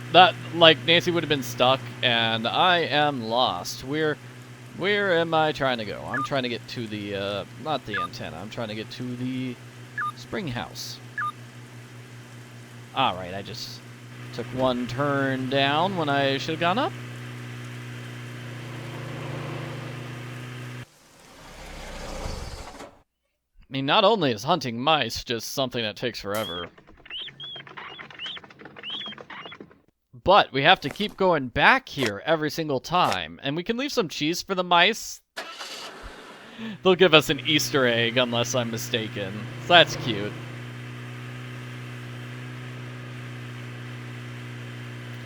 Speaker 1: like, Nancy would have been stuck, and I am lost. Where am I trying to go? I'm trying to get to the, not the antenna. I'm trying to get to the spring house. Alright, I just took one turn down when I should have gone up. I mean, not only is hunting mice just something that takes forever, but we have to keep going back here every single time. And we can leave some cheese for the mice. They'll give us an Easter egg, unless I'm mistaken. So that's cute.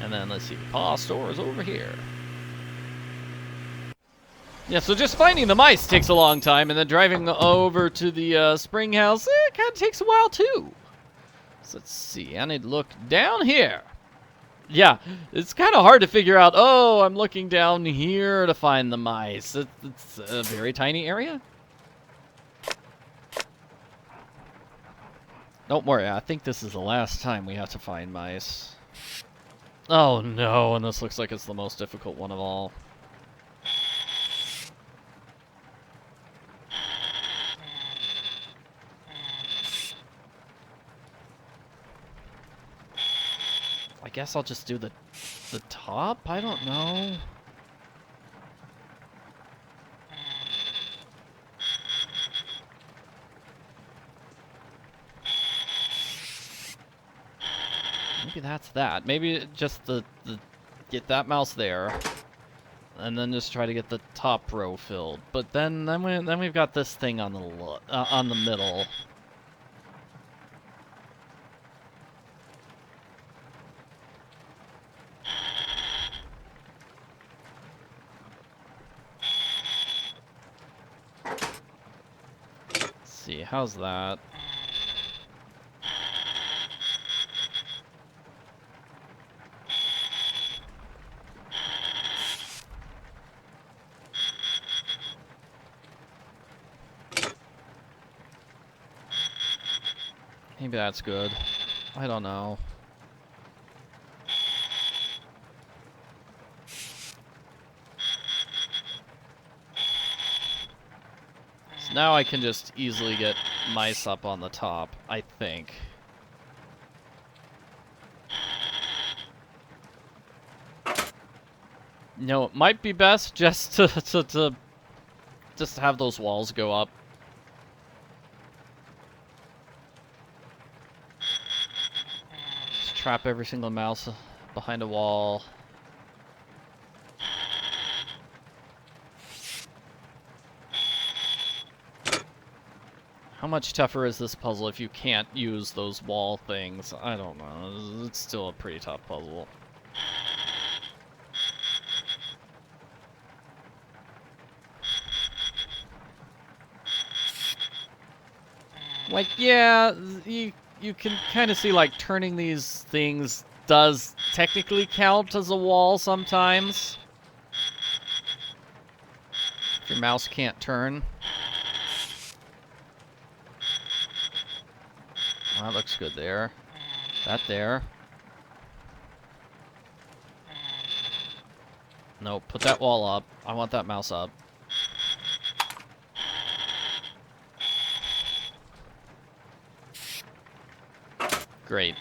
Speaker 1: And then, let's see, Paw Store is over here. Yeah, so just finding the mice takes a long time, and then driving over to the spring house, it kind of takes a while, too. So let's see, I need to look down here. Yeah, it's kind of hard to figure out, oh, I'm looking down here to find the mice. It's a very tiny area. Don't worry, I think this is the last time we have to find mice. Oh no, and this looks like it's the most difficult one of all. I guess I'll just do the top? I don't know. Maybe that's that. Maybe just the get that mouse there, and then just try to get the top row filled. But then we've got this thing on the middle. Let's see, how's that? Maybe that's good. I don't know. So now I can just easily get mice up on the top, I think. No, it might be best just to just have those walls go up. Trap every single mouse behind a wall. How much tougher is this puzzle if you can't use those wall things? I don't know. It's still a pretty tough puzzle. Like, yeah, you can kind of see, like, turning these things does technically count as a wall sometimes. If your mouse can't turn. Well, that looks good there. That there. Nope, put that wall up. I want that mouse up. Great.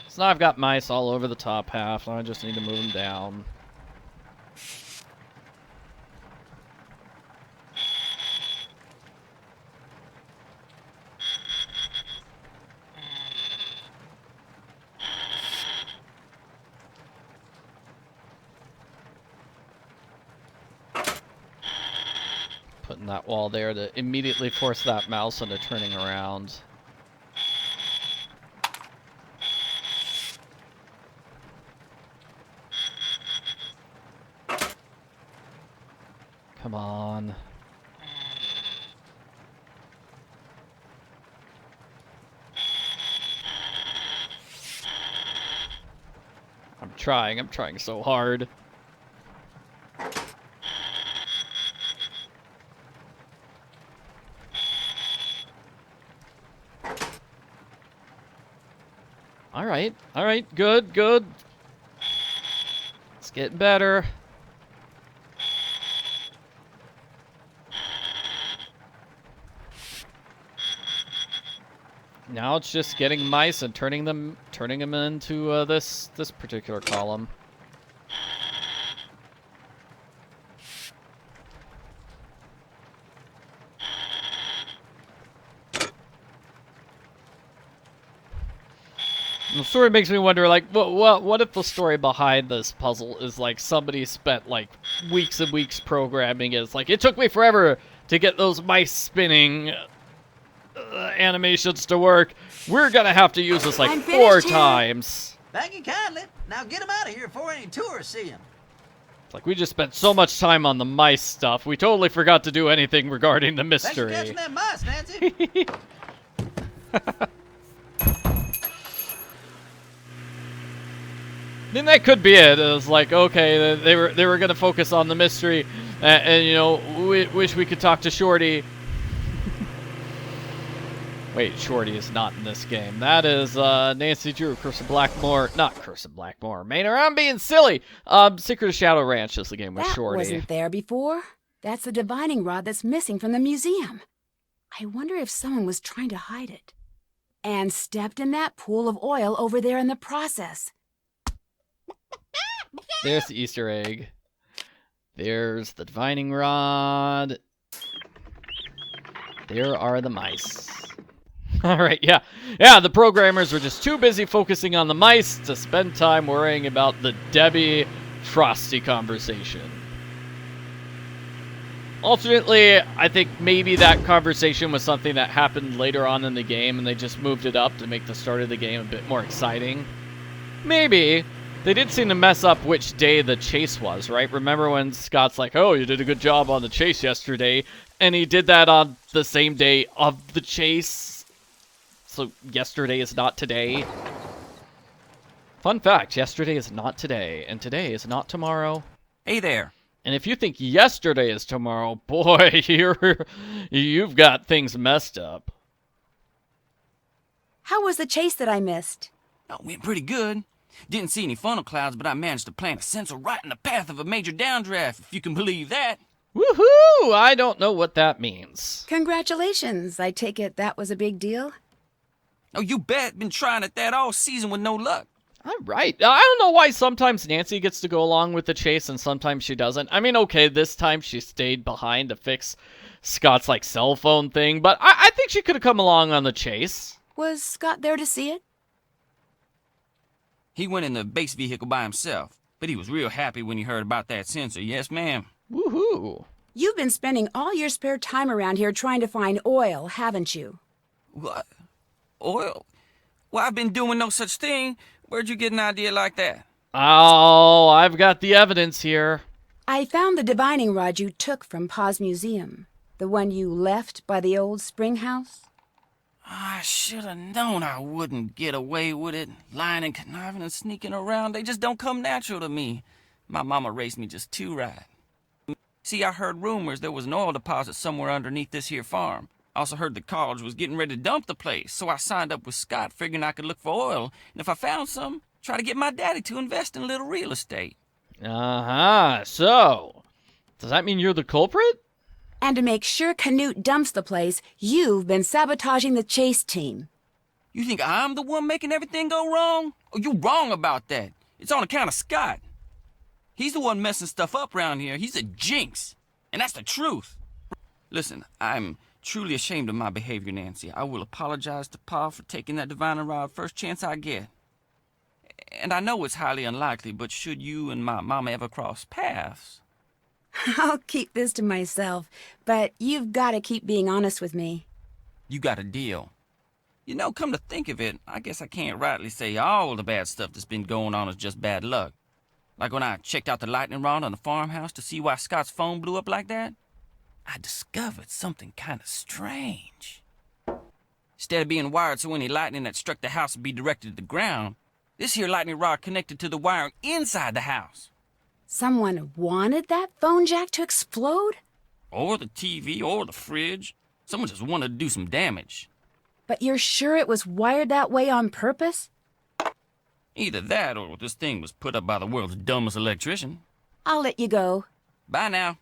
Speaker 1: So now I've got mice all over the top half, and I just need to move them down. Putting that wall there to immediately force that mouse into turning around. Come on. I'm trying so hard. All right, good. It's getting better. Now it's just getting mice and turning them into this particular column. The story makes me wonder, like, what if the story behind this puzzle is, like, somebody spent, like, weeks and weeks programming it. It's like, it took me forever to get those mice spinning animations to work. We're gonna have to use this, like, 4 times.
Speaker 10: Thank you kindly. Now get them out of here before any tourists see them.
Speaker 1: It's like, we just spent so much time on the mice stuff, we totally forgot to do anything regarding the mystery.
Speaker 10: Thanks for catching them mice, Nancy.
Speaker 1: Then that could be it. It was like, okay, they were gonna focus on the mystery, and you know, wish we could talk to Shorty. Wait, Shorty is not in this game. That is Nancy Drew, Curse of Blackmore, not Curse of Blackmore. Man, I'm being silly. Secret of Shadow Ranch is the game with Shorty.
Speaker 2: That wasn't there before. That's the divining rod that's missing from the museum. I wonder if someone was trying to hide it and stepped in that pool of oil over there in the process.
Speaker 1: There's the Easter egg. There's the divining rod. There are the mice. Alright, yeah. Yeah, the programmers were just too busy focusing on the mice to spend time worrying about the Debbie Frosty conversation. Alternately, I think maybe that conversation was something that happened later on in the game and they just moved it up to make the start of the game a bit more exciting. Maybe. They did seem to mess up which day the chase was, right? Remember when Scott's like, oh, you did a good job on the chase yesterday, and he did that on the same day of the chase. So yesterday is not today. Fun fact, yesterday is not today, and today is not tomorrow.
Speaker 6: Hey there.
Speaker 1: And if you think yesterday is tomorrow, boy, you've got things messed up.
Speaker 2: How was the chase that I missed?
Speaker 6: Oh, it went pretty good. Didn't see any funnel clouds, but I managed to plant a sensor right in the path of a major downdraft, if you can believe that.
Speaker 1: Woohoo! I don't know what that means.
Speaker 2: Congratulations. I take it that was a big deal?
Speaker 6: Oh, you bet. Been trying at that all season with no luck.
Speaker 1: All right. I don't know why sometimes Nancy gets to go along with the chase and sometimes she doesn't. I mean, okay, this time she stayed behind to fix Scott's, like, cell phone thing, but I think she could have come along on the chase.
Speaker 2: Was Scott there to see it?
Speaker 6: He went in the base vehicle by himself, but he was real happy when he heard about that sensor. Yes, ma'am.
Speaker 1: Woohoo.
Speaker 2: You've been spending all your spare time around here trying to find oil, haven't you?
Speaker 6: What? Oil? Well, I've been doing no such thing. Where'd you get an idea like that?
Speaker 1: Oh, I've got the evidence here.
Speaker 2: I found the divining rod you took from Pa's museum. The one you left by the old spring house.
Speaker 6: I should have known I wouldn't get away with it. Lying and conniving and sneaking around, they just don't come natural to me. My mama raised me just too right. See, I heard rumors there was an oil deposit somewhere underneath this here farm. I also heard the college was getting ready to dump the place, so I signed up with Scott figuring I could look for oil, and if I found some, try to get my daddy to invest in a little real estate.
Speaker 1: Uh-huh. So, does that mean you're the culprit?
Speaker 2: And to make sure Canute dumps the place, you've been sabotaging the chase team.
Speaker 6: You think I'm the one making everything go wrong? Oh, you're wrong about that. It's on account of Scott. He's the one messing stuff up around here. He's a jinx. And that's the truth. Listen, I'm truly ashamed of my behavior, Nancy. I will apologize to Pa for taking that divining rod first chance I get. And I know it's highly unlikely, but should you and my mama ever cross paths...
Speaker 2: I'll keep this to myself, but you've got to keep being honest with me.
Speaker 6: You got a deal. You know, come to think of it, I guess I can't rightly say all the bad stuff that's been going on is just bad luck. Like when I checked out the lightning rod on the farmhouse to see why Scott's phone blew up like that, I discovered something kind of strange. Instead of being wired so any lightning that struck the house would be directed to the ground, this here lightning rod connected to the wiring inside the house.
Speaker 2: Someone wanted that phone jack to explode?
Speaker 6: Or the TV, or the fridge. Someone just wanted to do some damage.
Speaker 2: But you're sure it was wired that way on purpose?
Speaker 6: Either that, or this thing was put up by the world's dumbest electrician.
Speaker 2: I'll let you go.
Speaker 6: Bye now.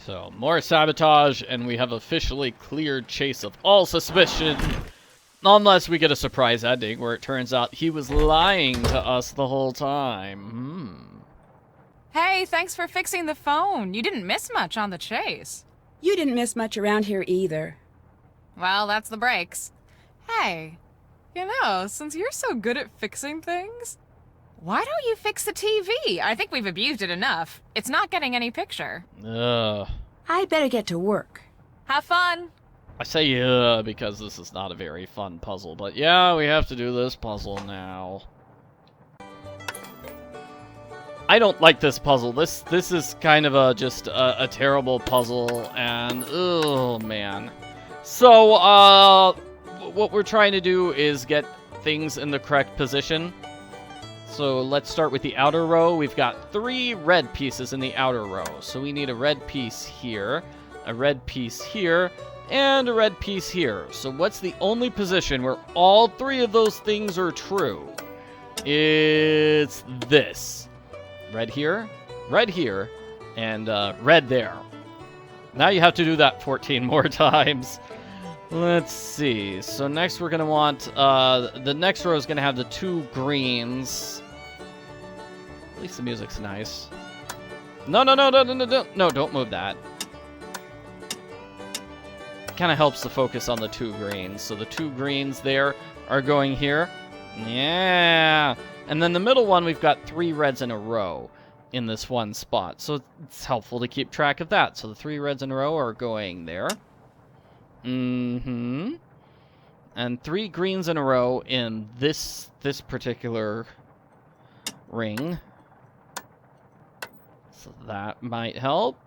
Speaker 1: So, more sabotage, and we have officially cleared Chase of all suspicion. Unless we get a surprise ending where it turns out he was lying to us the whole time.
Speaker 3: Hey, thanks for fixing the phone. You didn't miss much on the chase.
Speaker 2: You didn't miss much around here either.
Speaker 3: Well, that's the breaks. Hey, you know, since you're so good at fixing things, why don't you fix the TV? I think we've abused it enough. It's not getting any picture.
Speaker 2: I better get to work.
Speaker 3: Have fun.
Speaker 1: I say because this is not a very fun puzzle, but yeah, we have to do this puzzle now. I don't like this puzzle. This is kind of just a terrible puzzle, and oh man. So what we're trying to do is get things in the correct position. So let's start with the outer row. We've got 3 red pieces in the outer row. So we need a red piece here, a red piece here, and a red piece here. So what's the only position where all 3 of those things are true? It's this. Red here, and red there. Now you have to do that 14 more times. Let's see. So next we're going to want, the next row is going to have the 2 greens. At least the music's nice. No, don't move that. Kind of helps to focus on the 2 greens. So the 2 greens there are going here. Yeah. And then the middle one, we've got 3 reds in a row in this one spot. So it's helpful to keep track of that. So the 3 reds in a row are going there. And 3 greens in a row in this particular ring. So that might help.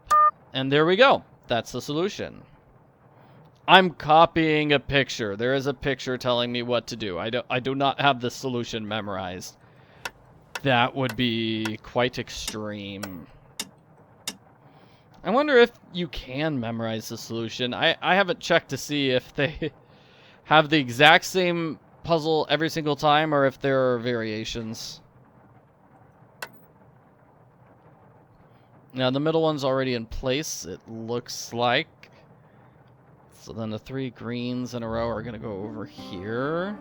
Speaker 1: And there we go. That's the solution. I'm copying a picture. There is a picture telling me what to do. I do not have the solution memorized. That would be quite extreme. I wonder if you can memorize the solution. I haven't checked to see if they have the exact same puzzle every single time or if there are variations. Now the middle one's already in place, it looks like. So then the 3 greens in a row are going to go over here.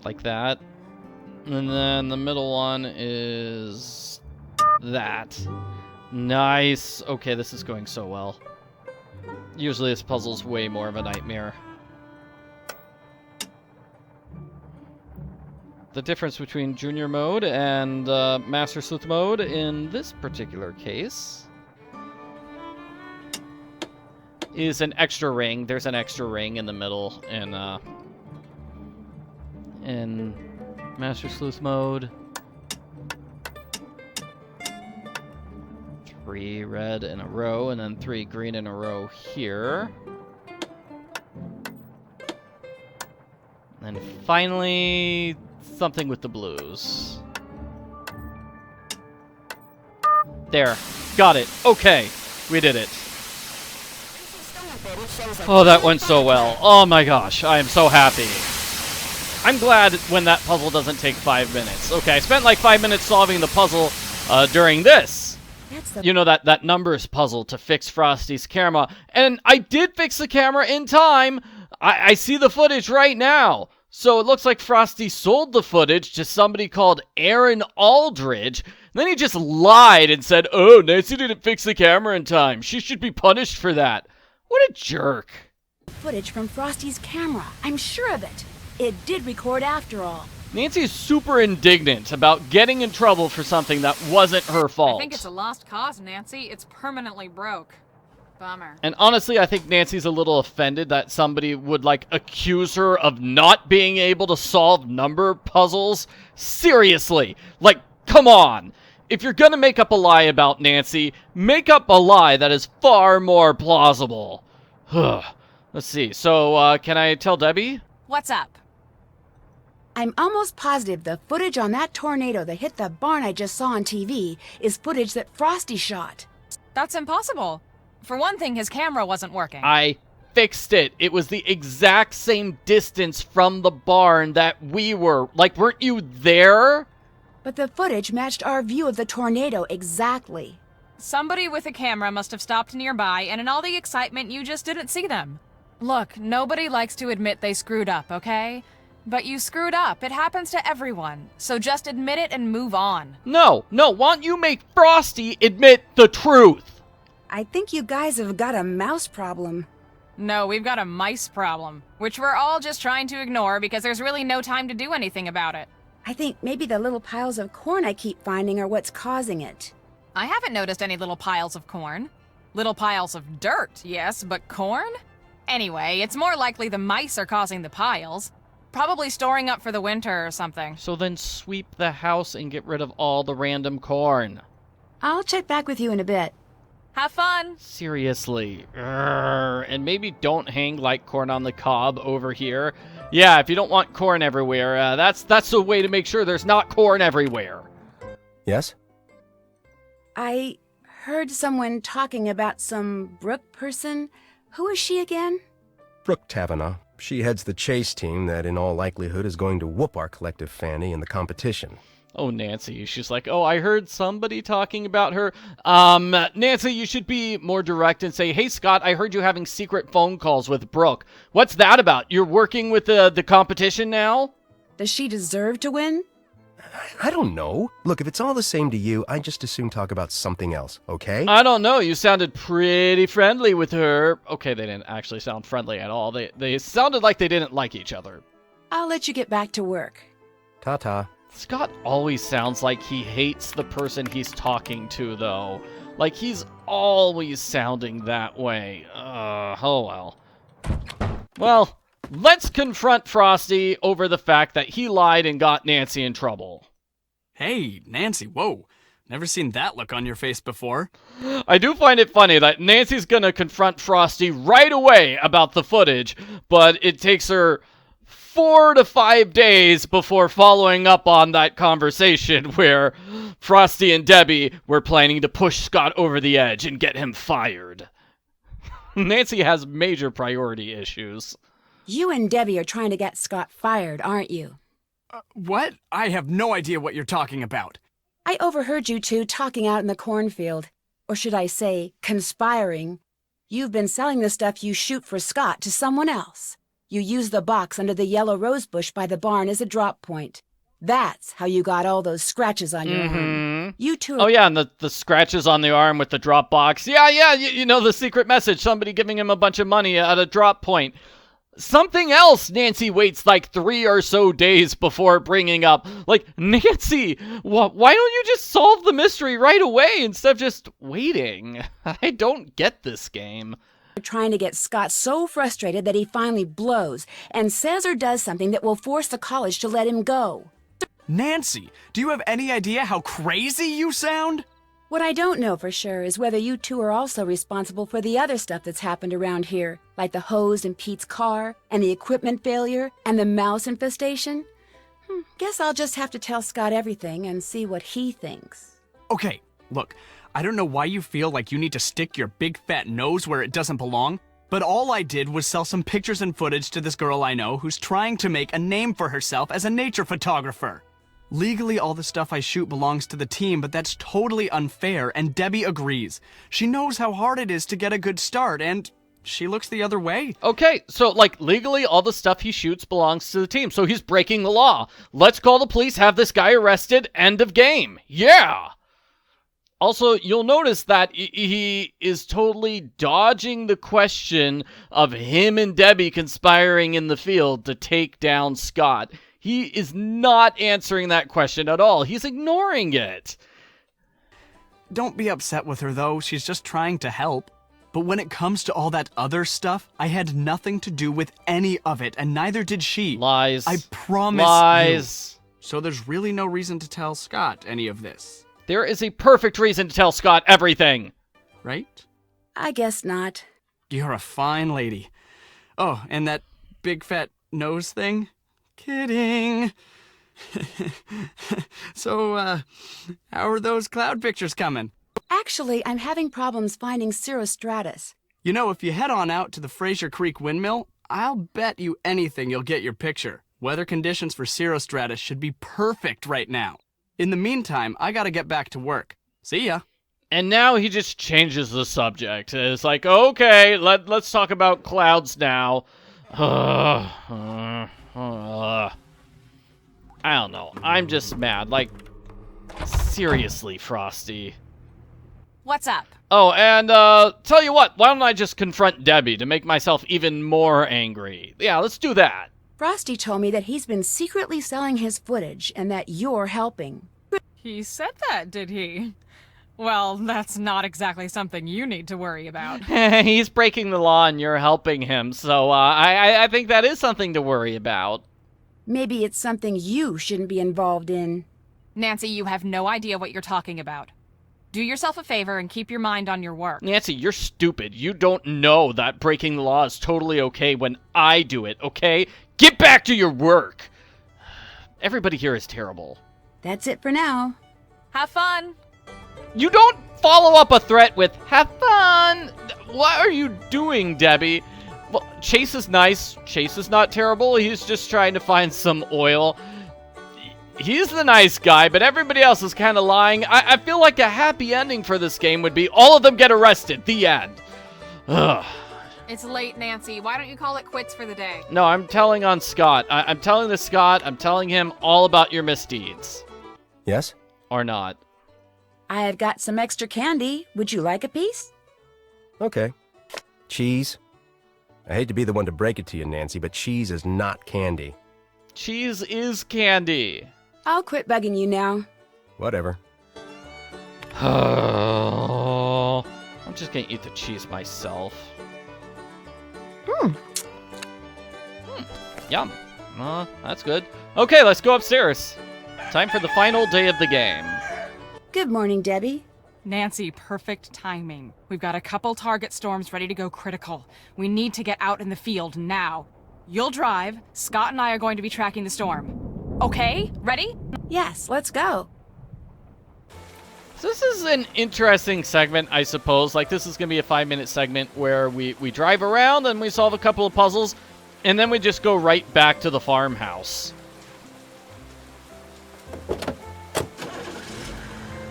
Speaker 1: Like that. And then the middle one is that. Nice. Okay, this is going so well. Usually this puzzle's way more of a nightmare. the difference between Junior mode and Master Sleuth mode in this particular case is an extra ring. There's an extra ring in the middle in Master Sleuth mode. 3 red in a row, and then 3 green in a row here. And finally, something with the blues. There. Got it. Okay. We did it. Oh, that went so well. Oh my gosh. I am so happy. I'm glad when that puzzle doesn't take 5 minutes. Okay, I spent like 5 minutes solving the puzzle during this. You know, that numbers puzzle to fix Frosty's camera. And I did fix the camera in time. I see the footage right now. So it looks like Frosty sold the footage to somebody called Aaron Aldridge. And then he just lied and said, oh, Nancy didn't fix the camera in time. She should be punished for that. What a jerk.
Speaker 2: Footage from Frosty's camera. I'm sure of it. It did record after all.
Speaker 1: Nancy is super indignant about getting in trouble for something that wasn't her fault.
Speaker 3: I think it's a lost cause, Nancy. It's permanently broke. Bummer.
Speaker 1: And honestly, I think Nancy's a little offended that somebody would, like, accuse her of not being able to solve number puzzles. Seriously. Like, come on. If you're gonna make up a lie about Nancy, make up a lie that is far more plausible. Let's see. So, can I tell Debbie?
Speaker 3: What's up?
Speaker 2: I'm almost positive the footage on that tornado that hit the barn I just saw on TV is footage that Frosty shot.
Speaker 3: That's impossible. For one thing, his camera wasn't working.
Speaker 1: I fixed it. It was the exact same distance from the barn that we were. Like, weren't you there?
Speaker 2: But the footage matched our view of the tornado exactly.
Speaker 3: Somebody with a camera must have stopped nearby, and in all the excitement, you just didn't see them. Look, nobody likes to admit they screwed up, okay? But you screwed up. It happens to everyone. So just admit it and move on.
Speaker 1: No. Why don't you make Frosty admit the truth?
Speaker 2: I think you guys have got a mouse problem.
Speaker 3: No, we've got a mice problem, which we're all just trying to ignore because there's really no time to do anything about it.
Speaker 2: I think maybe the little piles of corn I keep finding are what's causing it.
Speaker 3: I haven't noticed any little piles of corn. Little piles of dirt, yes, but corn? Anyway, it's more likely the mice are causing the piles. Probably storing up for the winter or something.
Speaker 1: So then sweep the house and get rid of all the random corn.
Speaker 2: I'll check back with you in a bit.
Speaker 3: Have fun.
Speaker 1: Seriously. And maybe don't hang like corn on the cob over here. Yeah, if you don't want corn everywhere, that's the way to make sure there's not corn everywhere.
Speaker 4: Yes?
Speaker 2: I heard someone talking about some Brooke person. Who is she again?
Speaker 4: Brooke Tavenaugh. She heads the chase team that in all likelihood is going to whoop our collective Fanny in the competition.
Speaker 1: Oh, Nancy. She's like, oh, I heard somebody talking about her. Nancy, you should be more direct and say, hey, Scott, I heard you having secret phone calls with Brooke. What's that about? You're working with the competition now?
Speaker 2: Does she deserve to win?
Speaker 4: I don't know. Look, if it's all the same to you, I'd just as soon talk about something else, okay?
Speaker 1: I don't know. You sounded pretty friendly with her. Okay, they didn't actually sound friendly at all. They sounded like they didn't like each other.
Speaker 2: I'll let you get back to work.
Speaker 4: Ta-ta.
Speaker 1: Scott always sounds like he hates the person he's talking to, though. Like, he's always sounding that way. Oh well. Well, let's confront Frosty over the fact that he lied and got Nancy in trouble.
Speaker 8: Hey, Nancy, whoa. Never seen that look on your face before.
Speaker 1: I do find it funny that Nancy's gonna confront Frosty right away about the footage, but it takes her 4 to 5 days before following up on that conversation where Frosty and Debbie were planning to push Scott over the edge and get him fired. Nancy has major priority issues.
Speaker 2: You and Debbie are trying to get Scott fired, aren't you?
Speaker 8: What? I have no idea what you're talking about.
Speaker 2: I overheard you two talking out in the cornfield. Or should I say, conspiring. You've been selling the stuff you shoot for Scott to someone else. You used the box under the yellow rose bush by the barn as a drop point. That's how you got all those scratches on your arm. You two.
Speaker 1: Oh yeah, and the scratches on the arm with the drop box. Yeah, you know the secret message. Somebody giving him a bunch of money at a drop point. Something else Nancy waits like 3 or so days before bringing up. Like, Nancy, why don't you just solve the mystery right away instead of just waiting? I don't get this game.
Speaker 2: Trying to get Scott so frustrated that he finally blows and says or does something that will force the college to let him go.
Speaker 8: Nancy, do you have any idea how crazy you sound?
Speaker 2: What I don't know for sure is whether you two are also responsible for the other stuff that's happened around here, like the hose in Pete's car, and the equipment failure, and the mouse infestation. Guess I'll just have to tell Scott everything and see what he thinks.
Speaker 8: Okay, look, I don't know why you feel like you need to stick your big fat nose where it doesn't belong, but all I did was sell some pictures and footage to this girl I know who's trying to make a name for herself as a nature photographer. Legally, all the stuff I shoot belongs to the team, but that's totally unfair, and Debbie agrees. She knows how hard it is to get a good start, and she looks the other way.
Speaker 1: Okay, so, like, legally, all the stuff he shoots belongs to the team, so he's breaking the law. Let's call the police, have this guy arrested, end of game. Yeah! Also, you'll notice that he is totally dodging the question of him and Debbie conspiring in the field to take down Scott. He is not answering that question at all. He's ignoring it.
Speaker 8: Don't be upset with her, though. She's just trying to help. But when it comes to all that other stuff, I had nothing to do with any of it, and neither did she.
Speaker 1: Lies.
Speaker 8: I promise
Speaker 1: Lies.
Speaker 8: you. So there's really no reason to tell Scott any of this.
Speaker 1: There is a perfect reason to tell Scott everything.
Speaker 8: Right?
Speaker 2: I guess not.
Speaker 8: You're a fine lady. Oh, and that big fat nose thing? Kidding. So, how are those cloud pictures coming?
Speaker 2: Actually, I'm having problems finding cirrostratus.
Speaker 8: You know, if you head on out to the Fraser Creek windmill, I'll bet you anything you'll get your picture. Weather conditions for cirrostratus should be perfect right now. In the meantime, I gotta get back to work. See ya.
Speaker 1: And now he just changes the subject. It's like, okay, let's talk about clouds now. I don't know. I'm just mad. Like, seriously, Frosty.
Speaker 3: What's up?
Speaker 1: Oh, and tell you what, why don't I just confront Debbie to make myself even more angry? Yeah, let's do that.
Speaker 2: Frosty told me that he's been secretly selling his footage and that you're helping.
Speaker 3: He said that, did he? Well, that's not exactly something you need to worry about.
Speaker 1: He's breaking the law and you're helping him, so I think that is something to worry about.
Speaker 2: Maybe it's something you shouldn't be involved in.
Speaker 3: Nancy, you have no idea what you're talking about. Do yourself a favor and keep your mind on your work.
Speaker 1: Nancy, you're stupid. You don't know that breaking the law is totally okay when I do it, okay? Get back to your work! Everybody here is terrible.
Speaker 2: That's it for now.
Speaker 3: Have fun!
Speaker 1: You don't follow up a threat with, have fun! What are you doing, Debbie? Well, Chase is nice. Chase is not terrible. He's just trying to find some oil. He's the nice guy, but everybody else is kind of lying. I feel like a happy ending for this game would be all of them get arrested. The end. Ugh.
Speaker 3: It's late, Nancy. Why don't you call it quits for the day?
Speaker 1: No, I'm telling on Scott. I'm telling the Scott. I'm telling him all about your misdeeds.
Speaker 4: Yes?
Speaker 1: Or not.
Speaker 2: I have got some extra candy. Would you like a piece?
Speaker 4: Okay. Cheese. I hate to be the one to break it to you, Nancy, but cheese is not candy.
Speaker 1: Cheese is candy.
Speaker 2: I'll quit bugging you now.
Speaker 4: Whatever.
Speaker 1: I'm just gonna eat the cheese myself. Yum. That's good. Okay, let's go upstairs. Time for the final day of the game.
Speaker 2: Good morning, Debbie.
Speaker 3: Nancy, perfect timing. We've got a couple target storms ready to go critical. We need to get out in the field now. You'll drive. Scott and I are going to be tracking the storm. Okay? Ready?
Speaker 2: Yes, let's go.
Speaker 1: So this is an interesting segment, I suppose. Like, this is going to be a 5-minute segment where we drive around and we solve a couple of puzzles, and then we just go right back to the farmhouse.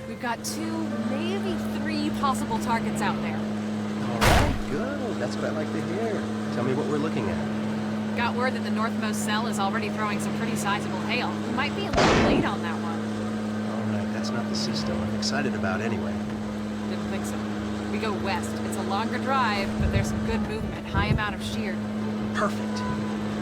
Speaker 3: We've got 2, maybe 3 possible targets out there.
Speaker 4: All right, good. That's what I like to hear. Tell me what we're looking at.
Speaker 3: Got word that the northmost cell is already throwing some pretty sizable hail. We might be a little late on that one.
Speaker 4: All right, that's not the system I'm excited about anyway.
Speaker 3: Didn't think so. We go west. It's a longer drive, but there's some good movement, high amount of shear.
Speaker 4: Perfect.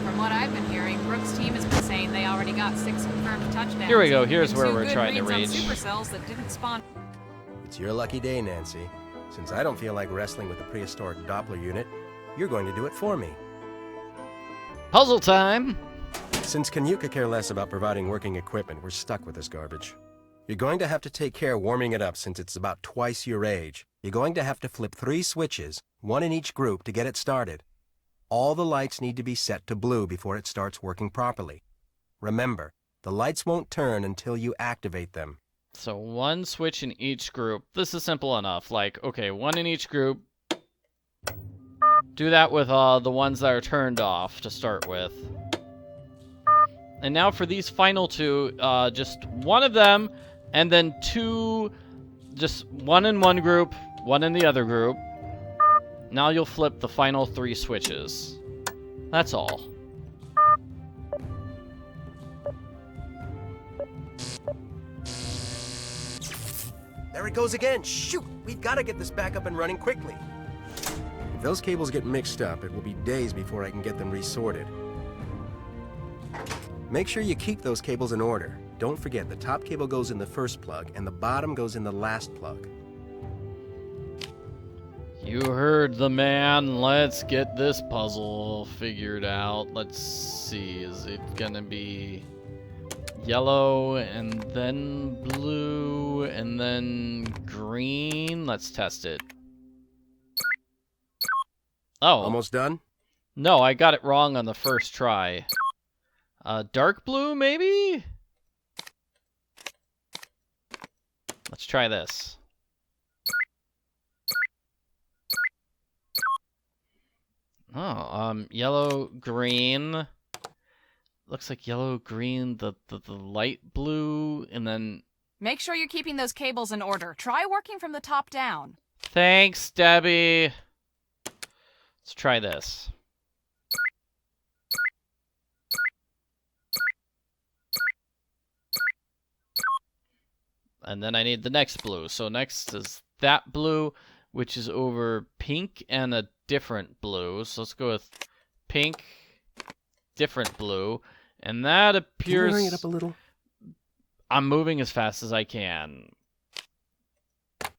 Speaker 3: From what I've been hearing, Brooks' team has been saying they already got 6 confirmed touchdowns.
Speaker 1: Here we go. Here's
Speaker 3: and
Speaker 1: where
Speaker 3: 2
Speaker 1: we're
Speaker 3: good
Speaker 1: trying to
Speaker 3: reads
Speaker 1: reach.
Speaker 3: on supercells that didn't spawn.
Speaker 4: It's your lucky day, Nancy. Since I don't feel like wrestling with the prehistoric Doppler unit, you're going to do it for me.
Speaker 1: Puzzle time!
Speaker 4: Since Canute could care less about providing working equipment, we're stuck with this garbage. You're going to have to take care warming it up since it's about twice your age. You're going to have to flip 3 switches, 1 in each group, to get it started. All the lights need to be set to blue before it starts working properly. Remember, the lights won't turn until you activate them.
Speaker 1: So 1 switch in each group. This is simple enough. Like, okay, 1 in each group. Do that with the ones that are turned off to start with. And now for these final 2, just 1 of them, and then 2, just 1 in one group, 1 in the other group. Now you'll flip the final 3 switches. That's all.
Speaker 4: There it goes again. Shoot! We've got to get this back up and running quickly. If those cables get mixed up, it will be days before I can get them resorted. Make sure you keep those cables in order. Don't forget, the top cable goes in the first plug, and the bottom goes in the last plug.
Speaker 1: You heard the man. Let's get this puzzle figured out. Let's see. Is it gonna be yellow and then blue and then green? Let's test it. Oh.
Speaker 4: Almost done?
Speaker 1: No, I got it wrong on the first try. Dark blue, maybe? Let's try this. Oh, yellow, green. Looks like yellow, green, the light blue, and then...
Speaker 3: Make sure you're keeping those cables in order. Try working from the top down.
Speaker 1: Thanks, Debbie. Let's try this. And then I need the next blue. So next is that blue, which is over pink and a different blue. So let's go with pink, different blue. And that appears...
Speaker 4: Can you hurry it up a little?
Speaker 1: I'm moving as fast as I can.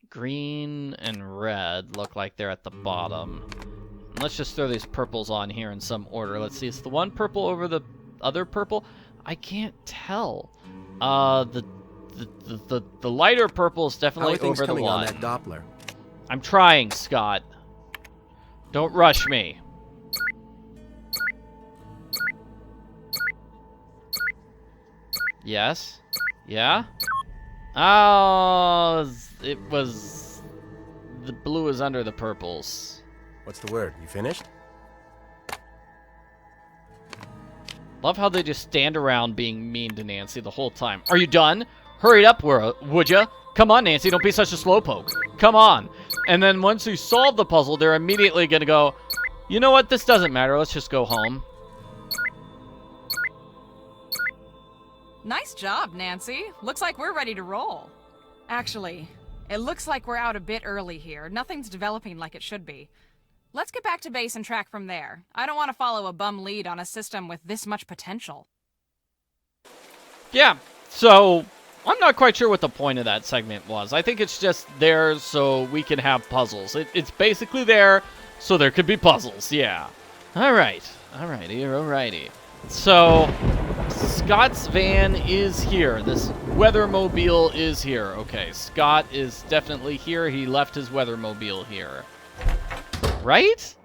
Speaker 1: Green and red look like they're at the bottom. Let's just throw these purples on here in some order. Let's see, is the one purple over the other purple? I can't tell. The lighter purple is definitely over the one.
Speaker 4: On that Doppler?
Speaker 1: I'm trying, Scott. Don't rush me. Yes? Yeah? Oh, it was... The blue is under the purples.
Speaker 4: What's the word? You finished?
Speaker 1: Love how they just stand around being mean to Nancy the whole time. Are you done? Hurry up, would ya? Come on, Nancy, don't be such a slowpoke. Come on. And then once you solve the puzzle, they're immediately gonna go, you know what, this doesn't matter, let's just go home.
Speaker 3: Nice job, Nancy. Looks like we're ready to roll. Actually, it looks like we're out a bit early here. Nothing's developing like it should be. Let's get back to base and track from there. I don't want to follow a bum lead on a system with this much potential.
Speaker 1: Yeah, so I'm not quite sure what the point of that segment was. I think it's just there so we can have puzzles. It's basically there so there could be puzzles, yeah. Alrighty. So, Scott's van is here. This weathermobile is here. Okay, Scott is definitely here. He left his weathermobile here. Right?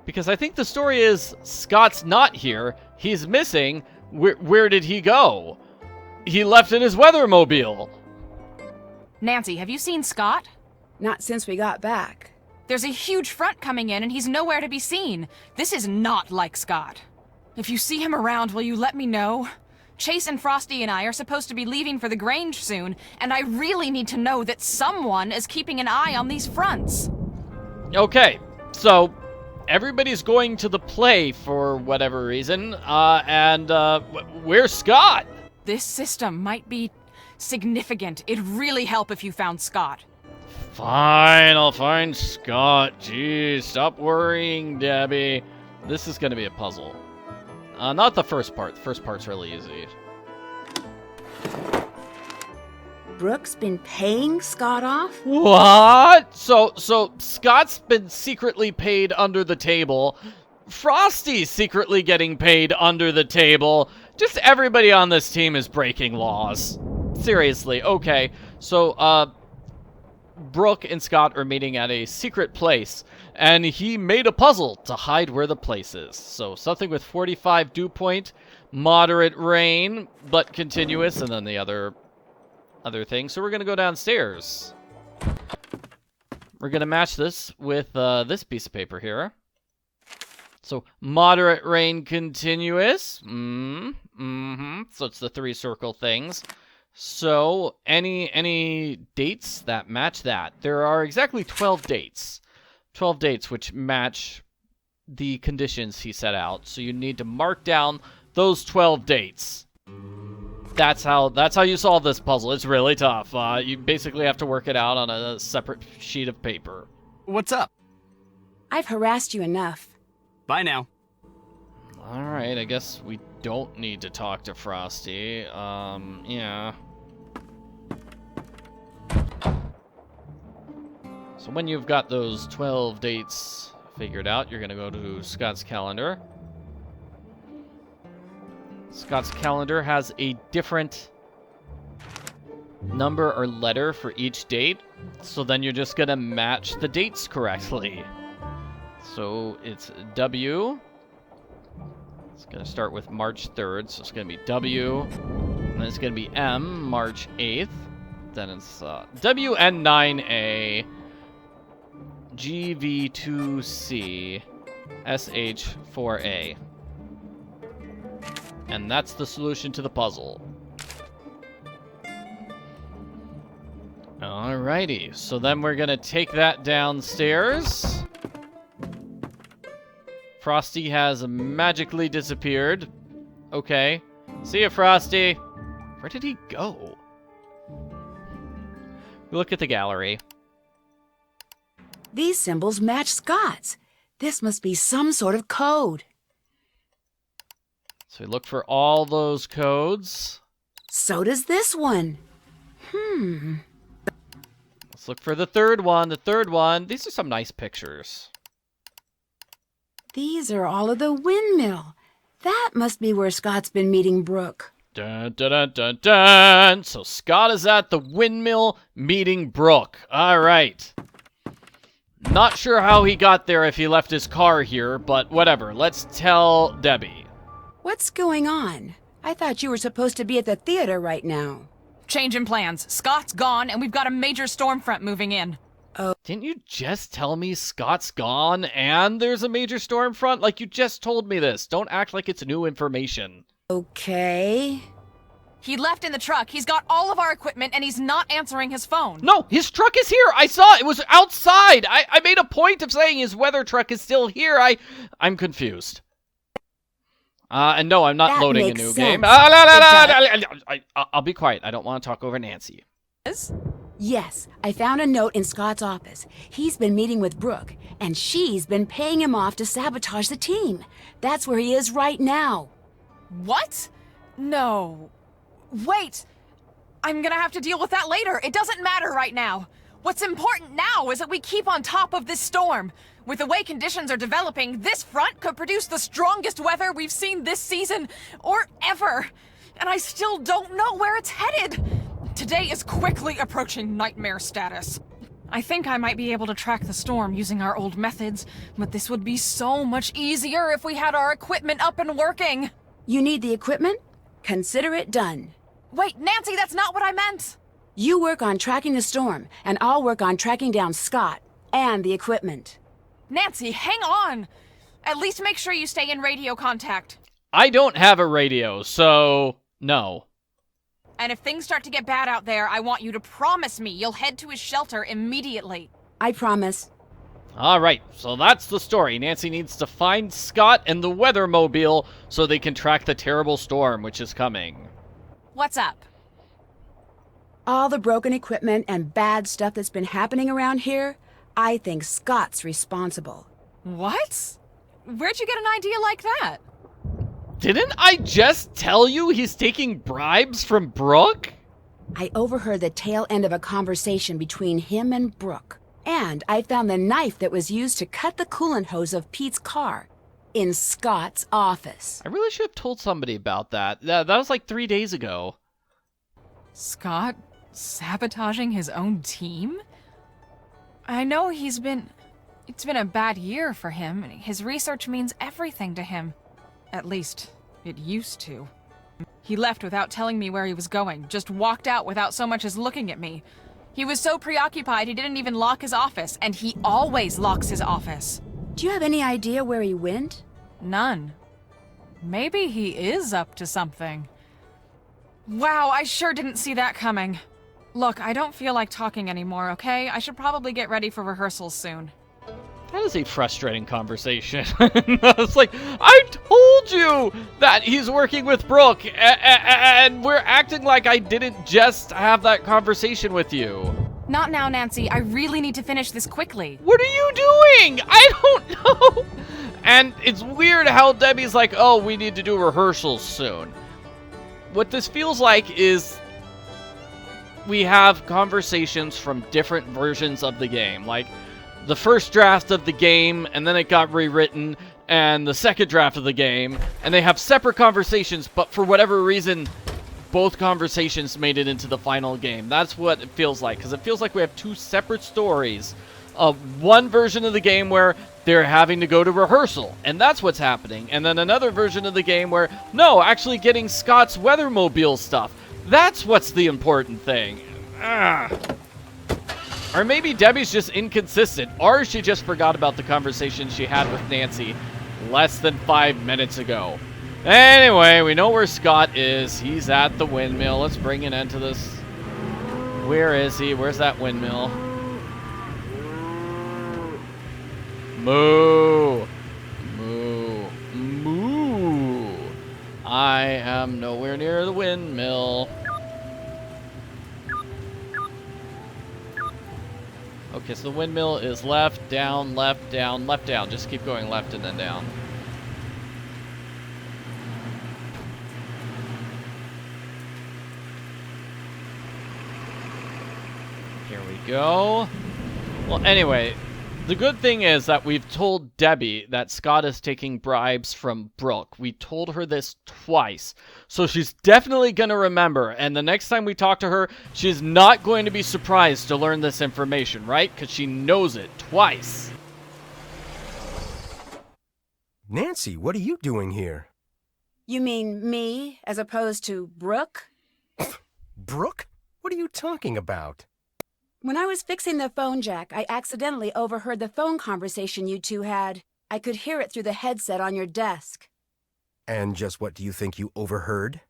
Speaker 1: Because I think the story is Scott's not here. He's missing. Where did he go? He left in his weathermobile.
Speaker 3: Nancy, have you seen Scott?
Speaker 2: Not since we got back.
Speaker 3: There's a huge front coming in and he's nowhere to be seen. This is not like Scott. If you see him around, will you let me know? Chase and Frosty and I are supposed to be leaving for the Grange soon, and I really need to know that someone is keeping an eye on these fronts.
Speaker 1: Okay, so everybody's going to the play for whatever reason, where's Scott?
Speaker 3: This system might be significant. It'd really help if you found Scott.
Speaker 1: Fine, I'll find Scott. Jeez, stop worrying, Debbie. This is going to be a puzzle. Not the first part. The first part's really easy.
Speaker 2: Brooke's been paying Scott off?
Speaker 1: What? So Scott's been secretly paid under the table. Frosty's secretly getting paid under the table. Just everybody on this team is breaking laws. Seriously, okay. So, Brooke and Scott are meeting at a secret place, and he made a puzzle to hide where the place is. So, something with 45 dew point, moderate rain, but continuous, and then the other thing. So, we're going to go downstairs. We're going to match this with this piece of paper here. So, moderate rain, continuous. So, it's the 3 circle things. So, any dates that match that. There are exactly 12 dates. 12 dates which match the conditions he set out. So, you need to mark down those 12 dates. That's how you solve this puzzle. It's really tough. You basically have to work it out on a separate sheet of paper.
Speaker 8: What's up?
Speaker 2: I've harassed you enough.
Speaker 8: Bye now.
Speaker 1: Alright, I guess we don't need to talk to Frosty. Yeah. So when you've got those 12 dates figured out, you're going to go to Scott's calendar. Scott's calendar has a different number or letter for each date, so then you're just going to match the dates correctly. So it's W. It's going to start with March 3rd, so it's going to be W. And then it's going to be M, March 8th. Then it's WN9A, GV2C, SH4A. And that's the solution to the puzzle. Alrighty, so then we're going to take that downstairs. Frosty has magically disappeared. Okay. See ya, Frosty. Where did he go? Look at the gallery.
Speaker 2: These symbols match Scott's. This must be some sort of code.
Speaker 1: So we look for all those codes.
Speaker 2: So does this one.
Speaker 1: Let's look for the third one. The third one. These are some nice pictures.
Speaker 2: These are all of the windmill. That must be where Scott's been meeting Brooke.
Speaker 1: Dun, dun, dun, dun, dun. So Scott is at the windmill meeting Brooke. All right. Not sure how he got there if he left his car here, but whatever. Let's tell Debbie.
Speaker 2: What's going on? I thought you were supposed to be at the theater right now.
Speaker 3: Change in plans. Scott's gone, and we've got a major storm front moving in.
Speaker 1: Didn't you just tell me Scott's gone and there's a major storm front? Like, you just told me this. Don't act like it's new information.
Speaker 2: Okay.
Speaker 3: He left in the truck. He's got all of our equipment, and he's not answering his phone.
Speaker 1: No, his truck is here. I saw it. It was outside. I made a point of saying his weather truck is still here. I'm confused. And no, I'm not
Speaker 2: That
Speaker 1: loading a
Speaker 2: makes
Speaker 1: new
Speaker 2: sense.
Speaker 1: game. I'll be quiet. I don't want to talk over Nancy.
Speaker 2: Yes, I found a note in Scott's office. He's been meeting with Brooke, and she's been paying him off to sabotage the team. That's where he is right now.
Speaker 3: What? No. Wait. I'm gonna have to deal with that later. It doesn't matter right now. What's important now is that we keep on top of this storm. With the way conditions are developing, this front could produce the strongest weather we've seen this season, or ever. And I still don't know where it's headed. Today is quickly approaching nightmare status. I think I might be able to track the storm using our old methods, but this would be so much easier if we had our equipment up and working.
Speaker 2: You need the equipment? Consider it done.
Speaker 3: Wait, Nancy, that's not what I meant.
Speaker 2: You work on tracking the storm, and I'll work on tracking down Scott and the equipment.
Speaker 3: Nancy, hang on. At least make sure you stay in radio contact.
Speaker 1: I don't have a radio, so no.
Speaker 3: And if things start to get bad out there, I want you to promise me you'll head to his shelter immediately.
Speaker 2: I promise.
Speaker 1: All right, so that's the story. Nancy needs to find Scott and the weathermobile so they can track the terrible storm which is coming.
Speaker 3: What's up?
Speaker 2: All the broken equipment and bad stuff that's been happening around here, I think Scott's responsible.
Speaker 3: What? Where'd you get an idea like that?
Speaker 1: Didn't I just tell you he's taking bribes from Brooke?
Speaker 2: I overheard the tail end of a conversation between him and Brooke. And I found the knife that was used to cut the coolant hose of Pete's car in Scott's office.
Speaker 1: I really should have told somebody about that. That was like 3 days ago.
Speaker 3: Scott sabotaging his own team? I know it's been a bad year for him. His research means everything to him. At least, it used to. He left without telling me where he was going, just walked out without so much as looking at me. He was so preoccupied he didn't even lock his office, and he always locks his office.
Speaker 2: Do you have any idea where he went?
Speaker 3: None. Maybe he is up to something. Wow, I sure didn't see that coming. Look, I don't feel like talking anymore, okay? I should probably get ready for rehearsals soon.
Speaker 1: That is a frustrating conversation. It's like, I told you that he's working with Brooke, and we're acting like I didn't just have that conversation with you.
Speaker 3: Not now, Nancy. I really need to finish this quickly.
Speaker 1: What are you doing? I don't know. And it's weird how Debbie's like, oh, we need to do rehearsals soon. What this feels like is we have conversations from different versions of the game. Like, the first draft of the game, and then it got rewritten, and the second draft of the game, and they have separate conversations, but for whatever reason, both conversations made it into the final game. That's what it feels like, because it feels like we have two separate stories of one version of the game where they're having to go to rehearsal, and that's what's happening, and then another version of the game where, no, actually getting Scott's Weathermobile stuff. That's what's the important thing. Or maybe Debbie's just inconsistent, or she just forgot about the conversation she had with Nancy less than 5 minutes ago. Anyway, we know where Scott is. He's at the windmill. Let's bring an end to this. Where is he? Where's that windmill? Moo! Moo! Moo! I am nowhere near the windmill. Okay, so the windmill is left, down, left, down, left, down. Just keep going left and then down. Here we go. Well, anyway, the good thing is that we've told Debbie that Scott is taking bribes from Brooke. We told her this twice. So she's definitely going to remember. And the next time we talk to her, she's not going to be surprised to learn this information, right? Because she knows it twice.
Speaker 4: Nancy, what are you doing here?
Speaker 2: You mean me, as opposed to Brooke?
Speaker 4: Brooke? What are you talking about?
Speaker 2: When I was fixing the phone jack, I accidentally overheard the phone conversation you two had. I could hear it through the headset on your desk.
Speaker 4: And just what do you think you overheard?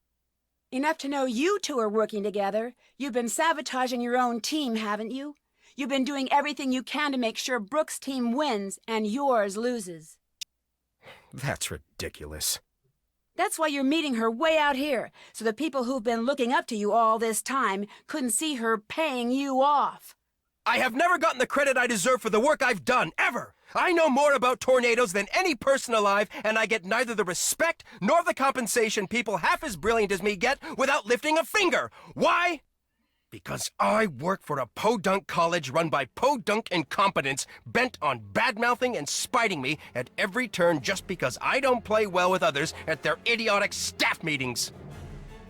Speaker 2: Enough to know you two are working together. You've been sabotaging your own team, haven't you? You've been doing everything you can to make sure Brooke's team wins and yours loses.
Speaker 4: That's ridiculous.
Speaker 2: That's why you're meeting her way out here, so the people who've been looking up to you all this time couldn't see her paying you off.
Speaker 4: I have never gotten the credit I deserve for the work I've done, ever! I know more about tornadoes than any person alive, and I get neither the respect nor the compensation people half as brilliant as me get without lifting a finger. Why? Because I work for a podunk college run by podunk incompetents bent on bad-mouthing and spiting me at every turn just because I don't play well with others at their idiotic staff meetings.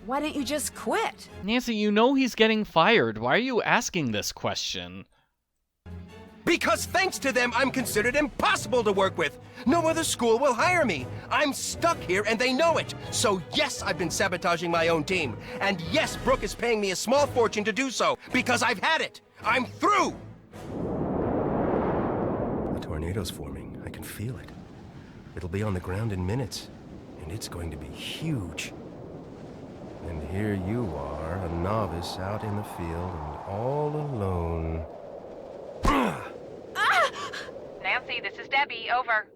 Speaker 2: Why don't you just quit?
Speaker 1: Nancy, you know he's getting fired. Why are you asking this question?
Speaker 4: Because thanks to them, I'm considered impossible to work with. No other school will hire me. I'm stuck here and they know it. So yes, I've been sabotaging my own team. And yes, Brooke is paying me a small fortune to do so because I've had it. I'm through. The tornado's forming. I can feel it. It'll be on the ground in minutes. And it's going to be huge. And here you are, a novice out in the field and all alone.
Speaker 3: Nancy, this is Debbie. Over.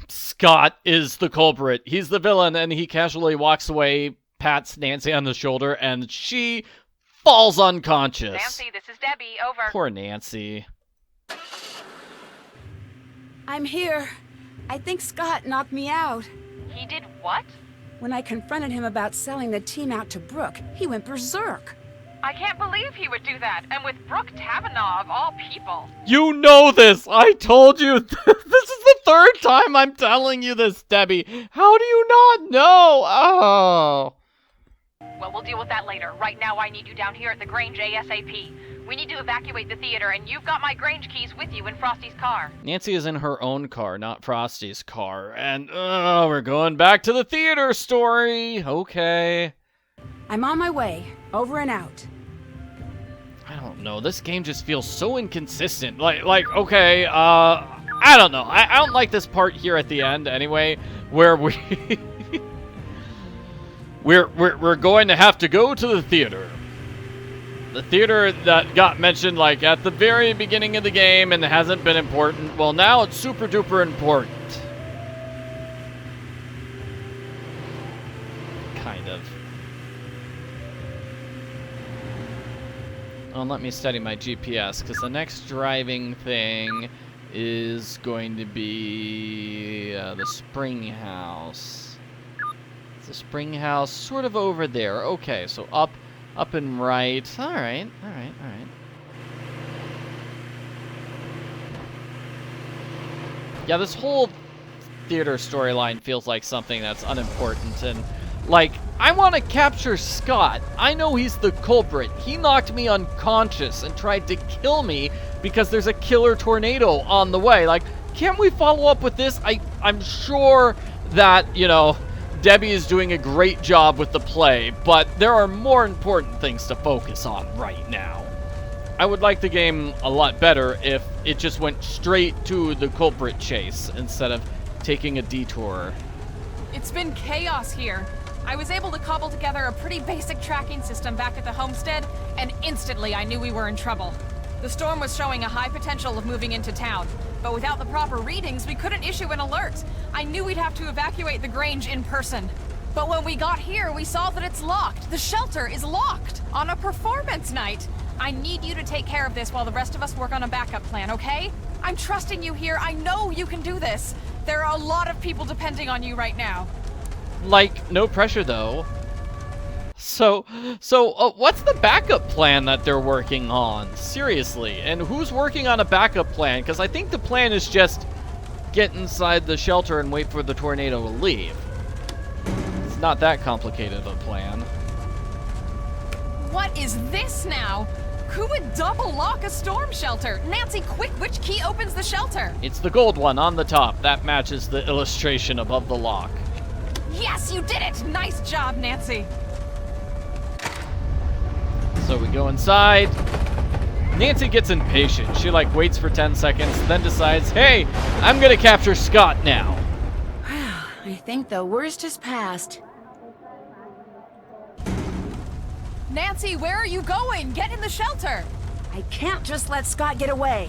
Speaker 1: Scott is the culprit. He's the villain, and he casually walks away, pats Nancy on the shoulder, and she falls unconscious.
Speaker 3: Nancy, this is Debbie. Over.
Speaker 1: Poor Nancy.
Speaker 2: I'm here. I think Scott knocked me out.
Speaker 3: He did what?
Speaker 2: When I confronted him about selling the team out to Brooke, he went berserk.
Speaker 3: I can't believe he would do that, and with Brooke Tavenaugh of all people.
Speaker 1: You know this! I told you! This is the third time I'm telling you this, Debbie! How do you not know? Oh.
Speaker 3: Well, we'll deal with that later. Right now, I need you down here at the Grange ASAP. We need to evacuate the theater, and you've got my Grange keys with you in Frosty's car.
Speaker 1: Nancy is in her own car, not Frosty's car. And, we're going back to the theater story. Okay.
Speaker 2: I'm on my way. Over and out.
Speaker 1: I don't know. This game just feels so inconsistent. Like, okay, I don't know. I don't like this part here at the end, anyway, where we... we're going to have to go to the theater. The theater that got mentioned, like, at the very beginning of the game and hasn't been important. Well, now it's super duper important. Kind of. Oh, let me study my GPS, because the next driving thing is going to be the spring house. It's the spring house sort of over there. Okay, so up and right. All right. Yeah, this whole theater storyline feels like something that's unimportant, and like, I want to capture Scott. I know he's the culprit. He knocked me unconscious and tried to kill me because there's a killer tornado on the way. Like, can't we follow up with this? I'm sure that, you know, Debbie is doing a great job with the play, but there are more important things to focus on right now. I would like the game a lot better if it just went straight to the culprit chase instead of taking a detour.
Speaker 3: It's been chaos here. I was able to cobble together a pretty basic tracking system back at the homestead, and instantly I knew we were in trouble. The storm was showing a high potential of moving into town, but without the proper readings, we couldn't issue an alert. I knew we'd have to evacuate the Grange in person. But when we got here, we saw that it's locked. The shelter is locked on a performance night. I need you to take care of this while the rest of us work on a backup plan, okay? I'm trusting you here. I know you can do this. There are a lot of people depending on you right now.
Speaker 1: Like, no pressure, though. So, what's the backup plan that they're working on? Seriously, and who's working on a backup plan? Because I think the plan is just get inside the shelter and wait for the tornado to leave. It's not that complicated of a plan.
Speaker 3: What is this now? Who would double lock a storm shelter? Nancy, quick, which key opens the shelter?
Speaker 1: It's the gold one on the top. That matches the illustration above the lock.
Speaker 3: Yes, you did it! Nice job, Nancy.
Speaker 1: So we go inside. Nancy gets impatient. She like waits for 10 seconds, then decides, hey, I'm gonna capture Scott now.
Speaker 2: I think the worst has passed.
Speaker 3: Nancy, where are you going? Get in the shelter.
Speaker 2: I can't just let Scott get away.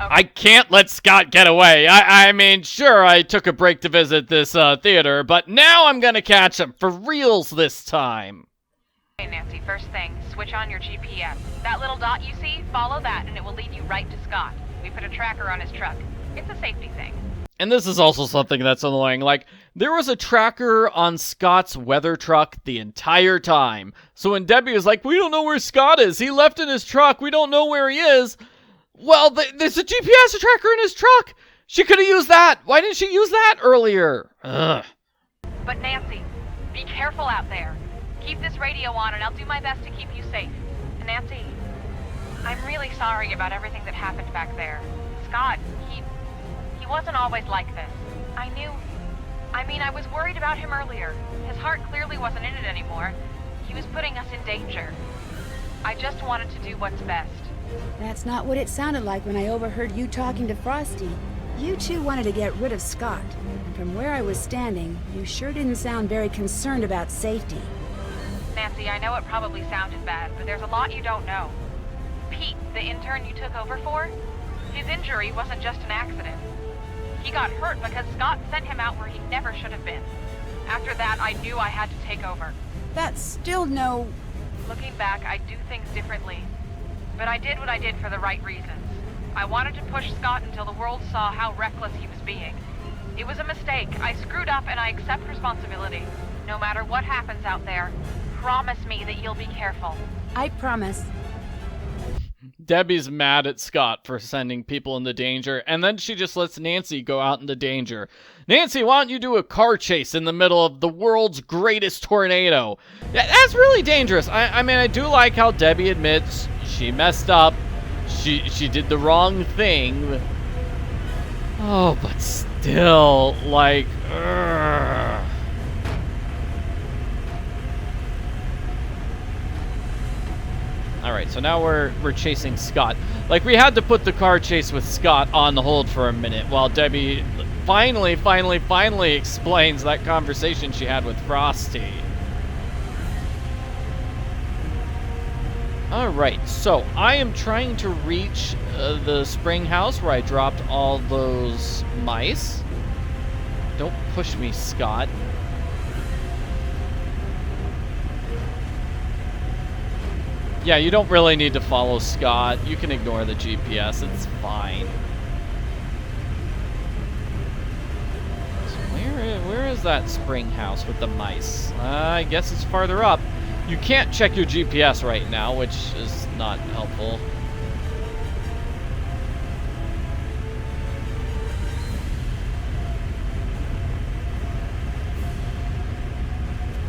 Speaker 1: I can't let Scott get away. I mean, sure, I took a break to visit this theater, but now I'm gonna catch him for reals this time.
Speaker 3: Hey, Nancy, first thing, switch on your GPS. That little dot you see, follow that and it will lead you right to Scott. We put a tracker on his truck. It's a safety thing.
Speaker 1: And this is also something that's annoying. Like, there was a tracker on Scott's weather truck the entire time. So when Debbie was like, we don't know where Scott is. He left in his truck. We don't know where he is. Well, there's a GPS tracker in his truck. She could have used that. Why didn't she use that earlier? Ugh.
Speaker 3: But Nancy, be careful out there. Keep this radio on and I'll do my best to keep you safe. And Nancy, I'm really sorry about everything that happened back there. Scott, he wasn't always like this. I was worried about him earlier. His heart clearly wasn't in it anymore. He was putting us in danger. I just wanted to do what's best.
Speaker 2: That's not what it sounded like when I overheard you talking to Frosty. You two wanted to get rid of Scott. And from where I was standing, you sure didn't sound very concerned about safety.
Speaker 3: Nancy, I know it probably sounded bad, but there's a lot you don't know. Pete, the intern you took over for, his injury wasn't just an accident. He got hurt because Scott sent him out where he never should have been. After that, I knew I had to take over.
Speaker 2: That's still no...
Speaker 3: Looking back, I do things differently. But I did what I did for the right reasons. I wanted to push Scott until the world saw how reckless he was being. It was a mistake. I screwed up and I accept responsibility. No matter what happens out there, promise me that you'll be careful.
Speaker 2: I promise.
Speaker 1: Debbie's mad at Scott for sending people into danger, and then she just lets Nancy go out into danger. Nancy, why don't you do a car chase in the middle of the world's greatest tornado? Yeah, that's really dangerous. I mean, I do like how Debbie admits she messed up. She did the wrong thing. Oh, but still, like, ugh. All right, so now we're chasing Scott. Like, we had to put the car chase with Scott on hold for a minute while Debbie finally explains that conversation she had with Frosty. All right, so I am trying to reach the spring house where I dropped all those mice. Don't push me, Scott. Yeah, you don't really need to follow Scott. You can ignore the GPS. It's fine. So where is that spring house with the mice? I guess it's farther up. You can't check your GPS right now, which is not helpful.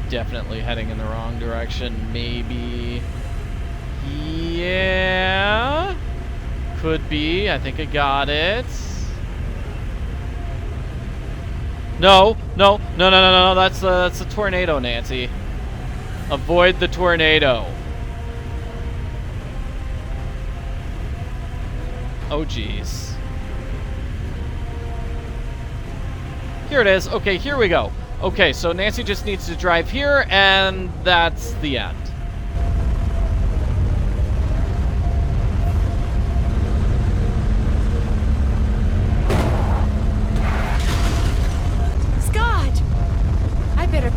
Speaker 1: Definitely heading in the wrong direction, maybe. Yeah, could be. I think I got it. No. That's a tornado, Nancy. Avoid the tornado. Oh, geez. Here it is. Okay, here we go. Okay, so Nancy just needs to drive here, and that's the end.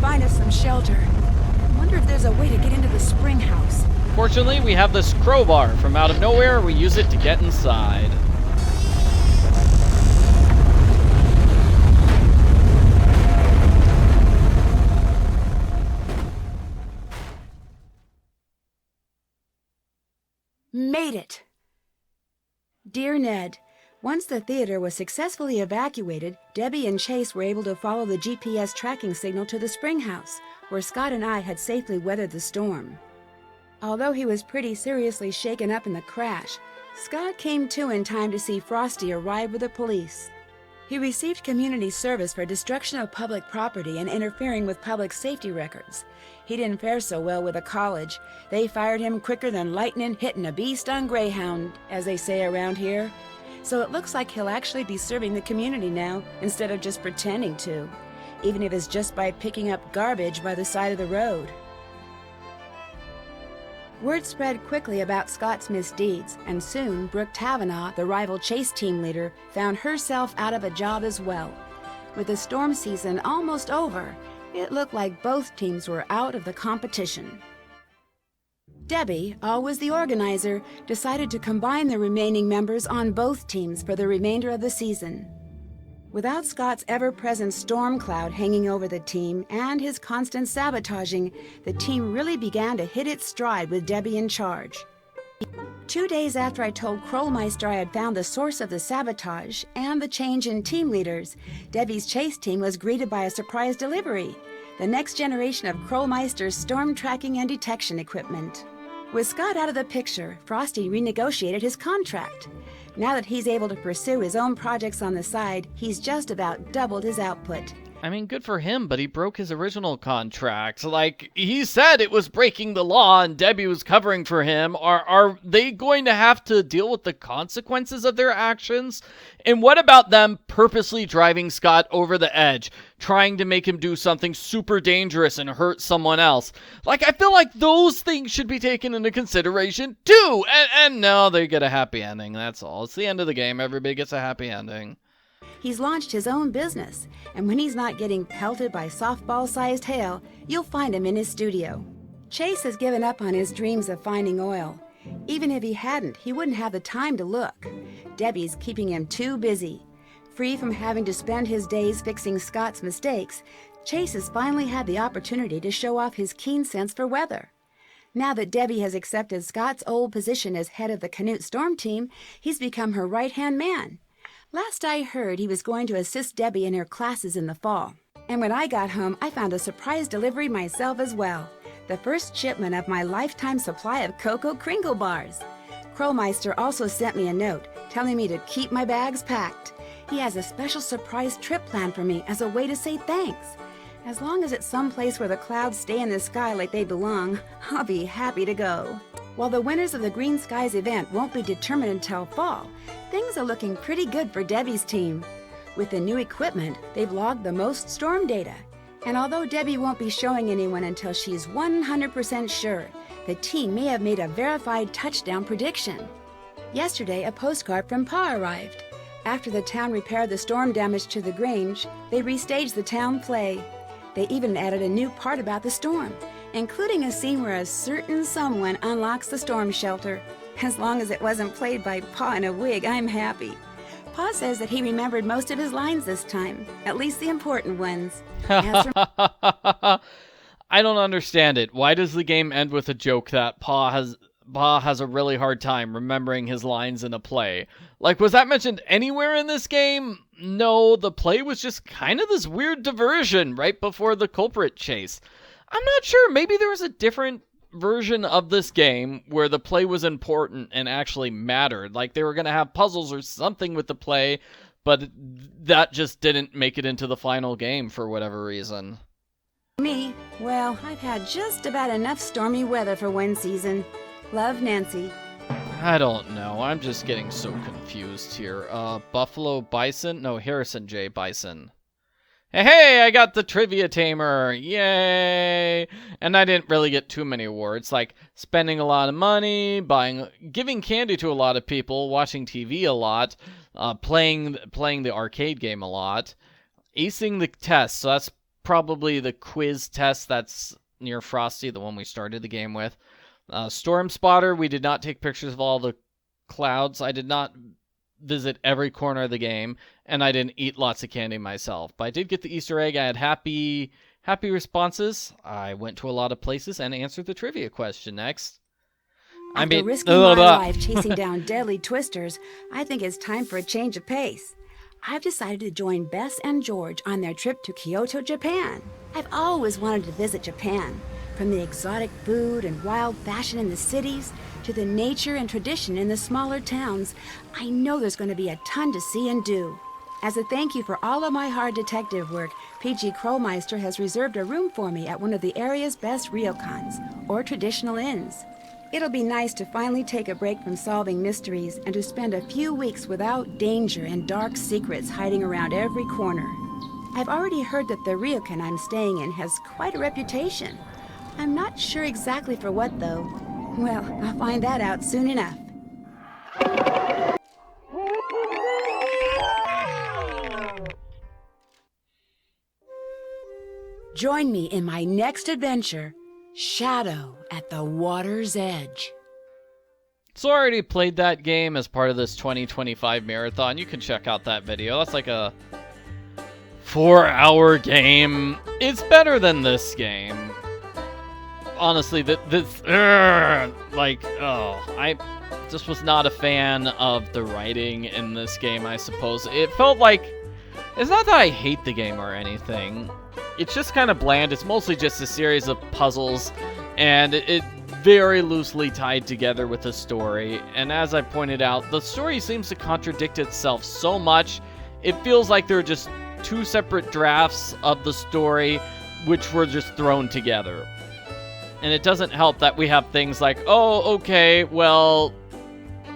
Speaker 2: Find us some shelter. I wonder if there's a way to get into the spring house.
Speaker 1: Fortunately, we have this crowbar from out of nowhere. We use it to get inside.
Speaker 2: Made it! Dear Ned, once the theater was successfully evacuated, Debbie and Chase were able to follow the GPS tracking signal to the spring house, where Scott and I had safely weathered the storm. Although he was pretty seriously shaken up in the crash, Scott came to in time to see Frosty arrive with the police. He received community service for destruction of public property and interfering with public safety records. He didn't fare so well with the college. They fired him quicker than lightning hitting a bee-stung greyhound, as they say around here. So it looks like he'll actually be serving the community now, instead of just pretending to, even if it's just by picking up garbage by the side of the road. Word spread quickly about Scott's misdeeds, and soon Brooke Tavenaugh, the rival chase team leader, found herself out of a job as well. With the storm season almost over, it looked like both teams were out of the competition. Debbie, always the organizer, decided to combine the remaining members on both teams for the remainder of the season. Without Scott's ever-present storm cloud hanging over the team and his constant sabotaging, the team really began to hit its stride with Debbie in charge. 2 days after I told Krolmeister I had found the source of the sabotage and the change in team leaders, Debbie's chase team was greeted by a surprise delivery, the next generation of Krolmeister's storm tracking and detection equipment. With Scott out of the picture, Frosty renegotiated his contract. Now that he's able to pursue his own projects on the side, he's just about doubled his output.
Speaker 1: I mean, good for him, but he broke his original contract. Like, he said it was breaking the law and Debbie was covering for him. Are they going to have to deal with the consequences of their actions? And what about them purposely driving Scott over the edge, trying to make him do something super dangerous and hurt someone else? Like, I feel like those things should be taken into consideration too. And no, they get a happy ending, that's all. It's the end of the game. Everybody gets a happy ending.
Speaker 2: He's launched his own business, and when he's not getting pelted by softball-sized hail, you'll find him in his studio. Chase has given up on his dreams of finding oil. Even if he hadn't, he wouldn't have the time to look. Debbie's keeping him too busy. Free from having to spend his days fixing Scott's mistakes, Chase has finally had the opportunity to show off his keen sense for weather. Now that Debbie has accepted Scott's old position as head of the Canute Storm team, he's become her right-hand man. Last I heard, he was going to assist Debbie in her classes in the fall. And when I got home, I found a surprise delivery myself as well. The first shipment of my lifetime supply of Cocoa Kringle bars. Krolmeister also sent me a note telling me to keep my bags packed. He has a special surprise trip planned for me as a way to say thanks. As long as it's someplace where the clouds stay in the sky like they belong, I'll be happy to go. While the winners of the Green Skies event won't be determined until fall, things are looking pretty good for Debbie's team. With the new equipment, they've logged the most storm data. And although Debbie won't be showing anyone until she's 100% sure, the team may have made a verified touchdown prediction. Yesterday, a postcard from Pa arrived. After the town repaired the storm damage to the Grange, they restaged the town play. They even added a new part about the storm, including a scene where a certain someone unlocks the storm shelter. As long as it wasn't played by Pa in a wig, I'm happy. Pa says that he remembered most of his lines this time, at least the important ones. As for
Speaker 1: I don't understand it. Why does the game end with a joke that Pa has a really hard time remembering his lines in a play? Like, was that mentioned anywhere in this game? No, the play was just kind of this weird diversion right before the culprit chase. I'm not sure. Maybe there was a different version of this game where the play was important and actually mattered. Like, they were going to have puzzles or something with the play, but that just didn't make it into the final game for whatever reason.
Speaker 2: me, well, I've had just about enough stormy weather for one season. Love, Nancy.
Speaker 1: I don't know. I'm just getting so confused here. Buffalo Bison? No, Harrison J. Bison. Hey, I got the Trivia Tamer. Yay! And I didn't really get too many awards, like spending a lot of money, giving candy to a lot of people, watching TV a lot, playing the arcade game a lot, acing the test. So that's probably the quiz test that's near Frosty, the one we started the game with. Storm Spotter, we did not take pictures of all the clouds. I did not visit every corner of the game, and I didn't eat lots of candy myself. But I did get the Easter egg. I had happy responses. I went to a lot of places and answered the trivia question next.
Speaker 2: After risking my life chasing down deadly twisters, I think it's time for a change of pace. I've decided to join Bess and George on their trip to Kyoto, Japan. I've always wanted to visit Japan. From the exotic food and wild fashion in the cities to the nature and tradition in the smaller towns, I know there's going to be a ton to see and do. As a thank you for all of my hard detective work, PG Krolmeister has reserved a room for me at one of the area's best ryokans, or traditional inns. It'll be nice to finally take a break from solving mysteries and to spend a few weeks without danger and dark secrets hiding around every corner. I've already heard that the ryokan I'm staying in has quite a reputation. I'm not sure exactly for what, though. Well, I'll find that out soon enough. Join me in my next adventure, Shadow at the Water's Edge.
Speaker 1: So I already played that game as part of this 2025 marathon. You can check out that video. That's like a 4-hour game. It's better than this game. Honestly, I just was not a fan of the writing in this game, I suppose. It felt like, it's not that I hate the game or anything. It's just kind of bland. It's mostly just a series of puzzles, and it very loosely tied together with the story. And as I pointed out, the story seems to contradict itself so much. It feels like there are just two separate drafts of the story, which were just thrown together. And it doesn't help that we have things like, oh, okay, well,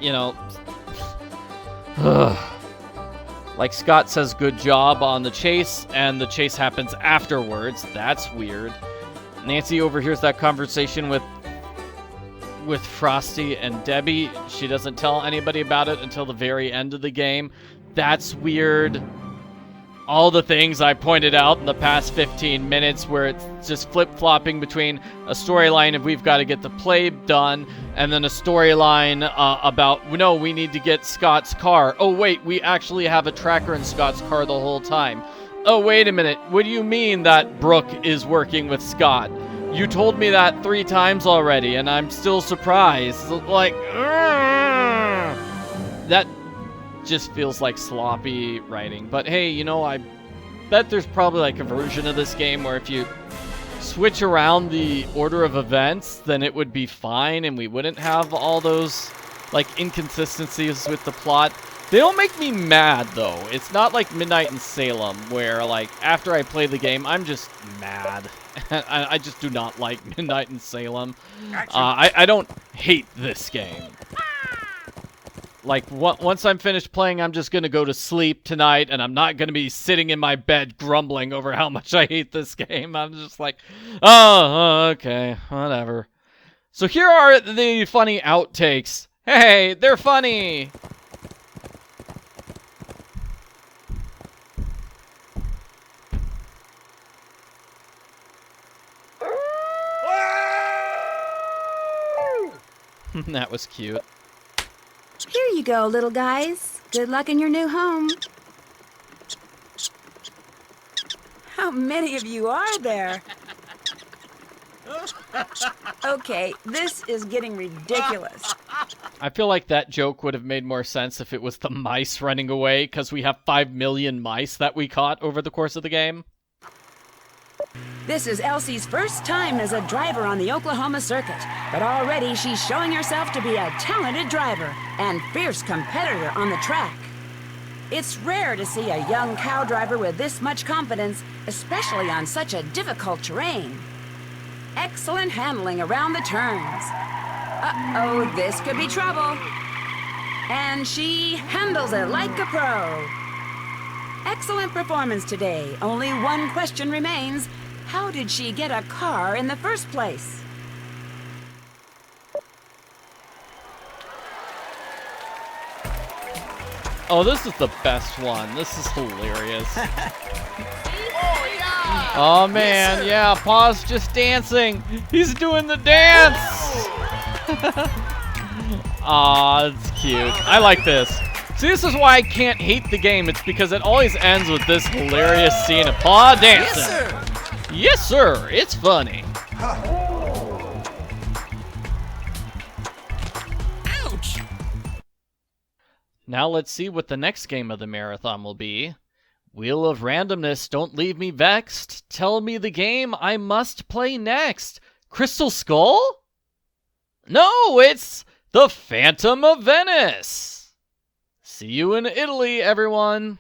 Speaker 1: you know, like Scott says good job on the chase, and the chase happens afterwards. That's weird. Nancy overhears that conversation with Frosty and Debbie. She doesn't tell anybody about it until the very end of the game. That's weird. all the things I pointed out in the past 15 minutes where it's just flip-flopping between a storyline of we've got to get the play done and then a storyline about, no, we need to get Scott's car. Oh, wait, we actually have a tracker in Scott's car the whole time. Oh, wait a minute. What do you mean that Brooke is working with Scott? You told me that 3 times already, and I'm still surprised. Like, that just feels like sloppy writing. But hey, you know, I bet there's probably like a version of this game where if you switch around the order of events, then it would be fine and we wouldn't have all those like inconsistencies with the plot. They don't make me mad though. It's not like Midnight in Salem where like after I play the game, I'm just mad. I just do not like Midnight in Salem. I don't hate this game. Like, once I'm finished playing, I'm just going to go to sleep tonight, and I'm not going to be sitting in my bed grumbling over how much I hate this game. I'm just like, oh, okay, whatever. So here are the funny outtakes. Hey, they're funny! That was cute.
Speaker 2: Here you go, little guys. Good luck in your new home. How many of you are there? Okay, this is getting ridiculous.
Speaker 1: I feel like that joke would have made more sense if it was the mice running away, because we have 5 million mice that we caught over the course of the game.
Speaker 2: This is Elsie's first time as a driver on the Oklahoma circuit, but already she's showing herself to be a talented driver and fierce competitor on the track. It's rare to see a young cow driver with this much confidence, especially on such a difficult terrain. Excellent handling around the turns. Uh-oh, this could be trouble. And she handles it like a pro. Excellent performance today. Only one question remains. How did she get a car in the first place?
Speaker 1: Oh, this is the best one. This is hilarious. Oh, man. Yeah, Pa's just dancing. He's doing the dance. Aw, it's cute. I like this. See, this is why I can't hate the game. It's because it always ends with this hilarious scene of Pa dancing.
Speaker 7: Yes, sir.
Speaker 1: Yes, sir. It's funny.
Speaker 7: Ouch!
Speaker 1: Now let's see what the next game of the marathon will be. Wheel of Randomness, don't leave me vexed. Tell me the game I must play next. Crystal Skull? No, it's The Phantom of Venice. See you in Italy, everyone.